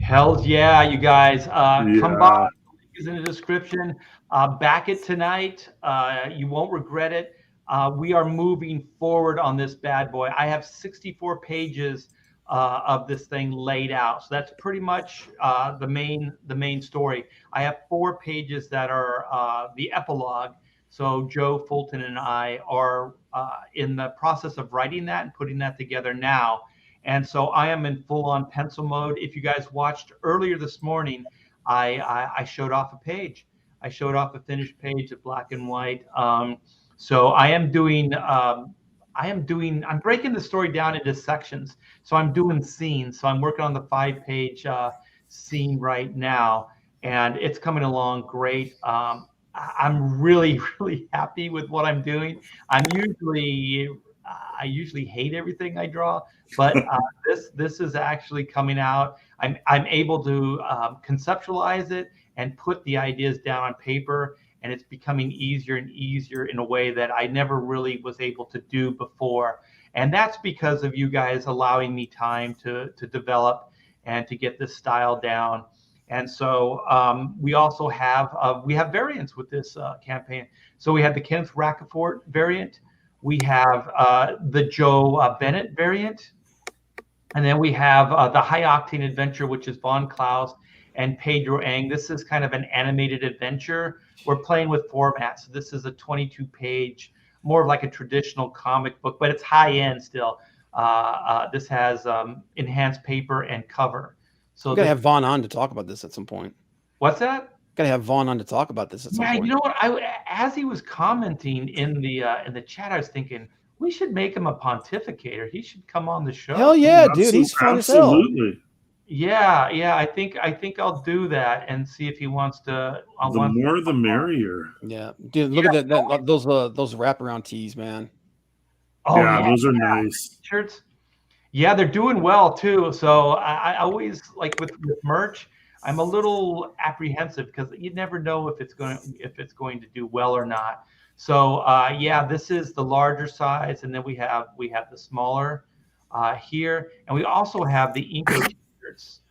Hells yeah, you guys. Come by. The link is in the description. Back it tonight. You won't regret it. We are moving forward on this bad boy. I have 64 pages of this thing laid out. So that's pretty much the main story. I have 4 pages that are the epilogue. So Joe Fulton and I are in the process of writing that and putting that together now. And so I am in full-on pencil mode. If you guys watched earlier this morning, I showed off a page. I showed off a finished page of Black and White. So I'm breaking the story down into sections. So I'm doing scenes. So I'm working on the 5-page scene right now, and it's coming along great. I'm really, really happy with what I'm doing. I'm usually I usually hate everything I draw, but this is actually coming out. I'm able to conceptualize it and put the ideas down on paper, and it's becoming easier and easier in a way that I never really was able to do before. And that's because of you guys allowing me time to develop and to get this style down. And so we also have variants with this campaign. So we have the Kenneth Rocafort variant, we have the Joe Bennett variant, and then we have the High Octane Adventure, which is Von Klaus and Pedro Ang. This is kind of an animated adventure. We're playing with formats. So this is a 22-page, more of like a traditional comic book, but it's high end still. This has enhanced paper and cover. So gotta have Vaughn on to talk about this at some point. What's that? Gotta have Vaughn on to talk about this at some point. You know what? As he was commenting in the chat, I was thinking we should make him a pontificator. He should come on the show. Hell yeah, dude! He's fun as hell. Absolutely. Yeah. I think I'll do that and see if he wants to. The more, the merrier. Yeah, dude. Look at that. Those wraparound tees, man. Oh yeah, those are nice shirts. Yeah, they're doing well too. So I always like with merch, I'm a little apprehensive because you never know if it's going to do well or not. So yeah, this is the larger size, and then we have the smaller here, and we also have the Inco t-shirts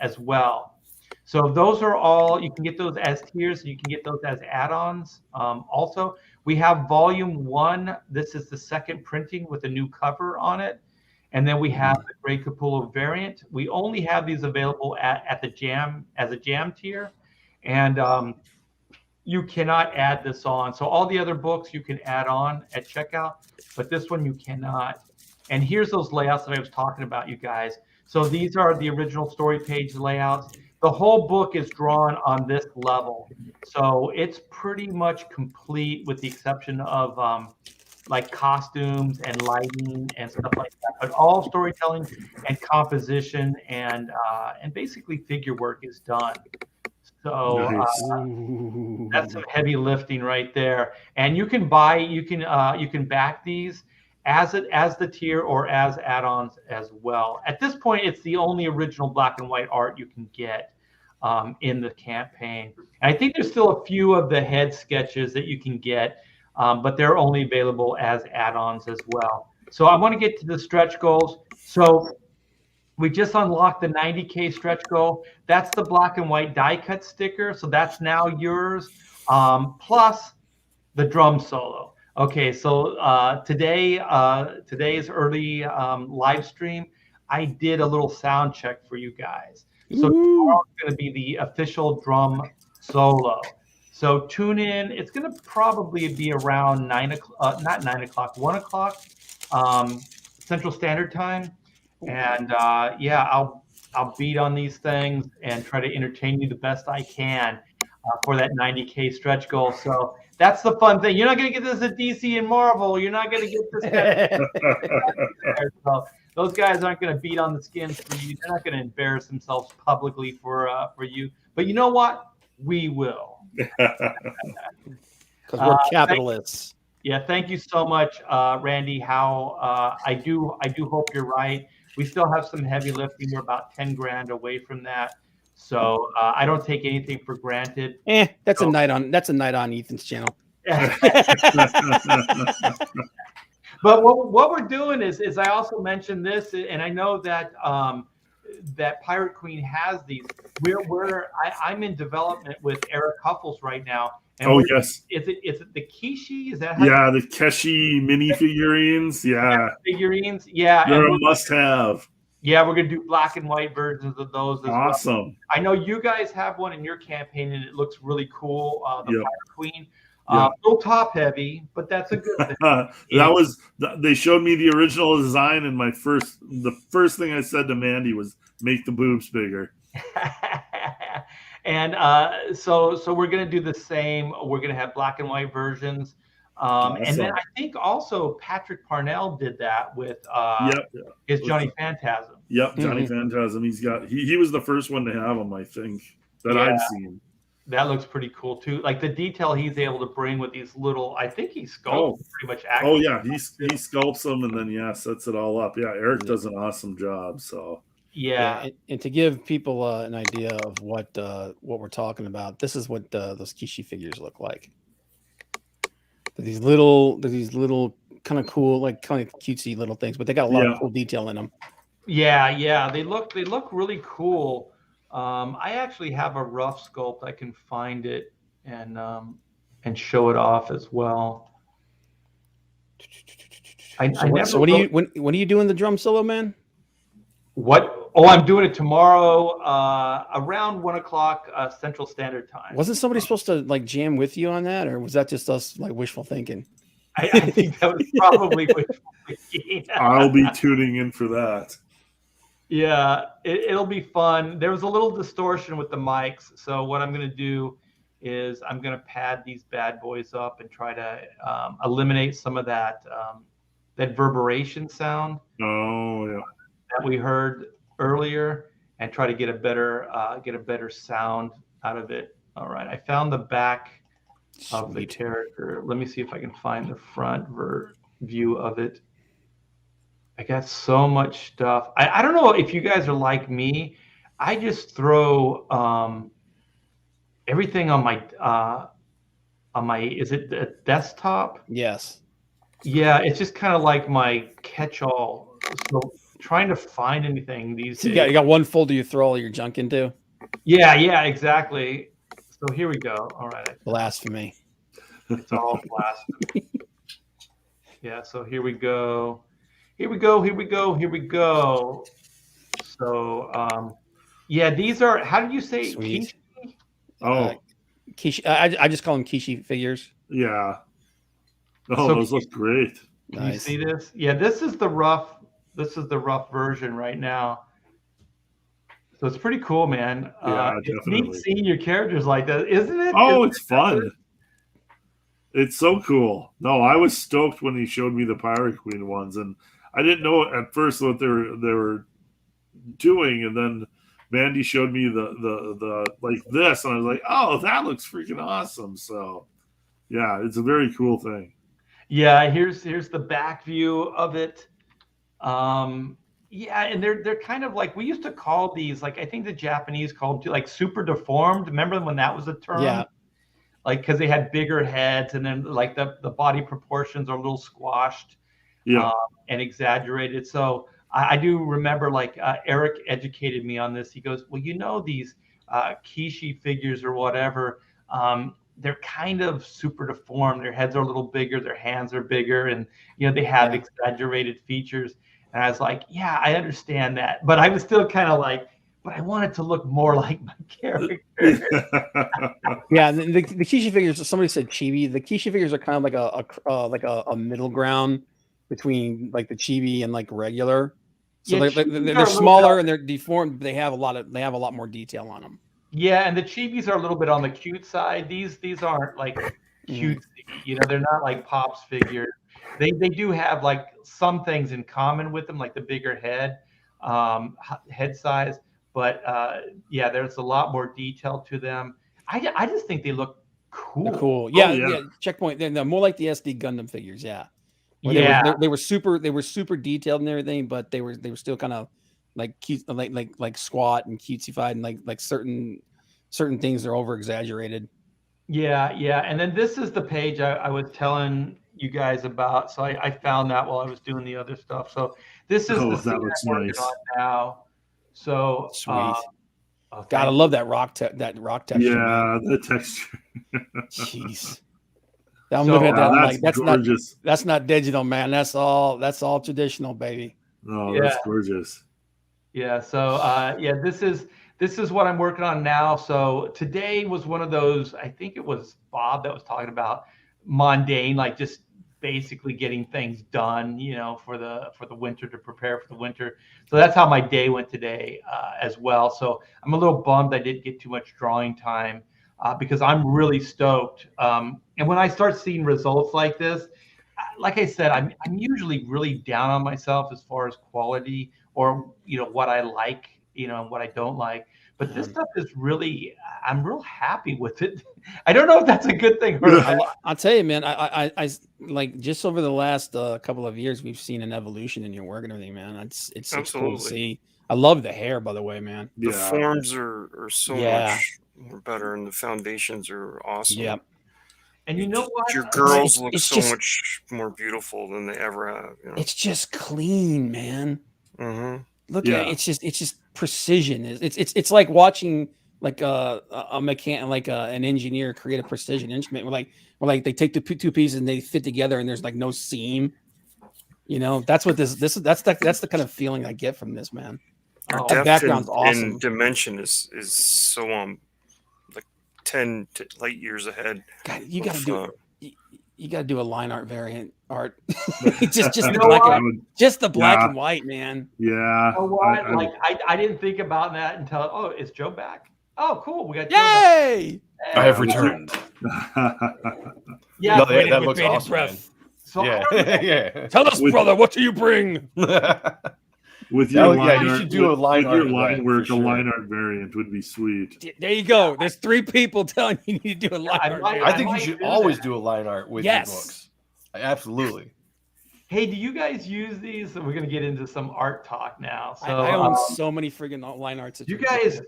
as well. So those are all, you can get those as tiers, you can get those as add-ons. Also, we have volume 1. This is the second printing with a new cover on it. And then we have the Grey Capullo variant. We only have these available at the jam as a jam tier. And you cannot add this on. So all the other books you can add on at checkout, but this one you cannot. And here's those layouts that I was talking about, you guys. So these are the original story page layouts. The whole book is drawn on this level. So it's pretty much complete with the exception of like costumes and lighting and stuff like that, but all storytelling and composition and basically figure work is done. So that's some heavy lifting right there. And you can back these as the tier or as add-ons as well. At this point, it's the only original black and white art you can get in the campaign. And I think there's still a few of the head sketches that you can get, but they're only available as add-ons as well. So I want to get to the stretch goals. So we just unlocked the 90K stretch goal. That's the black and white die cut sticker. So that's now yours, plus the drum solo. Okay, so today's early live stream, I did a little sound check for you guys. So tomorrow's going to be the official drum solo. So tune in. It's going to probably be around 1 o'clock Central Standard Time. And yeah, I'll beat on these things and try to entertain you the best I can for that 90K stretch goal. So that's the fun thing. You're not going to get this at DC and Marvel. You're not going to get this. So those guys aren't going to beat on the skins for you. They're not going to embarrass themselves publicly for you. But you know what? We will. Because we're capitalists. Thank you so much, Randy. I do hope you're right. We still have some heavy lifting. We're about 10 grand away from that. So I don't take anything for granted. That's a night on Ethan's channel. But what we're doing is I also mentioned this, and I know that that Pirate Queen has these. I'm in development with Eric Huffles right now. And yes. Is it the Kishi? Is that the Keshi mini figurines? Yeah. Figurines. Yeah. They're a must-have. Yeah, we're gonna do black and white versions of those as awesome. Well. I know you guys have one in your campaign, and it looks really cool. The Pirate Queen. A little top heavy, but that's a good thing. They showed me the original design, and the first thing I said to Mandy was make the boobs bigger. And so we're gonna do the same. We're gonna have black and white versions. Awesome. And then I think also Patrick Parnell did that with his Johnny Phantasm. Yep, Johnny Phantasm. He was the first one to have them, I think, that I've seen. That looks pretty cool too. Like the detail he's able to bring with these little, I think he sculpts pretty much Oh accurate. yeah, he sculpts them and then sets it all up. Yeah, Eric does an awesome job. So Yeah. and to give people an idea of what we're talking about, this is what those Kishi figures look like. They're these little kind of cool, like kind of cutesy little things, but they got a lot of cool detail in them. Yeah. They look really cool. I actually have a rough sculpt. I can find it and show it off as well. So when are you doing the drum solo, man? What? Oh, I'm doing it tomorrow around 1 o'clock Central Standard Time. Wasn't somebody supposed to like jam with you on that, or was that just us like wishful thinking? I think that was probably wishful thinking. I'll be tuning in for that. Yeah, it'll be fun. There was a little distortion with the mics, so what I'm going to do is I'm going to pad these bad boys up and try to eliminate some of that reverberation sound. Oh yeah. That we heard earlier, and try to get a better sound out of it. All right, I found the back of the character. Let me see if I can find the front view of it. I got so much stuff. I don't know if you guys are like me. I just throw everything on my is it the desktop? Yes. Yeah, it's just kind of like my catch-all. So trying to find anything these days. You got one folder you throw all your junk into. Yeah, exactly. So here we go. All right. Blasphemy. It's all blasphemy. Yeah. So here we go. So yeah, these are. How did you say? Sweet. Kishi? Oh, Kishi. I just call them Kishi figures. yeah. Oh, So those look great. Can Nice. you see this? Yeah, this is the rough version right now. So it's pretty cool, man. Yeah, it's definitely. neat seeing your characters like that, isn't it? Oh, it's fun. It's so cool. No, I was stoked when he showed me the Pirate Queen ones, and I didn't know at first what they were doing, and then Mandy showed me the like this, and I was like, oh, that looks freaking awesome. So yeah, it's a very cool thing. Yeah, here's the back view of it. Yeah, and they're kind of like, we used to call these, like, I think the Japanese called like super deformed. Remember when that was a term? Yeah. Like, because they had bigger heads, and then like the body proportions are a little squashed, Yeah. and exaggerated. So I do remember, like, Eric educated me on this. He goes, well, these Kishi figures or whatever, they're kind of super deformed. Their heads are a little bigger, their hands are bigger, and they have exaggerated features. And I was like, yeah, I understand that, but I was still kind of like, but I want it to look more like my character. Yeah, the Kishi figures. Somebody said chibi. The Kishi figures are kind of like a middle ground between like the chibi and like regular. So Yeah, they're smaller and they're deformed. But they have a lot more detail on them. Yeah, and the chibis are a little bit on the cute side. These aren't like cute. They're not like Pop's figures. They do have like some things in common with them, like the bigger head size. But yeah, there's a lot more detail to them. I just think they look cool. They're cool. Yeah, yeah. Checkpoint. They're more like the SD Gundam figures. Yeah. They were super detailed and everything, but they were still kind of like cute, like squat and cutesy-fied, and like certain things are over exaggerated. Yeah, and then this is the page I was telling you guys about. So I found that while I was doing the other stuff. So this is the that looks I'm working nice. on now. So Sweet. God, I love that rock texture. Yeah, the texture. Jeez. I'm looking at that. I'm like, that's gorgeous. That's not digital, man. That's all traditional, baby. Oh, that's gorgeous. Yeah. So this is what I'm working on now. So today was one of those, I think it was Bob that was talking about mundane, like just basically getting things done, for the winter, to prepare for the winter. So that's how my day went today as well. So I'm a little bummed I didn't get too much drawing time because I'm really stoked. And when I start seeing results like this, like I said, I'm usually really down on myself as far as quality or what I like, and what I don't like. But this stuff is really, I'm real happy with it. I don't know if that's a good thing or I'll tell you, man. I like just over the last couple of years, we've seen an evolution in your work and everything, man. It's cool to see. I love the hair, by the way, man. The forms are so much more better, and the foundations are awesome. Yeah. And you know what? Your girls look so much more beautiful than they ever have. You know? It's just clean, man. Mm-hmm. Look at it. It's just precision. It's like watching like a mechanic, like an engineer create a precision instrument. Where like they take the two pieces and they fit together, and there's like no seam. You know, that's what that's the kind of feeling I get from this, man. Your The background's awesome. and dimension is so like 10 light years ahead. God, you got to do you got to do a line art variant art. just the black and white, man. Yeah. You know what? I didn't think about that until is Joe back? Oh, cool. We got Joe Yay! back. I have returned. Yeah, no, that looks awesome. Man. So yeah. Tell us, brother, what do you bring? With your line art, you should do a line art. With your line work, a line art variant would be sweet. There you go. There's 3 people telling you need to do a line art. I think you should always do a line art with your books. Absolutely. Hey, do you guys use these? So we're gonna get into some art talk now. So I own so many friggin' line arts. You guys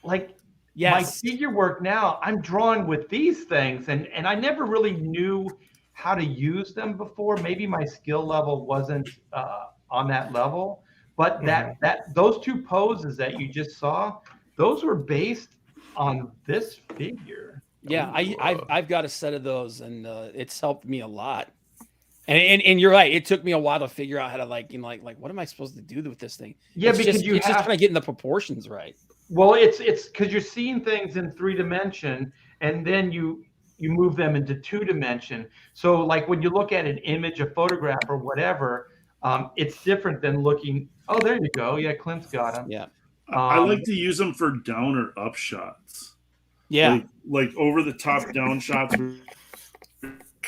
like my figure work now? I'm drawing with these things, and I never really knew how to use them before. Maybe my skill level wasn't on that level. But those 2 poses that you just saw, those were based on this figure. Yeah, I've got a set of those, and it's helped me a lot. And you're right. It took me a while to figure out how to like what am I supposed to do with this thing? Yeah, it's because just trying to get in the proportions right. Well, it's because you're seeing things in 3 dimension, and then you move them into 2 dimension. So like when you look at an image, a photograph, or whatever. It's different than looking. Oh, there you go. Yeah, Clint's got him. Yeah. I like to use them for down or up shots. Yeah. Like over the top down shots.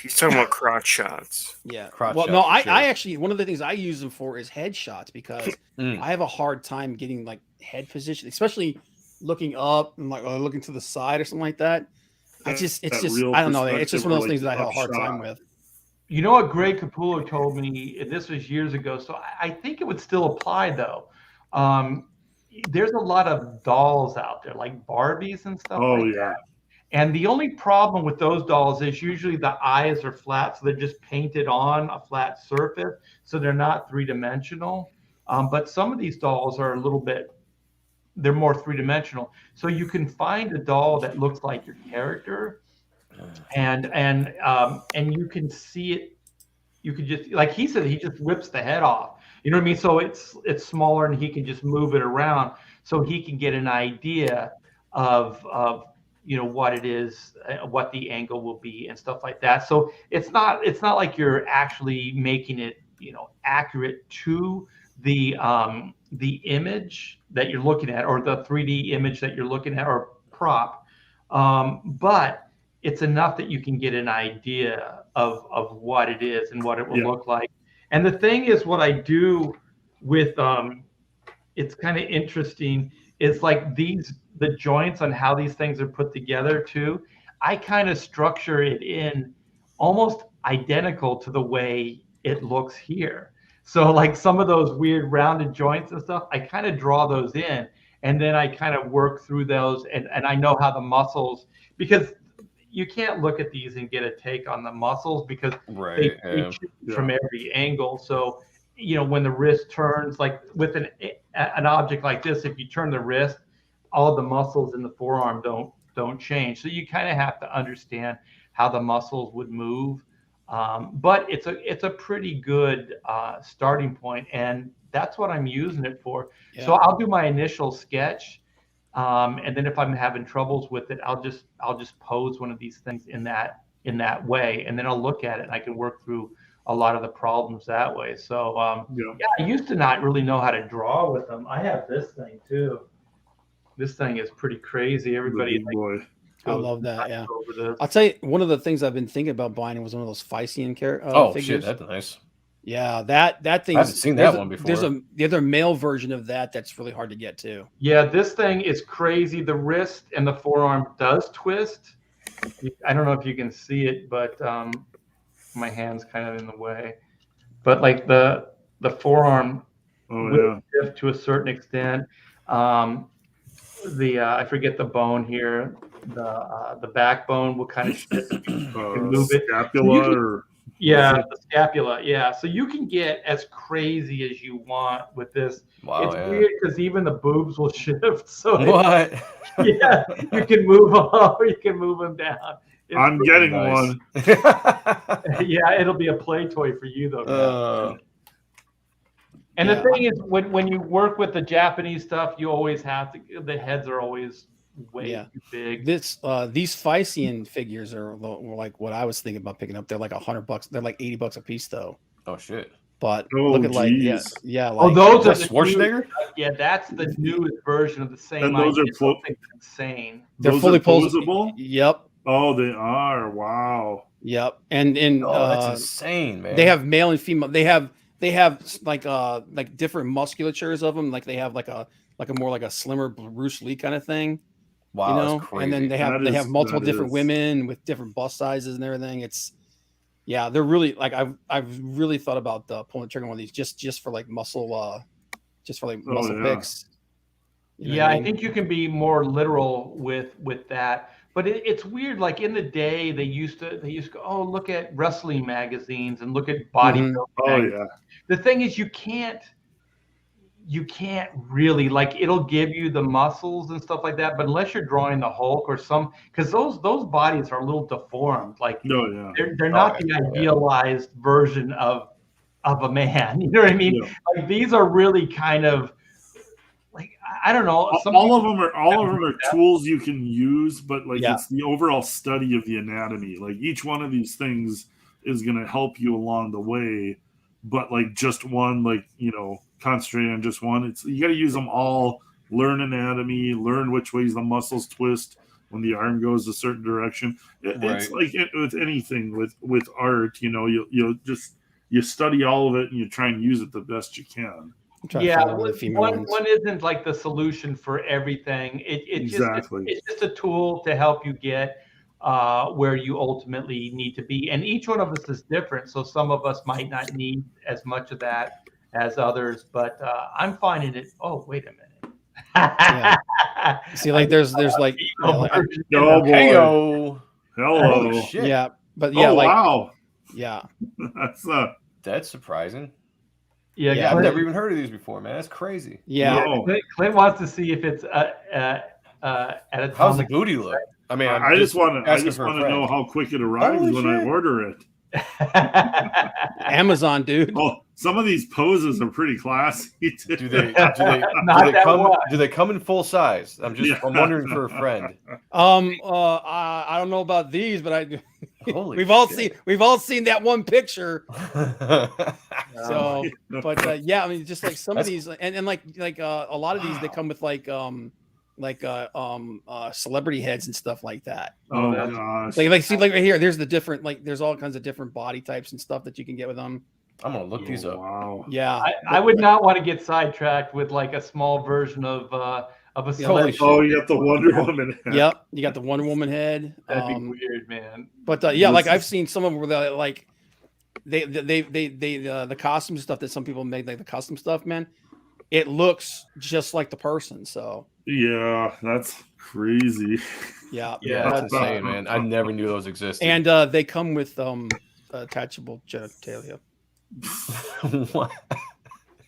He's talking about crotch shots. Yeah. Crotch well, shots, no, I actually, one of the things I use them for is headshots, because Mm. I have a hard time getting like head position, especially looking up and like looking to the side or something like that. It's just I don't know. It's just one of those things that I have a hard time with. You know what Greg Capullo told me? This was years ago, so I think it would still apply though. There's a lot of dolls out there, like Barbies and stuff. Oh like yeah. that. And the only problem with those dolls is usually the eyes are flat, so they're just painted on a flat surface, so they're not 3-dimensional. But some of these dolls are a little bit, they're more 3-dimensional. So you can find a doll that looks like your character, and you can see it. You could just, like he said, he just rips the head off. You know what I mean? So it's smaller, and he can just move it around, so he can get an idea of what it is, what the angle will be, and stuff like that. So it's not like you're actually making it accurate to the image that you're looking at, or the 3D image that you're looking at, or prop, but it's enough that you can get an idea of what it is and what it will look like. And the thing is, what I do with it's kind of interesting. It's like the joints on how these things are put together too. I kind of structure it in almost identical to the way it looks here. So like some of those weird rounded joints and stuff, I kind of draw those in, and then I kind of work through those, and I know how the muscles, because you can't look at these and get a take on the muscles, because they change from every angle. So when the wrist turns, like with an object like this, if you turn the wrist, all the muscles in the forearm don't change. So you kind of have to understand how the muscles would move. But it's a pretty good starting point, and that's what I'm using it for. Yeah. So I'll do my initial sketch, and then if I'm having troubles with it, I'll just pose one of these things in that way, and then I'll look at it, and I can work through a lot of the problems that way. So I used to not really know how to draw with them. I have this thing too. This thing is pretty crazy. Everybody, I love that. Yeah, I'll tell you, one of the things I've been thinking about buying was one of those Physian figures. Shit, that's nice. Yeah, that thing. I haven't seen that one before. There's the other male version of that's really hard to get to. Yeah, this thing is crazy. The wrist and the forearm does twist. I don't know if you can see it, but my hand's kind of in the way. But like the forearm will shift to a certain extent. I forget the bone here. The backbone will kind of shift. You can move it. Scapula The scapula. Yeah, so you can get as crazy as you want with this. Wow, it's weird because even the boobs will shift. So what? you can move them up or you can move them down. I'm getting one. Yeah, it'll be a play toy for you though. And the thing is, when you work with the Japanese stuff, you always have to. The heads are always way too big. These Physian figures are like what I was thinking about picking up. They're like $100. They're like $80 a piece though. Oh shit! But look at like like those are Schwarzenegger. Yeah, that's the newest version of the same. And those are insane. They're fully posable. Yep. Oh, they are. Wow. Yep. And that's insane, man. They have male and female. They have like different musculatures of them. Like they have like a more like a slimmer Bruce Lee kind of thing. Wow, you know? that's crazy. And then they have multiple different women with different bust sizes and everything. They're really like I've really thought about pulling the trigger on one of these just for like muscle picks. You know I think you can be more literal with that. But it's weird. Like in the day, they used to go, oh, look at wrestling magazines and look at bodybuilding. Oh yeah. The thing is, you can't really, like, it'll give you the muscles and stuff like that, but unless you're drawing the Hulk or because those bodies are a little deformed. Like they're not the idealized version of a man. You know what I mean? Yeah. Like these are really kind of. Like I don't know. All of them are tools you can use, but like it's the overall study of the anatomy. Like each one of these things is going to help you along the way, but like just one, like concentrate on just one. You got to use them all. Learn anatomy. Learn which ways the muscles twist when the arm goes a certain direction. It's like with anything with art. You study all of it and you try and use it the best you can. Yeah, one isn't like the solution for everything. It's just a tool to help you get where you ultimately need to be. And each one of us is different. So some of us might not need as much of that as others, but I'm finding it. Oh, wait a minute. See, like there's like hello. Shit. Yeah, but wow. Yeah. That's surprising. Yeah, I've never even heard of these before, man. That's crazy. Yeah. Clint wants to see if it's at a. How's the booty look? I mean, I just want to know how quick it arrives when I order it. Amazon, dude. Oh, some of these poses are pretty classy. Do they come in full size? I'm wondering for a friend. I don't know about these, but we've all seen that one picture. So, but I mean, just like some of these, and like a lot of these, they come with celebrity heads and stuff like that. Oh gosh! Like see, like right here, there's the different, like there's all kinds of different body types and stuff that you can get with them. I'm gonna look these up. Wow. Yeah, I would not want to get sidetracked with like a small version of a celebrity. Oh, you got the Wonder Woman head. Yep, you got the Wonder Woman head. That'd be weird, man. But like I've seen some of them where they like the costume stuff that some people make, like the custom stuff, man. It looks just like the person. So yeah, that's crazy. Yeah, that's insane, man. I never knew those existed. And they come with attachable genitalia. What?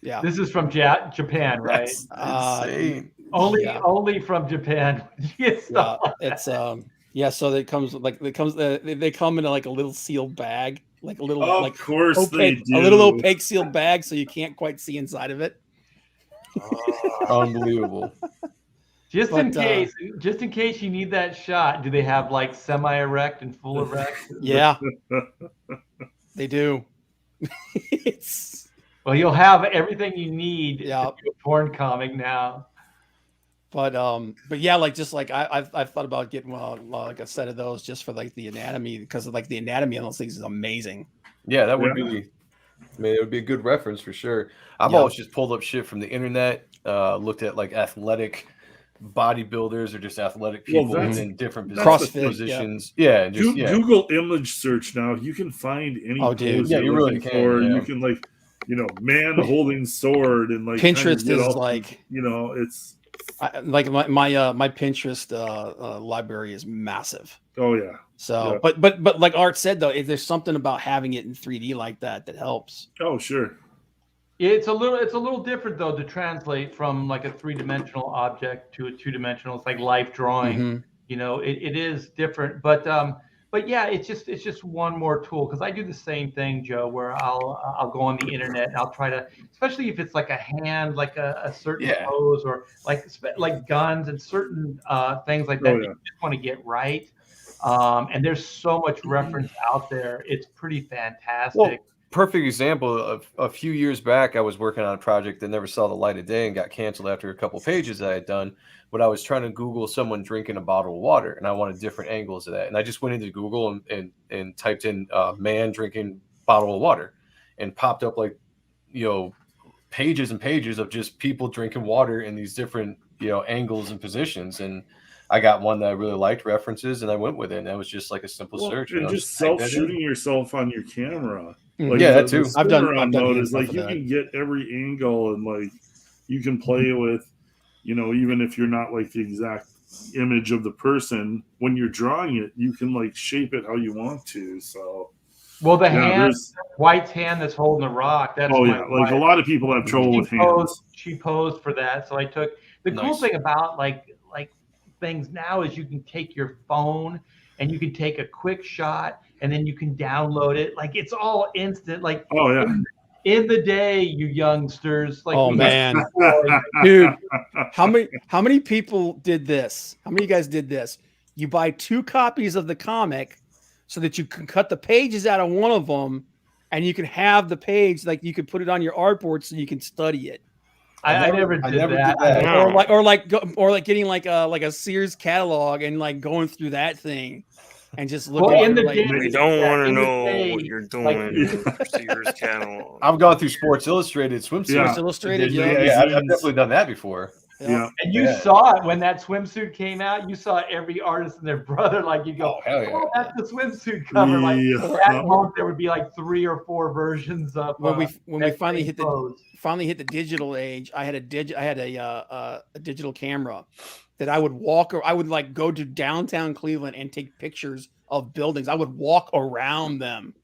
Yeah, this is from Japan, right? Insane. Only from Japan. It's so it comes like they come in like a little sealed bag, like a little of course opaque, a little opaque sealed bag, so you can't quite see inside of it. Unbelievable. Just in case you need that shot, do they have like semi-erect and full erect? Yeah, they do. Well, you'll have everything you need to do a porn comic now. But yeah, like just like I've thought about getting like a set of those just for like the anatomy, because like the anatomy on those things is amazing. Yeah, that would be I mean, it would be a good reference for sure. I've Yeah. always just pulled up shit from the internet, looked at like athletic bodybuilders or just athletic Well, people that's- in different that's the thing, positions. Yeah, and just Google image search now. You can find any Oh, dude. pose Yeah, you're you really looking can, for. yeah. You can like, man holding sword and like kinda Pinterest get is all- like, it's like my Pinterest library is massive. oh yeah. So, Yeah. but like Art said though, if there's something about having it in 3D like that helps. Oh sure. It's a little different though to translate from like a 3-dimensional object to a 2-dimensional. It's like life drawing. Mhm. You know, it is different, but yeah, it's just one more tool, because I do the same thing, Joe, where I'll go on the internet and I'll try to, especially if it's like a hand, like a certain Yeah. pose, or like guns and certain things like that. Oh, You yeah. just want to get right. And there's so much reference out there. It's pretty fantastic. Well, perfect example of a few years back, I was working on a project that never saw the light of day and got canceled after a couple pages I had done. But I was trying to Google someone drinking a bottle of water, and I wanted different angles of that. And I just went into Google and typed in man drinking bottle of water, and popped up like, pages and pages of just people drinking water in these different, angles and positions. And I got one that I really liked, references, and I went with it. And that was just like a simple search. And just type that in. self-shooting yourself on your camera. Mhm. Yeah, that too. I've done spin-around mode hands is like stuff you with that. can get every angle, and like you can play with, even if you're not like the exact image of the person, when you're drawing it, you can like shape it how you want to. So Well, the yeah, hand, there's White's hand that's holding the rock. That's oh my yeah, like a wife. lot of people have trouble with hands. She posed for that, so I took. The cool Nice. thing about like things now is you can take your phone and you can take a quick shot, and then you can download it. Like, it's all instant. Like, Oh yeah. in the day, you youngsters. Like, Oh we- man, dude, how many people did this? How many of you guys did this? You buy 2 copies of the comic so that you can cut the pages out of one of them, and you can have the page, like you could put it on your artboard so you can study it. I never did that. Or like getting like a Sears catalog and like going through that thing and just looking Well, at in the like, day- We don't want to in the know day, what you're doing like- in your Sears catalog. I've gone through Sports Illustrated swimsuits. Yeah. Sports Illustrated, Yeah, yeah. I've definitely done that before. Yeah. And you Yeah. saw it when that swimsuit came out. You saw every artist and their brother. Like, you go, Oh, hell yeah. oh, that's the swimsuit cover. Like, Yeah. at most there would be like 3 or 4 versions of When we that finally same hit the pose. digital age, I had a digital camera that I would I would like go to downtown Cleveland and take pictures of buildings. I would walk around them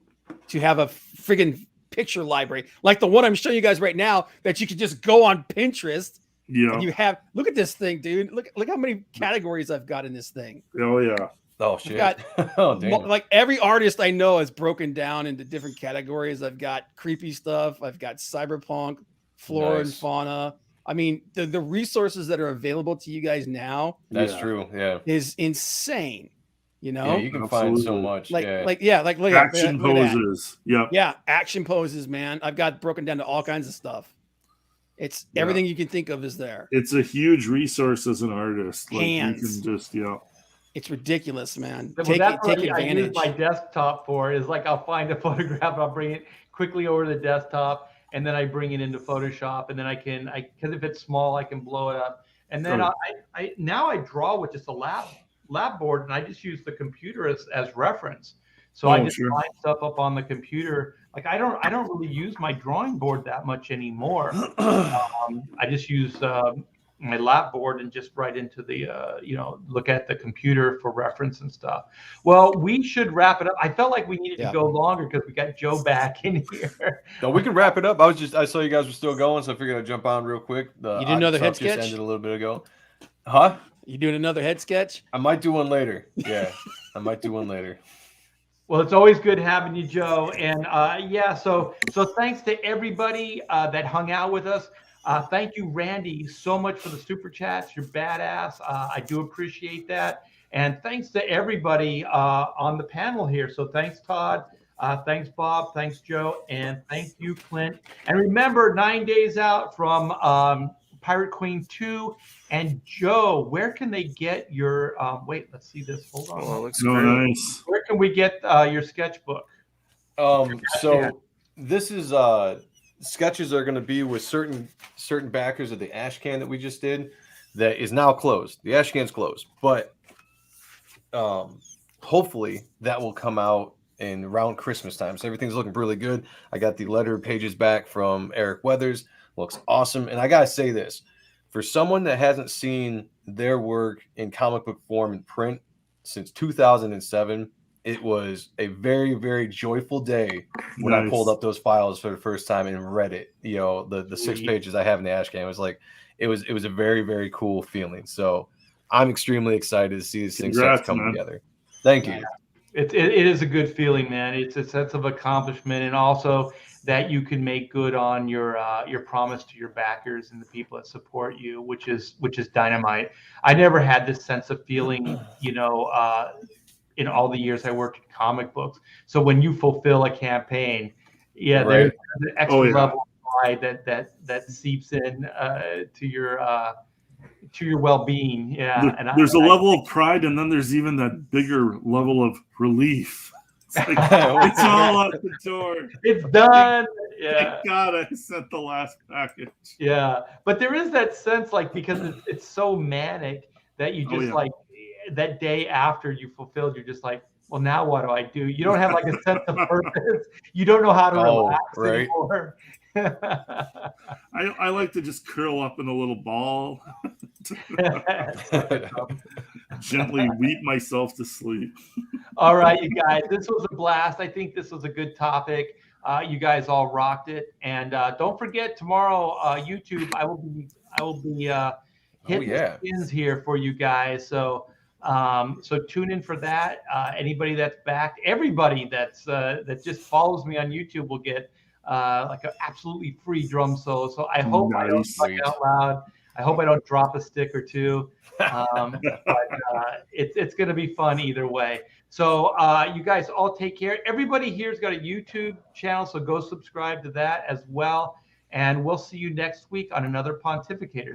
to have a friggin' picture library, like the one I'm showing you guys right now, that you could just go on Pinterest Yeah. and you have. Look at this thing, dude. Look how many categories I've got in this thing. Oh yeah. Oh shit! got Oh damn! Like every artist I know is broken down into different categories. I've got creepy stuff. I've got cyberpunk, flora and Nice. fauna. I mean, the resources that are available to you guys now That's Yeah. true. Yeah. is insane. You know, Yeah, you can find so Absolutely. much. like yeah. look at Action look at that. poses. Yep. Yeah, action poses, man. I've got broken down to all kinds of stuff. It's Yeah. everything you can think of is there. It's a huge resource as an artist. Like Hands. you can just It's ridiculous, man. Well, Take that's what I advantage. use my desktop for. Is like, I'll find a photograph, I'll bring it quickly over to the desktop, and then I bring it into Photoshop, and then because if it's small, I can blow it up. And then Oh. I now I draw with just a lab board, and I just use the computer as reference. So I Oh, just sure. line stuff up on the computer. Like, I don't really use my drawing board that much anymore. I just use my lap board and just right into the look at the computer for reference and stuff. Well, we should wrap it up. I felt like we needed Yeah. to go longer because we got Joe back in here. No, we can wrap it up. I saw you guys were still going, so I figured I'd jump on real quick. The You did another Odd head Stuff just sketch? ended a little bit ago. Huh? You doing another head sketch? I might do one later. Yeah, I might do one later. Well, it's always good having you, Joe. And so thanks to everybody that hung out with us. Thank you, Randy, so much for the super chats. You're badass. I do appreciate that. And thanks to everybody on the panel here. So thanks, Todd. Thanks, Bob. Thanks, Joe. And thank you, Clint. And remember, 9 days out from Pirate Queen 2. And Joe, where can they get your wait, let's see this. Hold on. Oh, it looks No, great. nice. Where can we get your sketchbook? So this is sketches are going to be with certain backers of the ash can that we just did that is now closed. The ash can's closed, but hopefully that will come out in around Christmas time. So everything's looking really good. I got the letter pages back from Eric Weathers. Looks awesome. And I gotta say this, for someone that hasn't seen their work in comic book form in print since 2007, it was a very, very joyful day when I pulled up those files for the first time and read it. You know, the 6 pages I have in the ash can. It was like, it was a very, very cool feeling. So I'm extremely excited to see these things start to come together. Thank you. It is a good feeling, man. It's a sense of accomplishment, and also that you can make good on your promise to your backers and the people that support you, which is dynamite. I never had this sense of feeling, in all the years I worked in comic books. So when you fulfill a campaign, Right. there's an extra level of pride that seeps in to your well-being. Yeah, There's a level of pride, and then there's even that bigger level of relief. It's like, it's all out the door. It's done. Yeah. Thank God I sent the last package. Yeah, but there is that sense, like, because it's so manic that you just like that day after you fulfilled, you're just like, well, now what do I do? You don't have like a sense of purpose. You don't know how to relax anymore. I like to just curl up in a little ball, gently weep myself to sleep. All right, you guys, this was a blast. I think this was a good topic. You guys all rocked it, and don't forget tomorrow, YouTube. I will be hitting the skins here for you guys. So tune in for that. Anybody that's backed, everybody that just follows me on YouTube will get like an absolutely free drum solo. So I hope I don't talk out loud. I hope I don't drop a stick or two. But it's going to be fun either way. So you guys all take care. Everybody here's got a YouTube channel, so go subscribe to that as well. And we'll see you next week on another Pontificators.